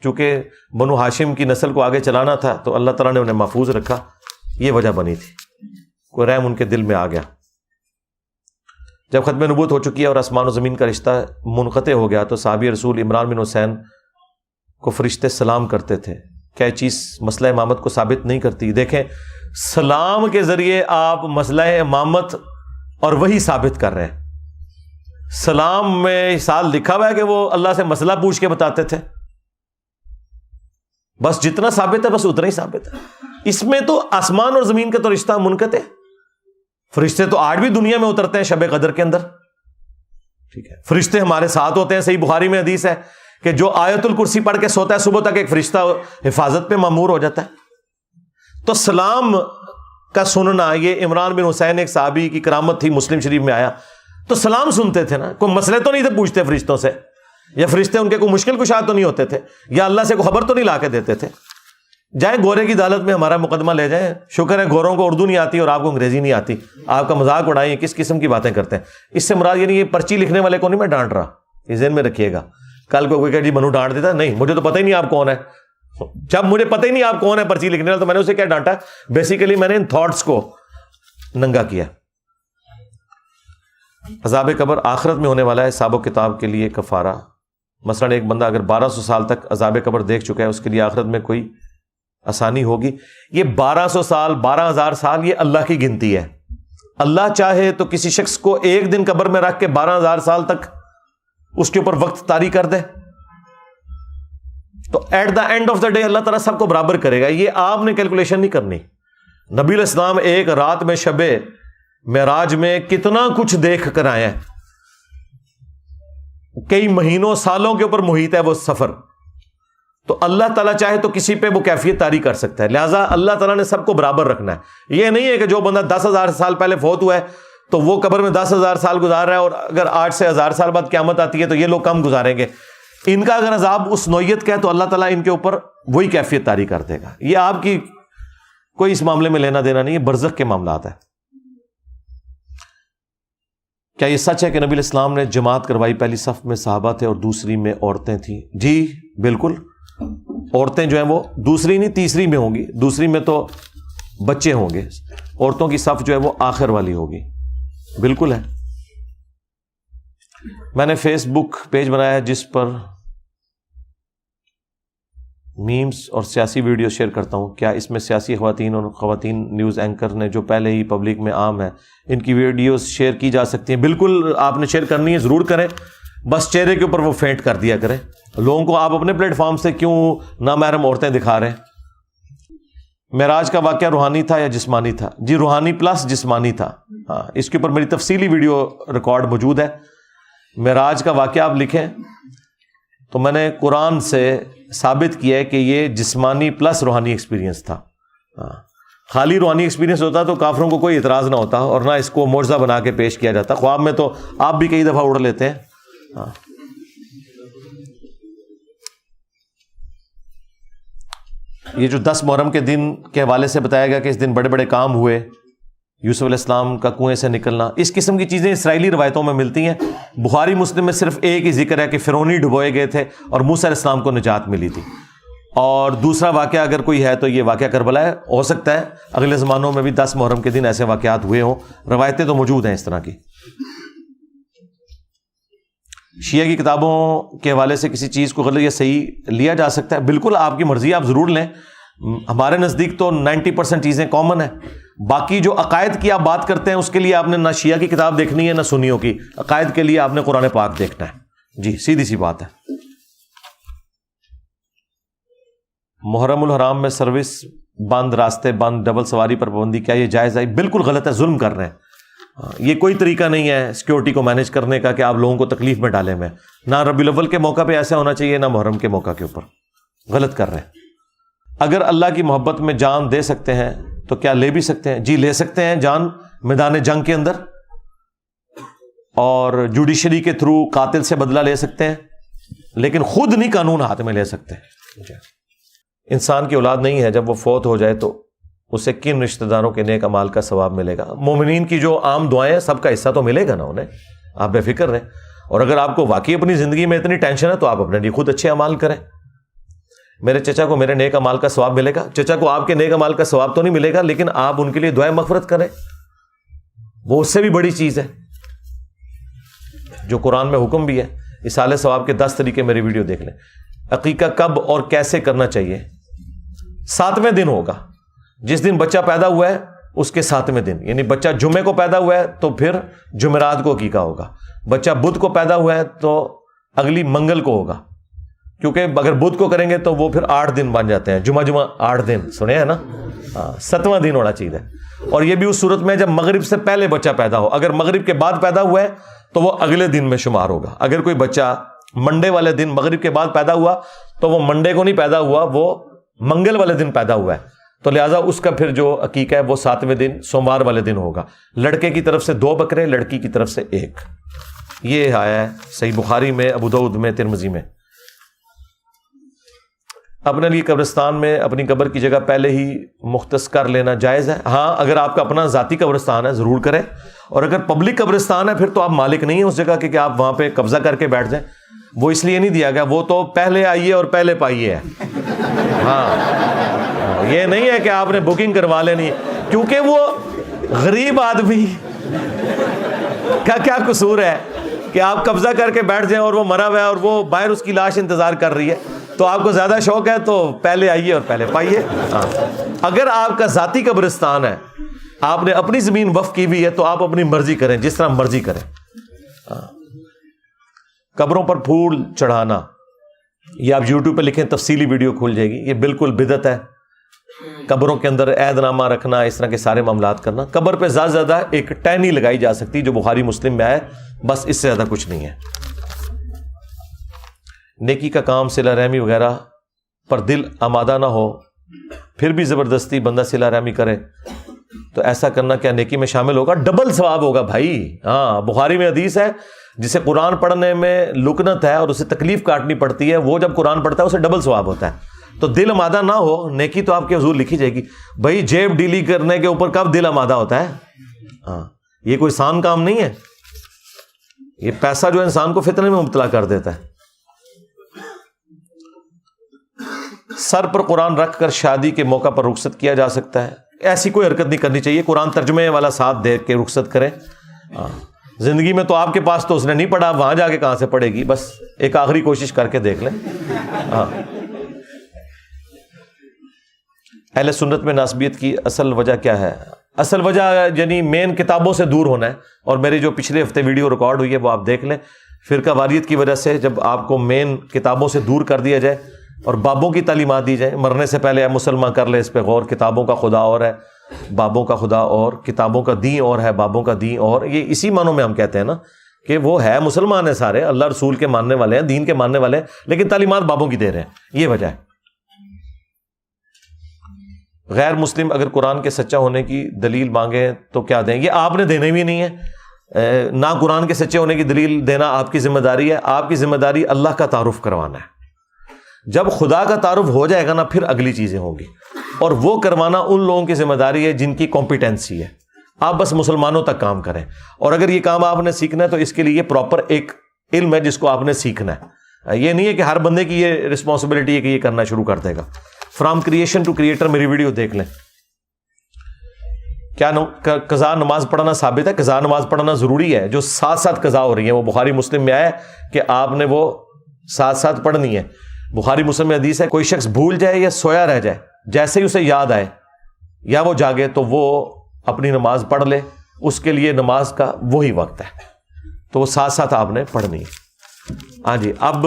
چونکہ بنو ہاشم کی نسل کو آگے چلانا تھا تو اللہ تعالیٰ نے انہیں محفوظ رکھا, یہ وجہ بنی تھی. کوئی رحم ان کے دل میں آ گیا. جب ختم نبوت ہو چکی ہے اور آسمان و زمین کا رشتہ منقطع ہو گیا تو صحابی رسول عمران بن حسین کو فرشتے سلام کرتے تھے. کیا چیز مسئلہ امامت کو ثابت نہیں کرتی؟ دیکھیں, سلام کے ذریعے آپ مسئلہ امامت اور وہی ثابت کر رہے ہیں. سلام میں سال لکھا ہوا ہے کہ وہ اللہ سے مسئلہ پوچھ کے بتاتے تھے, بس جتنا ثابت ہے بس اتنا ہی ثابت ہے. اس میں تو آسمان اور زمین کا تو رشتہ منقطع ہے. فرشتے تو آج بھی دنیا میں اترتے ہیں شب قدر کے اندر, ٹھیک ہے. فرشتے ہمارے ساتھ ہوتے ہیں. صحیح بخاری میں حدیث ہے کہ جو آیت الکرسی پڑھ کے سوتا ہے صبح تک ایک فرشتہ حفاظت پہ مامور ہو جاتا ہے. تو سلام کا سننا, یہ عمران بن حسین ایک صحابی کی کرامت تھی, مسلم شریف میں آیا, تو سلام سنتے تھے نا. کوئی مسئلے تو نہیں تھے پوچھتے فرشتوں سے, یا فرشتے ان کے کوئی مشکل کشا تو نہیں ہوتے تھے, یا اللہ سے کوئی خبر تو نہیں لا کے دیتے تھے. جائیں گورے کی عدالت میں ہمارا مقدمہ لے جائیں. شکر ہے گوروں کو اردو نہیں آتی اور آپ کو انگریزی نہیں آتی, آپ کا مذاق اڑائیں, کس قسم کی باتیں کرتے ہیں. اس سے مراد یعنی یہ پرچی لکھنے والے کو نہیں میں ڈانٹ رہا, یہ ذہن میں رکھیے گا. کل کو کوئی کہ جی منو ڈانٹ دیتا, نہیں مجھے تو پتہ ہی نہیں آپ کون ہے. جب مجھے پتہ ہی نہیں آپ کون ہے پرچی لکھنے والا, تو میں نے اسے کیا ڈانٹا؟ بیسیکلی میں نے ان تھاٹس کو ننگا کیا. عذاب قبر آخرت میں ہونے والا ہے, حساب و کتاب کے لیے کفارہ. مثلا ایک بندہ اگر 1200 سال تک عذاب قبر دیکھ چکا ہے, اس کے لیے آخرت میں کوئی آسانی ہوگی؟ یہ 1200 سال 12000 سال یہ اللہ کی گنتی ہے. اللہ چاہے تو کسی شخص کو ایک دن قبر میں رکھ کے 12000 سال تک اس کے اوپر وقت طاری کر دے, تو at the end of the day اللہ تعالیٰ سب کو برابر کرے گا. یہ آپ نے کیلکولیشن نہیں کرنی. نبی علیہ السلام ایک رات میں شب معراج میں کتنا کچھ دیکھ کر آئے ہیں. کئی مہینوں سالوں کے اوپر محیط ہے وہ سفر. تو اللہ تعالیٰ چاہے تو کسی پہ وہ کیفیت طاری کر سکتا ہے. لہٰذا اللہ تعالیٰ نے سب کو برابر رکھنا ہے. یہ نہیں ہے کہ جو بندہ 10,000 سال پہلے فوت ہوا ہے تو وہ قبر میں 10,000 سال گزار رہا ہے, اور اگر 8 سے 1000 سال بعد قیامت آتی ہے تو یہ لوگ کم گزاریں گے. ان کا اگر عذاب اس نوعیت کا ہے تو اللہ تعالیٰ ان کے اوپر وہی کیفیت طاری کر دے گا. یہ آپ کی کوئی اس معاملے میں لینا دینا نہیں ہے, برزخ کے معاملات ہیں. کیا یہ سچ ہے کہ نبی علیہ السلام نے جماعت کروائی؟ پہلی صف میں صحابہ تھے اور دوسری میں عورتیں تھیں. جی بالکل, عورتیں جو ہیں وہ دوسری نہیں تیسری میں ہوں گی. دوسری میں تو بچے ہوں گے, عورتوں کی صف جو ہے وہ آخر والی ہوگی. بالکل ہے. میں نے فیس بک پیج بنایا ہے جس پر میمز اور سیاسی ویڈیو شیئر کرتا ہوں. کیا اس میں سیاسی خواتین اور خواتین نیوز اینکر نے جو پہلے ہی پبلک میں عام ہیں, ان کی ویڈیوز شیئر کی جا سکتی ہیں؟ بالکل, آپ نے شیئر کرنی ہے, ضرور کریں. بس چہرے کے اوپر وہ فینٹ کر دیا کریں. لوگوں کو آپ اپنے پلیٹ فارم سے کیوں نامحرم عورتیں دکھا رہے ہیں؟ معراج کا واقعہ روحانی تھا یا جسمانی تھا؟ جی روحانی پلس جسمانی تھا. ہاں, اس کے اوپر میری تفصیلی ویڈیو ریکارڈ موجود ہے. معراج کا واقعہ آپ لکھیں تو میں نے قرآن سے ثابت کیا ہے کہ یہ جسمانی پلس روحانی ایکسپیرینس تھا. ہاں, خالی روحانی ایکسپیرینس ہوتا تو کافروں کو کوئی اعتراض نہ ہوتا اور نہ اس کو معجزہ بنا کے پیش کیا جاتا. خواب میں تو آپ بھی کئی دفعہ اڑ لیتے ہیں. ہاں, یہ جو 10 محرم کے دن کے حوالے سے بتایا گیا کہ اس دن بڑے بڑے کام ہوئے, یوسف علیہ السلام کا کنویں سے نکلنا, اس قسم کی چیزیں اسرائیلی روایتوں میں ملتی ہیں. بخاری مسلم میں صرف ایک ہی ذکر ہے کہ فرعونی ڈبوئے گئے تھے اور موسیٰ علیہ السلام کو نجات ملی تھی. اور دوسرا واقعہ اگر کوئی ہے تو یہ واقعہ کربلا ہے. ہو سکتا ہے اگلے زمانوں میں بھی 10 محرم کے دن ایسے واقعات ہوئے ہوں, روایتیں تو موجود ہیں اس طرح کی. شیعہ کی کتابوں کے حوالے سے کسی چیز کو غلط یا صحیح لیا جا سکتا ہے؟ بالکل, آپ کی مرضی, آپ ضرور لیں. ہمارے نزدیک تو 90% چیزیں کامن ہیں. باقی جو عقائد کی آپ بات کرتے ہیں اس کے لیے آپ نے نہ شیعہ کی کتاب دیکھنی ہے نہ سنیوں کی. عقائد کے لیے آپ نے قرآن پاک دیکھنا ہے. جی سیدھی سی بات ہے. محرم الحرام میں سروس بند، راستے بند، ڈبل سواری پر پابندی، کیا یہ جائز ہے؟ بالکل غلط ہے، ظلم کر رہے ہیں. یہ کوئی طریقہ نہیں ہے سیکیورٹی کو مینیج کرنے کا کہ آپ لوگوں کو تکلیف میں ڈالیں. میں نہ ربیع الاول کے موقع پہ ایسا ہونا چاہیے، نہ محرم کے موقع کے اوپر. غلط کر رہے ہیں. اگر اللہ کی محبت میں جان دے سکتے ہیں تو کیا لے بھی سکتے ہیں؟ جی لے سکتے ہیں جان میدان جنگ کے اندر، اور جوڈیشری کے تھرو قاتل سے بدلہ لے سکتے ہیں، لیکن خود نہیں قانون ہاتھ میں لے سکتے. انسان کی اولاد نہیں ہے، جب وہ فوت ہو جائے تو اسے کن رشتہ داروں کے نیک اعمال کا ثواب ملے گا؟ مومنین کی جو عام دعائیں ہیں سب کا حصہ تو ملے گا نا انہیں. آپ بے فکر رہیں. اور اگر آپ کو واقعی اپنی زندگی میں اتنی ٹینشن ہے تو آپ اپنے لیے خود اچھے اعمال کریں. میرے چچا کو میرے نیک اعمال کا ثواب ملے گا، چچا کو آپ کے نیک اعمال کا ثواب تو نہیں ملے گا، لیکن آپ ان کے لیے دعائیں مغفرت کریں، وہ اس سے بھی بڑی چیز ہے جو قرآن میں حکم بھی ہے. اصالہ ثواب کے 10 طریقے میری ویڈیو دیکھ لیں. عقیقہ کب اور کیسے کرنا چاہیے؟ 7ویں دن ہوگا. جس دن بچہ پیدا ہوا ہے اس کے 7ویں دن، یعنی بچہ جمعے کو پیدا ہوا ہے تو پھر جمعرات کو عقیقہ ہوگا. بچہ بدھ کو پیدا ہوا ہے تو اگلی منگل کو ہوگا، کیونکہ اگر بدھ کو کریں گے تو وہ پھر 8 دن بن جاتے ہیں. جمعہ 8 دن سنے ہیں نا. 7واں دن ہونا چاہیے. اور یہ بھی اس صورت میں جب مغرب سے پہلے بچہ پیدا ہو. اگر مغرب کے بعد پیدا ہوا ہے تو وہ اگلے دن میں شمار ہوگا. اگر کوئی بچہ منڈے والے دن مغرب کے بعد پیدا ہوا تو وہ منڈے کو نہیں پیدا ہوا، وہ منگل والے دن پیدا ہوا ہے، تو لہٰذا اس کا پھر جو عقیقہ ہے وہ 7ویں دن سوموار والے دن ہوگا. لڑکے کی طرف سے 2 بکرے، لڑکی کی طرف سے 1. یہ آیا ہے صحیح بخاری میں، ابو داؤد میں، ترمذی میں. اپنے لیے قبرستان میں اپنی قبر کی جگہ پہلے ہی مختص کر لینا جائز ہے؟ ہاں، اگر آپ کا اپنا ذاتی قبرستان ہے ضرور کریں، اور اگر پبلک قبرستان ہے پھر تو آپ مالک نہیں ہیں اس جگہ کے کہ آپ وہاں پہ قبضہ کر کے بیٹھ جائیں. وہ اس لیے نہیں دیا گیا، وہ تو پہلے آئیے اور پہلے پائیے ہے. ہاں، یہ نہیں ہے کہ آپ نے بکنگ کروا لینی، کیونکہ وہ غریب آدمی کا کیا قصور ہے کہ آپ قبضہ کر کے بیٹھ جائیں اور وہ مرا ہوا ہے اور وہ باہر اس کی لاش انتظار کر رہی ہے. تو آپ کو زیادہ شوق ہے تو پہلے آئیے اور پہلے پائیے. اگر آپ کا ذاتی قبرستان ہے، آپ نے اپنی زمین وقف کی ہوئی ہے، تو آپ اپنی مرضی کریں، جس طرح مرضی کریں. قبروں پر پھول چڑھانا، یہ آپ یوٹیوب پہ لکھیں، تفصیلی ویڈیو کھل جائے گی. یہ بالکل بدعت ہے. قبروں کے اندر عہد نامہ رکھنا، اس طرح کے سارے معاملات کرنا. قبر پہ زیادہ سے زیادہ ایک ٹہنی لگائی جا سکتی جو بخاری مسلم میں آئے، بس اس سے زیادہ کچھ نہیں ہے. نیکی کا کام صلہ رحمی وغیرہ پر دل آمادہ نہ ہو پھر بھی زبردستی بندہ صلہ رحمی کرے تو ایسا کرنا کیا نیکی میں شامل ہوگا؟ ڈبل ثواب ہوگا بھائی. ہاں، بخاری میں حدیث ہے، جسے قرآن پڑھنے میں لکنت ہے اور اسے تکلیف کاٹنی پڑتی ہے، وہ جب قرآن پڑھتا ہے اسے ڈبل ثواب ہوتا ہے. تو دل آمادہ نہ ہو، نیکی تو آپ کے حضور لکھی جائے گی. بھائی جیب ڈیلی کرنے کے اوپر کب دل آمادہ ہوتا ہے؟ ہاں، یہ کوئی آسان کام نہیں ہے. یہ پیسہ جو انسان کو فتنے میں مبتلا کر دیتا ہے. سر پر قرآن رکھ کر شادی کے موقع پر رخصت کیا جا سکتا ہے؟ ایسی کوئی حرکت نہیں کرنی چاہیے. قرآن ترجمے والا ساتھ دے کے رخصت کریں. زندگی میں تو آپ کے پاس تو اس نے نہیں پڑھا، وہاں جا کے کہاں سے پڑھے گی؟ بس ایک آخری کوشش کر کے دیکھ لیں. اہل سنت میں ناسبیت کی اصل وجہ کیا ہے؟ اصل وجہ یعنی مین کتابوں سے دور ہونا ہے. اور میری جو پچھلے ہفتے ویڈیو ریکارڈ ہوئی ہے وہ آپ دیکھ لیں. فرقہ واریت کی وجہ سے جب آپ کو مین کتابوں سے دور کر دیا جائے اور بابوں کی تعلیمات دی جائیں، مرنے سے پہلے مسلمان کر لے اس پہ غور، کتابوں کا خدا اور ہے، بابوں کا خدا اور، کتابوں کا دین اور ہے، بابوں کا دین اور. یہ اسی معنوں میں ہم کہتے ہیں نا کہ وہ ہے مسلمان ہیں سارے، اللہ رسول کے ماننے والے ہیں، دین کے ماننے والے ہیں، لیکن تعلیمات بابوں کی دے رہے ہیں. یہ وجہ ہے. غیر مسلم اگر قرآن کے سچا ہونے کی دلیل مانگیں تو کیا دیں؟ یہ آپ نے دینے بھی نہیں ہے. نہ قرآن کے سچے ہونے کی دلیل دینا آپ کی ذمہ داری ہے. آپ کی ذمہ داری اللہ کا تعارف کروانا ہے. جب خدا کا تعارف ہو جائے گا نا پھر اگلی چیزیں ہوں گی، اور وہ کروانا ان لوگوں کی ذمہ داری ہے جن کی کمپیٹنسی ہے. آپ بس مسلمانوں تک کام کریں. اور اگر یہ کام آپ نے سیکھنا ہے تو اس کے لیے پراپر ایک علم ہے جس کو آپ نے سیکھنا ہے. یہ نہیں ہے کہ ہر بندے کی یہ رسپانسبلٹی ہے کہ یہ کرنا شروع کر دے گا. فرام کریشن ٹو کریٹر میری ویڈیو دیکھ لیں. کیا قضا نماز پڑھنا ثابت ہے؟ قضا نماز پڑھنا ضروری ہے. جو ساتھ ساتھ قضا ہو رہی ہے وہ بخاری مسلم میں آیا ہے کہ آپ نے وہ ساتھ ساتھ پڑھنی ہے. بخاری مسلم میں حدیث ہے، کوئی شخص بھول جائے یا سویا رہ جائے، جیسے ہی اسے یاد آئے یا وہ جاگے تو وہ اپنی نماز پڑھ لے. اس کے لیے نماز کا وہی وقت ہے، تو وہ ساتھ ساتھ آپ نے پڑھنی ہے. ہاں جی، اب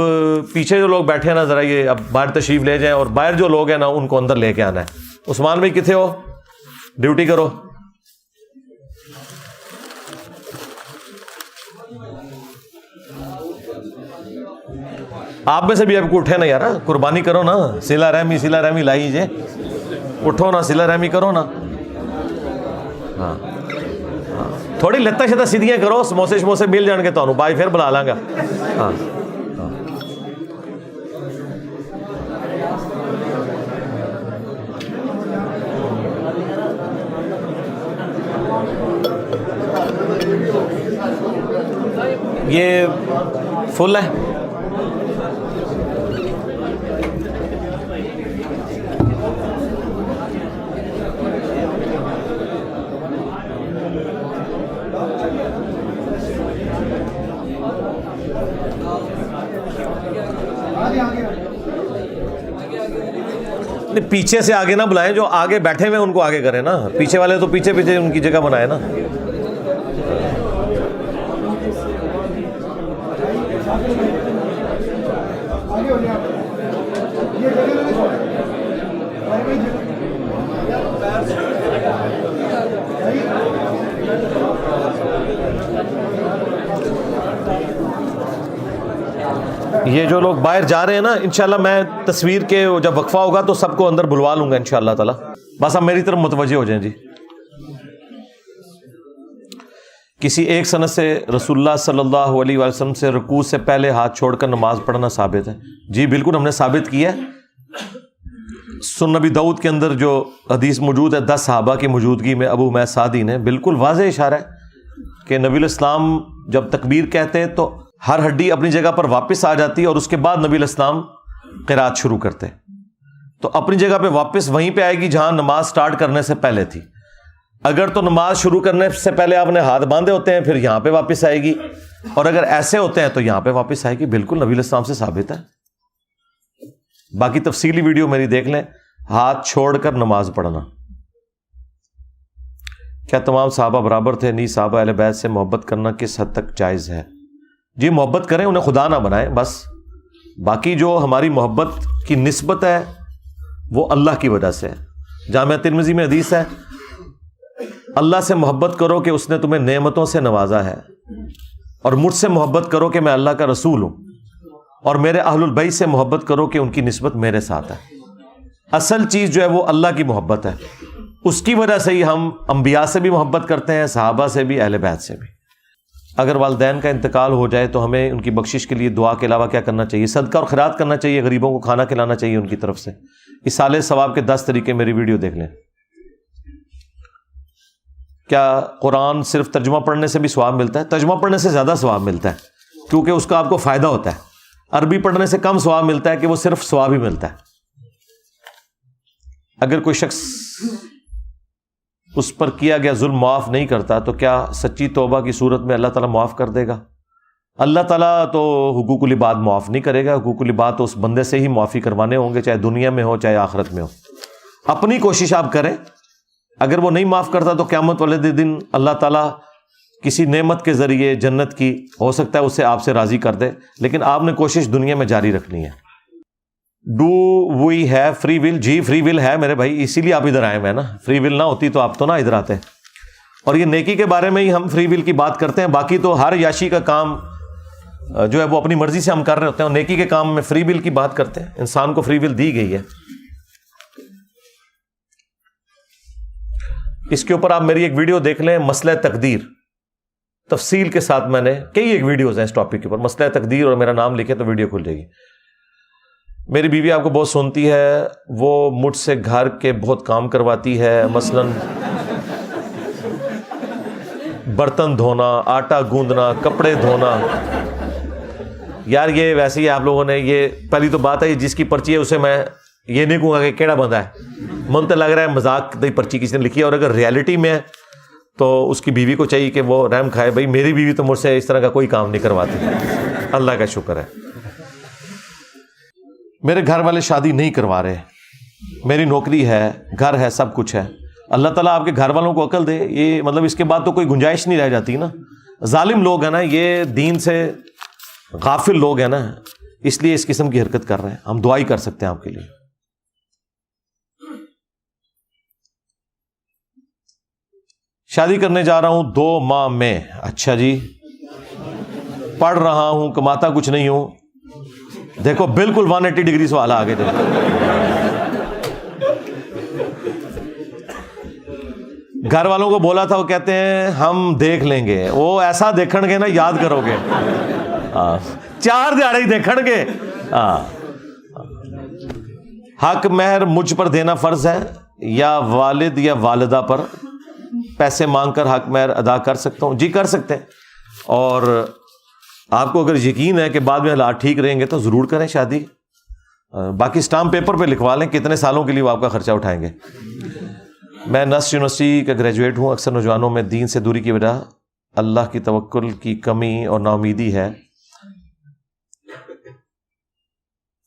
پیچھے جو لوگ بیٹھے ہیں نا ذرا یہ اب باہر تشریف لے جائیں، اور باہر جو لوگ ہیں نا ان کو اندر لے کے آنا ہے۔ عثمان بھائی کتنے ہو؟ ڈیوٹی کرو۔ آپ میں سے بھی اب کو اٹھے نا یار، قربانی کرو نا، صلہ رحمی لائیے، اٹھو نا، صلہ رحمی کرو نا۔ ہاں تھوڑی لتاں شتاں سیدھیاں کرو، سموسے شموسے مل جان گے تمہوں، بائی پھر بلا لاں گا۔ ہاں یہ فل ہے۔ پیچھے سے آگے نہ بلائیں، جو آگے بیٹھے ہوئے ان کو آگے کریں نا، پیچھے والے تو پیچھے پیچھے ان کی جگہ بنائے نا۔ یہ جو لوگ باہر جا رہے ہیں نا، انشاءاللہ میں تصویر کے جب وقفہ ہوگا تو سب کو اندر بلوا لوں گا انشاءاللہ تعالی، بس اب میری طرف متوجہ ہو جائیں۔ جی کسی ایک سند سے رسول اللہ صلی اللہ علیہ وسلم سے رکوع سے پہلے ہاتھ چھوڑ کر نماز پڑھنا ثابت ہے؟ جی بالکل، ہم نے ثابت کیا ہے۔ سنن نبی داؤد کے اندر جو حدیث موجود ہے 10 صحابہ کی موجودگی میں، ابو امیہ سعدی نے، بالکل واضح اشارہ ہے کہ نبی الاسلام جب تکبیر کہتے تو ہر ہڈی اپنی جگہ پر واپس آ جاتی اور اس کے بعد نبی الاسلام قرات شروع کرتے، تو اپنی جگہ پہ واپس وہیں پہ آئے گی جہاں نماز سٹارٹ کرنے سے پہلے تھی۔ اگر تو نماز شروع کرنے سے پہلے آپ نے ہاتھ باندھے ہوتے ہیں پھر یہاں پہ واپس آئے گی، اور اگر ایسے ہوتے ہیں تو یہاں پہ واپس آئے گی۔ بالکل نبی الاسلام سے ثابت ہے۔ باقی تفصیلی ویڈیو میری دیکھ لیں، ہاتھ چھوڑ کر نماز پڑھنا۔ کیا تمام صحابہ برابر تھے؟ نہیں، صحابہ اہل بیت سے محبت کرنا کس حد تک جائز ہے؟ جی محبت کریں، انہیں خدا نہ بنائیں بس۔ باقی جو ہماری محبت کی نسبت ہے وہ اللہ کی وجہ سے ہے۔ جامعہ ترمذی میں حدیث ہے، اللہ سے محبت کرو کہ اس نے تمہیں نعمتوں سے نوازا ہے، اور مجھ سے محبت کرو کہ میں اللہ کا رسول ہوں، اور میرے اہل البیت سے محبت کرو کہ ان کی نسبت میرے ساتھ ہے۔ اصل چیز جو ہے وہ اللہ کی محبت ہے، اس کی وجہ سے ہی ہم انبیاء سے بھی محبت کرتے ہیں، صحابہ سے بھی، اہل بیت سے بھی۔ اگر والدین کا انتقال ہو جائے تو ہمیں ان کی بخشش کے لیے دعا کے علاوہ کیا کرنا چاہیے؟ صدقہ اور خیرات کرنا چاہیے، غریبوں کو کھانا کھلانا چاہیے ان کی طرف سے۔ ایصال ثواب کے 10 طریقے میری ویڈیو دیکھ لیں۔ کیا قرآن صرف ترجمہ پڑھنے سے بھی ثواب ملتا ہے؟ ترجمہ پڑھنے سے زیادہ ثواب ملتا ہے، کیونکہ اس کا آپ کو فائدہ ہوتا ہے۔ عربی پڑھنے سے کم ثواب ملتا ہے کہ وہ صرف ثواب ہی ملتا ہے۔ اگر کوئی شخص اس پر کیا گیا ظلم معاف نہیں کرتا تو کیا سچی توبہ کی صورت میں اللہ تعالیٰ معاف کر دے گا؟ اللہ تعالیٰ تو حقوق العباد معاف نہیں کرے گا، حقوق العباد تو اس بندے سے ہی معافی کروانے ہوں گے، چاہے دنیا میں ہو چاہے آخرت میں ہو۔ اپنی کوشش آپ کریں، اگر وہ نہیں معاف کرتا تو قیامت والے دن اللہ تعالیٰ کسی نعمت کے ذریعے جنت کی ہو سکتا ہے اسے آپ سے راضی کر دے، لیکن آپ نے کوشش دنیا میں جاری رکھنی ہے۔ Do we have free will? جی فری ول ہے میرے بھائی، اسی لیے آپ ادھر آئے ہوئے ہیں نا۔ فری ول نہ ہوتی تو آپ تو نہ ادھر آتے۔ اور یہ نیکی کے بارے میں ہی ہم فری ول کی بات کرتے ہیں، باقی تو ہر یاشی کا کام جو ہے وہ اپنی مرضی سے ہم کر رہے ہوتے ہیں، اور نیکی کے کام میں فری ول کی بات کرتے ہیں۔ انسان کو فری ول دی گئی ہے۔ اس کے اوپر آپ میری ایک ویڈیو دیکھ لیں، مسئلہ تقدیر، تفصیل کے ساتھ میں نے کئی ایک ویڈیوز ہیں اس ٹاپک کے اوپر، مسئلہ تقدیر، اور میرا نام لکھے تو ویڈیو کھل جائے گی۔ میری بیوی آپ کو بہت سنتی ہے، وہ مجھ سے گھر کے بہت کام کرواتی ہے، مثلاً برتن دھونا، آٹا گوندنا، کپڑے دھونا۔ یار یہ ویسے ہی آپ لوگوں نے، یہ پہلی تو بات ہے جس کی پرچی ہے اسے میں یہ نہیں کہوں گا کہ کیڑا بندہ ہے، من تو لگ رہا ہے مذاق دی پرچی کسی نے لکھی ہے، اور اگر ریالٹی میں ہے تو اس کی بیوی کو چاہیے کہ وہ رحم کھائے۔ بھائی میری بیوی تو مجھ سے اس طرح کا کوئی کام نہیں کرواتی، اللہ کا شکر ہے۔ میرے گھر والے شادی نہیں کروا رہے، میری نوکری ہے، گھر ہے، سب کچھ ہے، اللہ تعالیٰ آپ کے گھر والوں کو عقل دے۔ یہ مطلب اس کے بعد تو کوئی گنجائش نہیں رہ جاتی نا۔ ظالم لوگ ہیں نا، یہ دین سے غافل لوگ ہیں نا، اس لیے اس قسم کی حرکت کر رہے ہیں. ہم دعا ہی کر سکتے ہیں آپ کے لیے. شادی کرنے جا رہا ہوں 2 ماہ میں. اچھا جی. پڑھ رہا ہوں، کماتا کچھ نہیں ہوں. دیکھو بالکل 180 ڈگری سوال آگے دے. گھر والوں کو بولا تھا، وہ کہتے ہیں ہم دیکھ لیں گے. وہ ایسا دیکھن گے نا یاد کرو گے. 4 دہاڑے ہی دیکھن گے. حق مہر مجھ پر دینا فرض ہے یا والد یا والدہ پر؟ پیسے مانگ کر حق مہر ادا کر سکتا ہوں؟ جی کر سکتے ہیں. اور آپ کو اگر یقین ہے کہ بعد میں حالات ٹھیک رہیں گے تو ضرور کریں شادی. باقی اسٹامپ پیپر پہ لکھوا لیں کتنے سالوں کے لیے وہ آپ کا خرچہ اٹھائیں گے. میں نس یونیورسٹی کا گریجویٹ ہوں. اکثر نوجوانوں میں دین سے دوری کی وجہ اللہ کی توکل کی کمی اور نا امیدی ہے.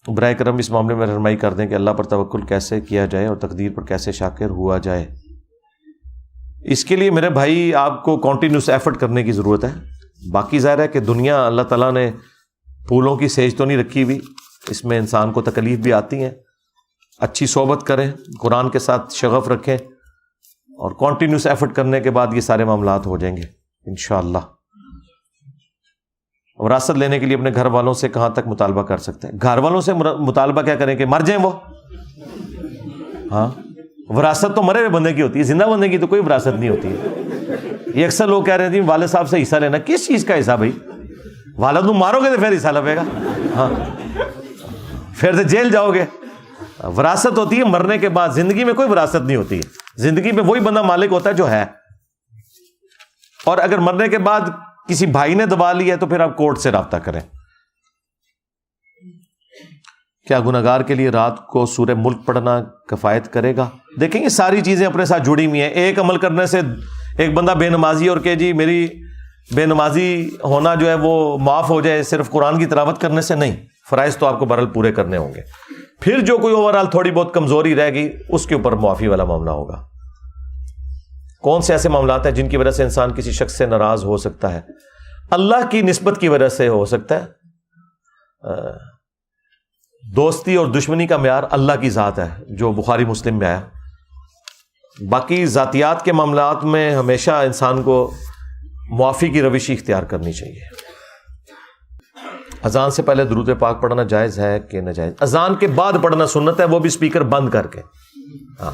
برائے کرم اس معاملے میں رہنمائی کر دیں کہ اللہ پر توکل کیسے کیا جائے اور تقدیر پر کیسے شاکر ہوا جائے. اس کے لیے میرے بھائی آپ کو کنٹینیوس ایفرٹ کرنے کی ضرورت ہے. باقی ظاہر ہے کہ دنیا اللہ تعالیٰ نے پھولوں کی سیج تو نہیں رکھی ہوئی، اس میں انسان کو تکلیف بھی آتی ہیں. اچھی صحبت کریں، قرآن کے ساتھ شغف رکھیں اور کنٹینیوس ایفرٹ کرنے کے بعد یہ سارے معاملات ہو جائیں گے انشاءاللہ. وراثت لینے کے لیے اپنے گھر والوں سے کہاں تک مطالبہ کر سکتے ہیں؟ گھر والوں سے مطالبہ کیا کریں کہ مر جائیں وہ؟ ہاں، وراثت تو مرے ہوئے بندے کی ہوتی ہے، زندہ بندے کی تو کوئی وراثت نہیں ہوتی ہے. یہ اکثر لوگ کہہ رہے تھے والد صاحب سے حصہ لینا. کس چیز کا حصہ بھائی؟ والد کو مارو گے تو پھر حصہ لگے گا. ہاں، پھر تو جیل جاؤ گے. وراثت ہوتی ہے مرنے کے بعد، زندگی میں کوئی وراثت نہیں ہوتی ہے. زندگی میں وہی بندہ مالک ہوتا ہے جو ہے. اور اگر مرنے کے بعد کسی بھائی نے دبا لیا ہے تو پھر آپ کورٹ سے رابطہ کریں. کیا گناہگار کے لیے رات کو سورہ ملک پڑھنا کفایت کرے گا؟ دیکھیں یہ ساری چیزیں اپنے ساتھ جڑی ہوئی ہیں. ایک عمل کرنے سے ایک بندہ بے نمازی اور کہ جی میری بے نمازی ہونا جو ہے وہ معاف ہو جائے صرف قرآن کی تلاوت کرنے سے نہیں. فرائض تو آپ کو بہرحال پورے کرنے ہوں گے. پھر جو کوئی اوورآل تھوڑی بہت کمزوری رہ گئی اس کے اوپر معافی والا معاملہ ہوگا. کون سے ایسے معاملات ہیں جن کی وجہ سے انسان کسی شخص سے ناراض ہو سکتا ہے؟ اللہ کی نسبت کی وجہ سے ہو سکتا ہے. دوستی اور دشمنی کا معیار اللہ کی ذات ہے جو بخاری مسلم میں آیا. باقی ذاتیات کے معاملات میں ہمیشہ انسان کو معافی کی روش اختیار کرنی چاہیے. اذان سے پہلے درود پاک پڑھنا جائز ہے کہ ناجائز؟ اذان کے بعد پڑھنا سنت ہے، وہ بھی اسپیکر بند کر کے. ہاں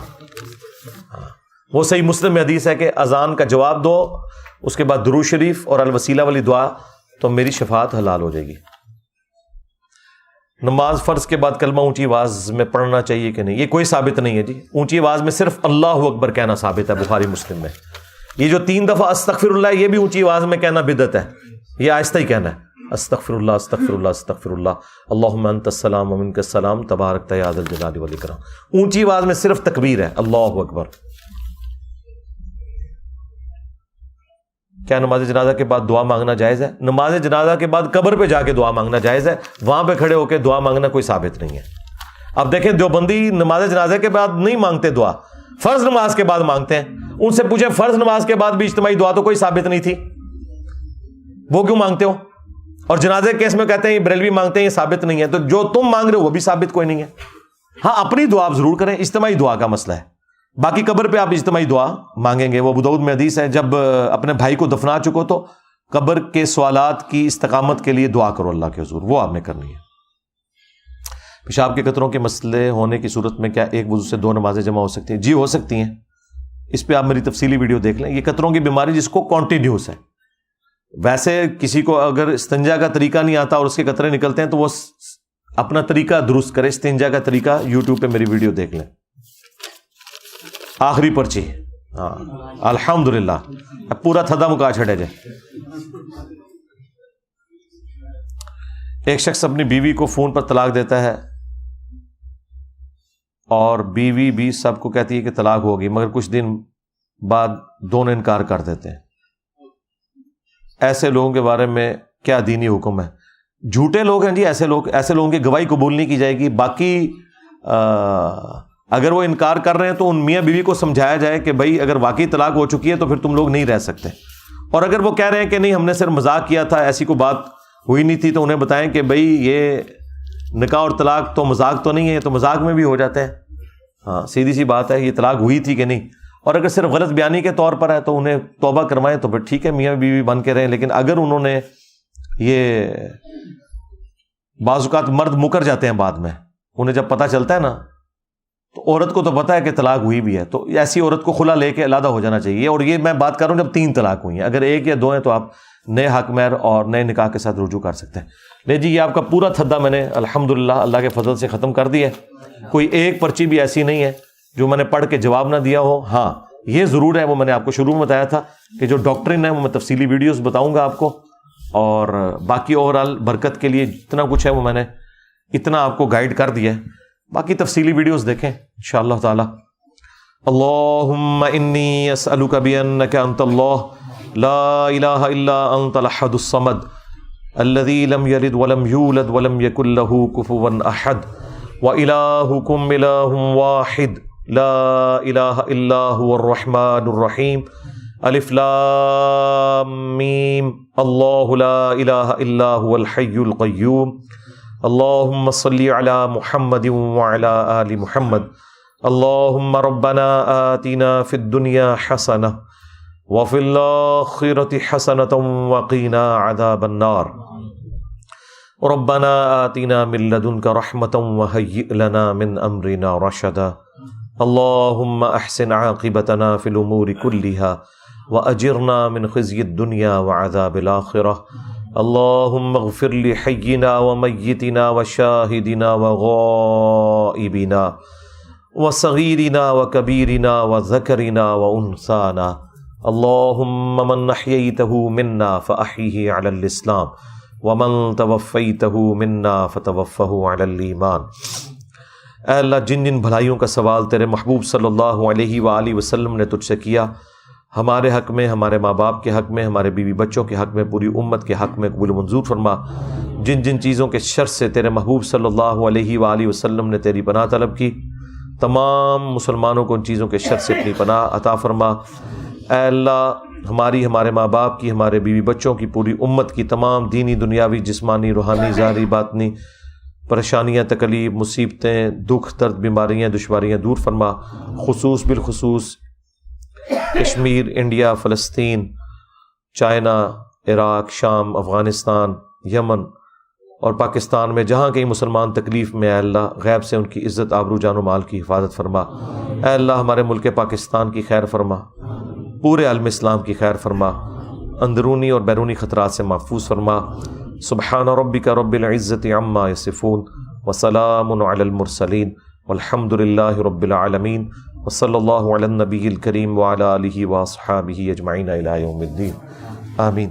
وہ صحیح مسلم میں حدیث ہے کہ اذان کا جواب دو، اس کے بعد درود شریف اور الوسیلہ والی دعا، تو میری شفاعت حلال ہو جائے گی. نماز فرض کے بعد کلمہ اونچی آواز میں پڑھنا چاہیے کہ نہیں؟ یہ کوئی ثابت نہیں ہے جی. اونچی آواز میں صرف اللہ اکبر کہنا ثابت ہے بخاری مسلم میں. یہ جو 3 دفعہ استغفر اللہ یہ بھی اونچی آواز میں کہنا بدعت ہے. یہ آہستہ ہی کہنا ہے، استغفر اللہ استغفر اللہ استغفر اللہ، اللہم انت السلام و منک السلام تبارک یا ذا الجلال والاکرام. اونچی آواز میں صرف تکبیر ہے، اللہ اکبر. کیا نماز جنازہ کے بعد دعا مانگنا جائز ہے؟ نماز جنازہ کے بعد قبر پہ جا کے دعا مانگنا جائز ہے، وہاں پہ کھڑے ہو کے دعا مانگنا کوئی ثابت نہیں ہے. اب دیکھیں دیوبندی نماز جنازہ کے بعد نہیں مانگتے دعا، فرض نماز کے بعد مانگتے ہیں. ان سے پوچھیں فرض نماز کے بعد بھی اجتماعی دعا تو کوئی ثابت نہیں تھی، وہ کیوں مانگتے ہو؟ اور جنازے کے کیس میں کہتے ہیں یہ بریلوی مانگتے ہیں، یہ ثابت نہیں ہے. تو جو تم مانگ رہے ہو وہ بھی ثابت کوئی نہیں ہے. ہاں اپنی دعا آپ ضرور کریں، اجتماعی دعا کا مسئلہ ہے. باقی قبر پہ آپ اجتماعی دعا مانگیں گے. وہ ابو داؤد میں حدیث ہے جب اپنے بھائی کو دفنا چکو تو قبر کے سوالات کی استقامت کے لیے دعا کرو اللہ کے حضور، وہ آپ نے کرنی ہے. پیشاب کے قطروں کے مسئلے ہونے کی صورت میں کیا ایک وضو سے 2 نمازیں جمع ہو سکتی ہیں؟ جی ہو سکتی ہیں. اس پہ آپ میری تفصیلی ویڈیو دیکھ لیں. یہ قطروں کی بیماری جس کو کانٹینیوس ہے. ویسے کسی کو اگر استنجا کا طریقہ نہیں آتا اور اس کے قطرے نکلتے ہیں تو وہ اپنا طریقہ درست کرے. استنجا کا طریقہ یوٹیوب پہ میری ویڈیو دیکھ لیں. آخری پرچی. ہاں الحمدللہ اب پورا تھدا مکا چھڑے جائے. ایک شخص اپنی بیوی کو فون پر طلاق دیتا ہے اور بیوی بھی سب کو کہتی ہے کہ طلاق ہوگی، مگر کچھ دن بعد دونوں انکار کر دیتے ہیں. ایسے لوگوں کے بارے میں کیا دینی حکم ہے؟ جھوٹے لوگ ہیں جی ایسے لوگوں کی گواہی قبول نہیں کی جائے گی. باقی اگر وہ انکار کر رہے ہیں تو ان میاں بیوی کو سمجھایا جائے کہ بھائی اگر واقعی طلاق ہو چکی ہے تو پھر تم لوگ نہیں رہ سکتے. اور اگر وہ کہہ رہے ہیں کہ نہیں ہم نے صرف مذاق کیا تھا، ایسی کوئی بات ہوئی نہیں تھی تو انہیں بتائیں کہ بھئی یہ نکاح اور طلاق تو مذاق تو نہیں ہے، یہ تو مذاق میں بھی ہو جاتے ہیں. ہاں سیدھی سی بات ہے، یہ طلاق ہوئی تھی کہ نہیں. اور اگر صرف غلط بیانی کے طور پر ہے تو انہیں توبہ کروائیں تو پھر ٹھیک ہے، میاں بیوی بن کے رہیں. لیکن اگر انہوں نے یہ بعض اوقات مرد مکر جاتے ہیں بعد میں، انہیں جب پتہ چلتا ہے نا تو عورت کو تو پتہ ہے کہ طلاق ہوئی بھی ہے، تو ایسی عورت کو خلا لے کے علیحدہ ہو جانا چاہیے. اور یہ میں بات کر رہا ہوں جب 3 طلاق ہوئی ہیں. اگر 1 یا 2 ہیں تو آپ نئے حق مہر اور نئے نکاح کے ساتھ رجوع کر سکتے ہیں. لے جی، یہ آپ کا پورا تھدا میں نے الحمدللہ اللہ کے فضل سے ختم کر دیا ہے. کوئی ایک پرچی بھی ایسی نہیں ہے جو میں نے پڑھ کے جواب نہ دیا ہو. ہاں یہ ضرور ہے، وہ میں نے آپ کو شروع میں بتایا تھا کہ جو ڈاکٹرن ہے وہ میں تفصیلی ویڈیوز بتاؤں گا آپ کو. اور باقی اوور آل برکت کے لیے جتنا کچھ ہے وہ میں نے اتنا آپ کو گائیڈ کر دیا ہے. باقی تفصیلی ویڈیوز دیکھیں انشاءاللہ تعالی. اللہم انی اسألک بانک انت اللہ لا الہ الا انت الاحد الصمد الذی لم یلد ولم یولد ولم یکن لہ کفوا احد وإلہکم الہ واحد لا الہ الا هو الرحمن الرحیم الف لام میم اللہ لا الہ الا هو الحی القیوم اللہم صلی علی محمد وعلی آل محمد اللہم ربنا آتنا فی الدنیا حسنہ وفی الآخرة حسنة وقینا عذاب النار ربنا آتنا من لدنک رحمة وہیئ لنا من امرنا رشدا اللہم احسن عاقبتنا فی الامور كلها واجرنا من خزي الدنيا وعذاب الآخرة اللہم اغفر لحینا ومیتنا وشاہدنا وغائبنا وصغیرنا وکبیرنا وذکرنا وانثانا اللہم من احییتہ منا فاحیہ علی الاسلام ومن توفیتہ منا فتوفہ علی الایمان. اے اللہ، جن جن بھلائیوں کا سوال تیرے محبوب صلی اللہ علیہ وآلہ وسلم نے تجھ سے کیا، ہمارے حق میں، ہمارے ماں باپ کے حق میں، ہمارے بیوی بچوں کے حق میں، پوری امت کے حق میں قبول منظور فرما. جن جن چیزوں کے شر سے تیرے محبوب صلی اللہ علیہ وآلہ وسلم نے تیری پناہ طلب کی، تمام مسلمانوں کو ان چیزوں کے شر سے اپنی پناہ عطا فرما. اے اللہ، ہماری، ہمارے ماں باپ کی، ہمارے بیوی بچوں کی، پوری امت کی تمام دینی، دنیاوی، جسمانی، روحانی، ظاہری، باطنی پریشانیاں، تکلیف، مصیبتیں، دکھ، درد، بیماریاں، دشواریاں دور فرما. بالخصوص کشمیر، انڈیا، فلسطین، چائنا، عراق، شام، افغانستان، یمن اور پاکستان میں جہاں کہیں مسلمان تکلیف میں، اے اللہ غیب سے ان کی عزت، آبرو، جان و مال کی حفاظت فرما. اے اللہ، ہمارے ملک پاکستان کی خیر فرما، پورے عالم اسلام کی خیر فرما، اندرونی اور بیرونی خطرات سے محفوظ فرما. سبحان ربک رب العزت عما یصفون وسلام علی المرسلین والحمد للہ رب العالمین وصلی اللہ علی النبی الکریم وعلی آلہ واصحابہ اجمعین الی یوم الدین. آمین.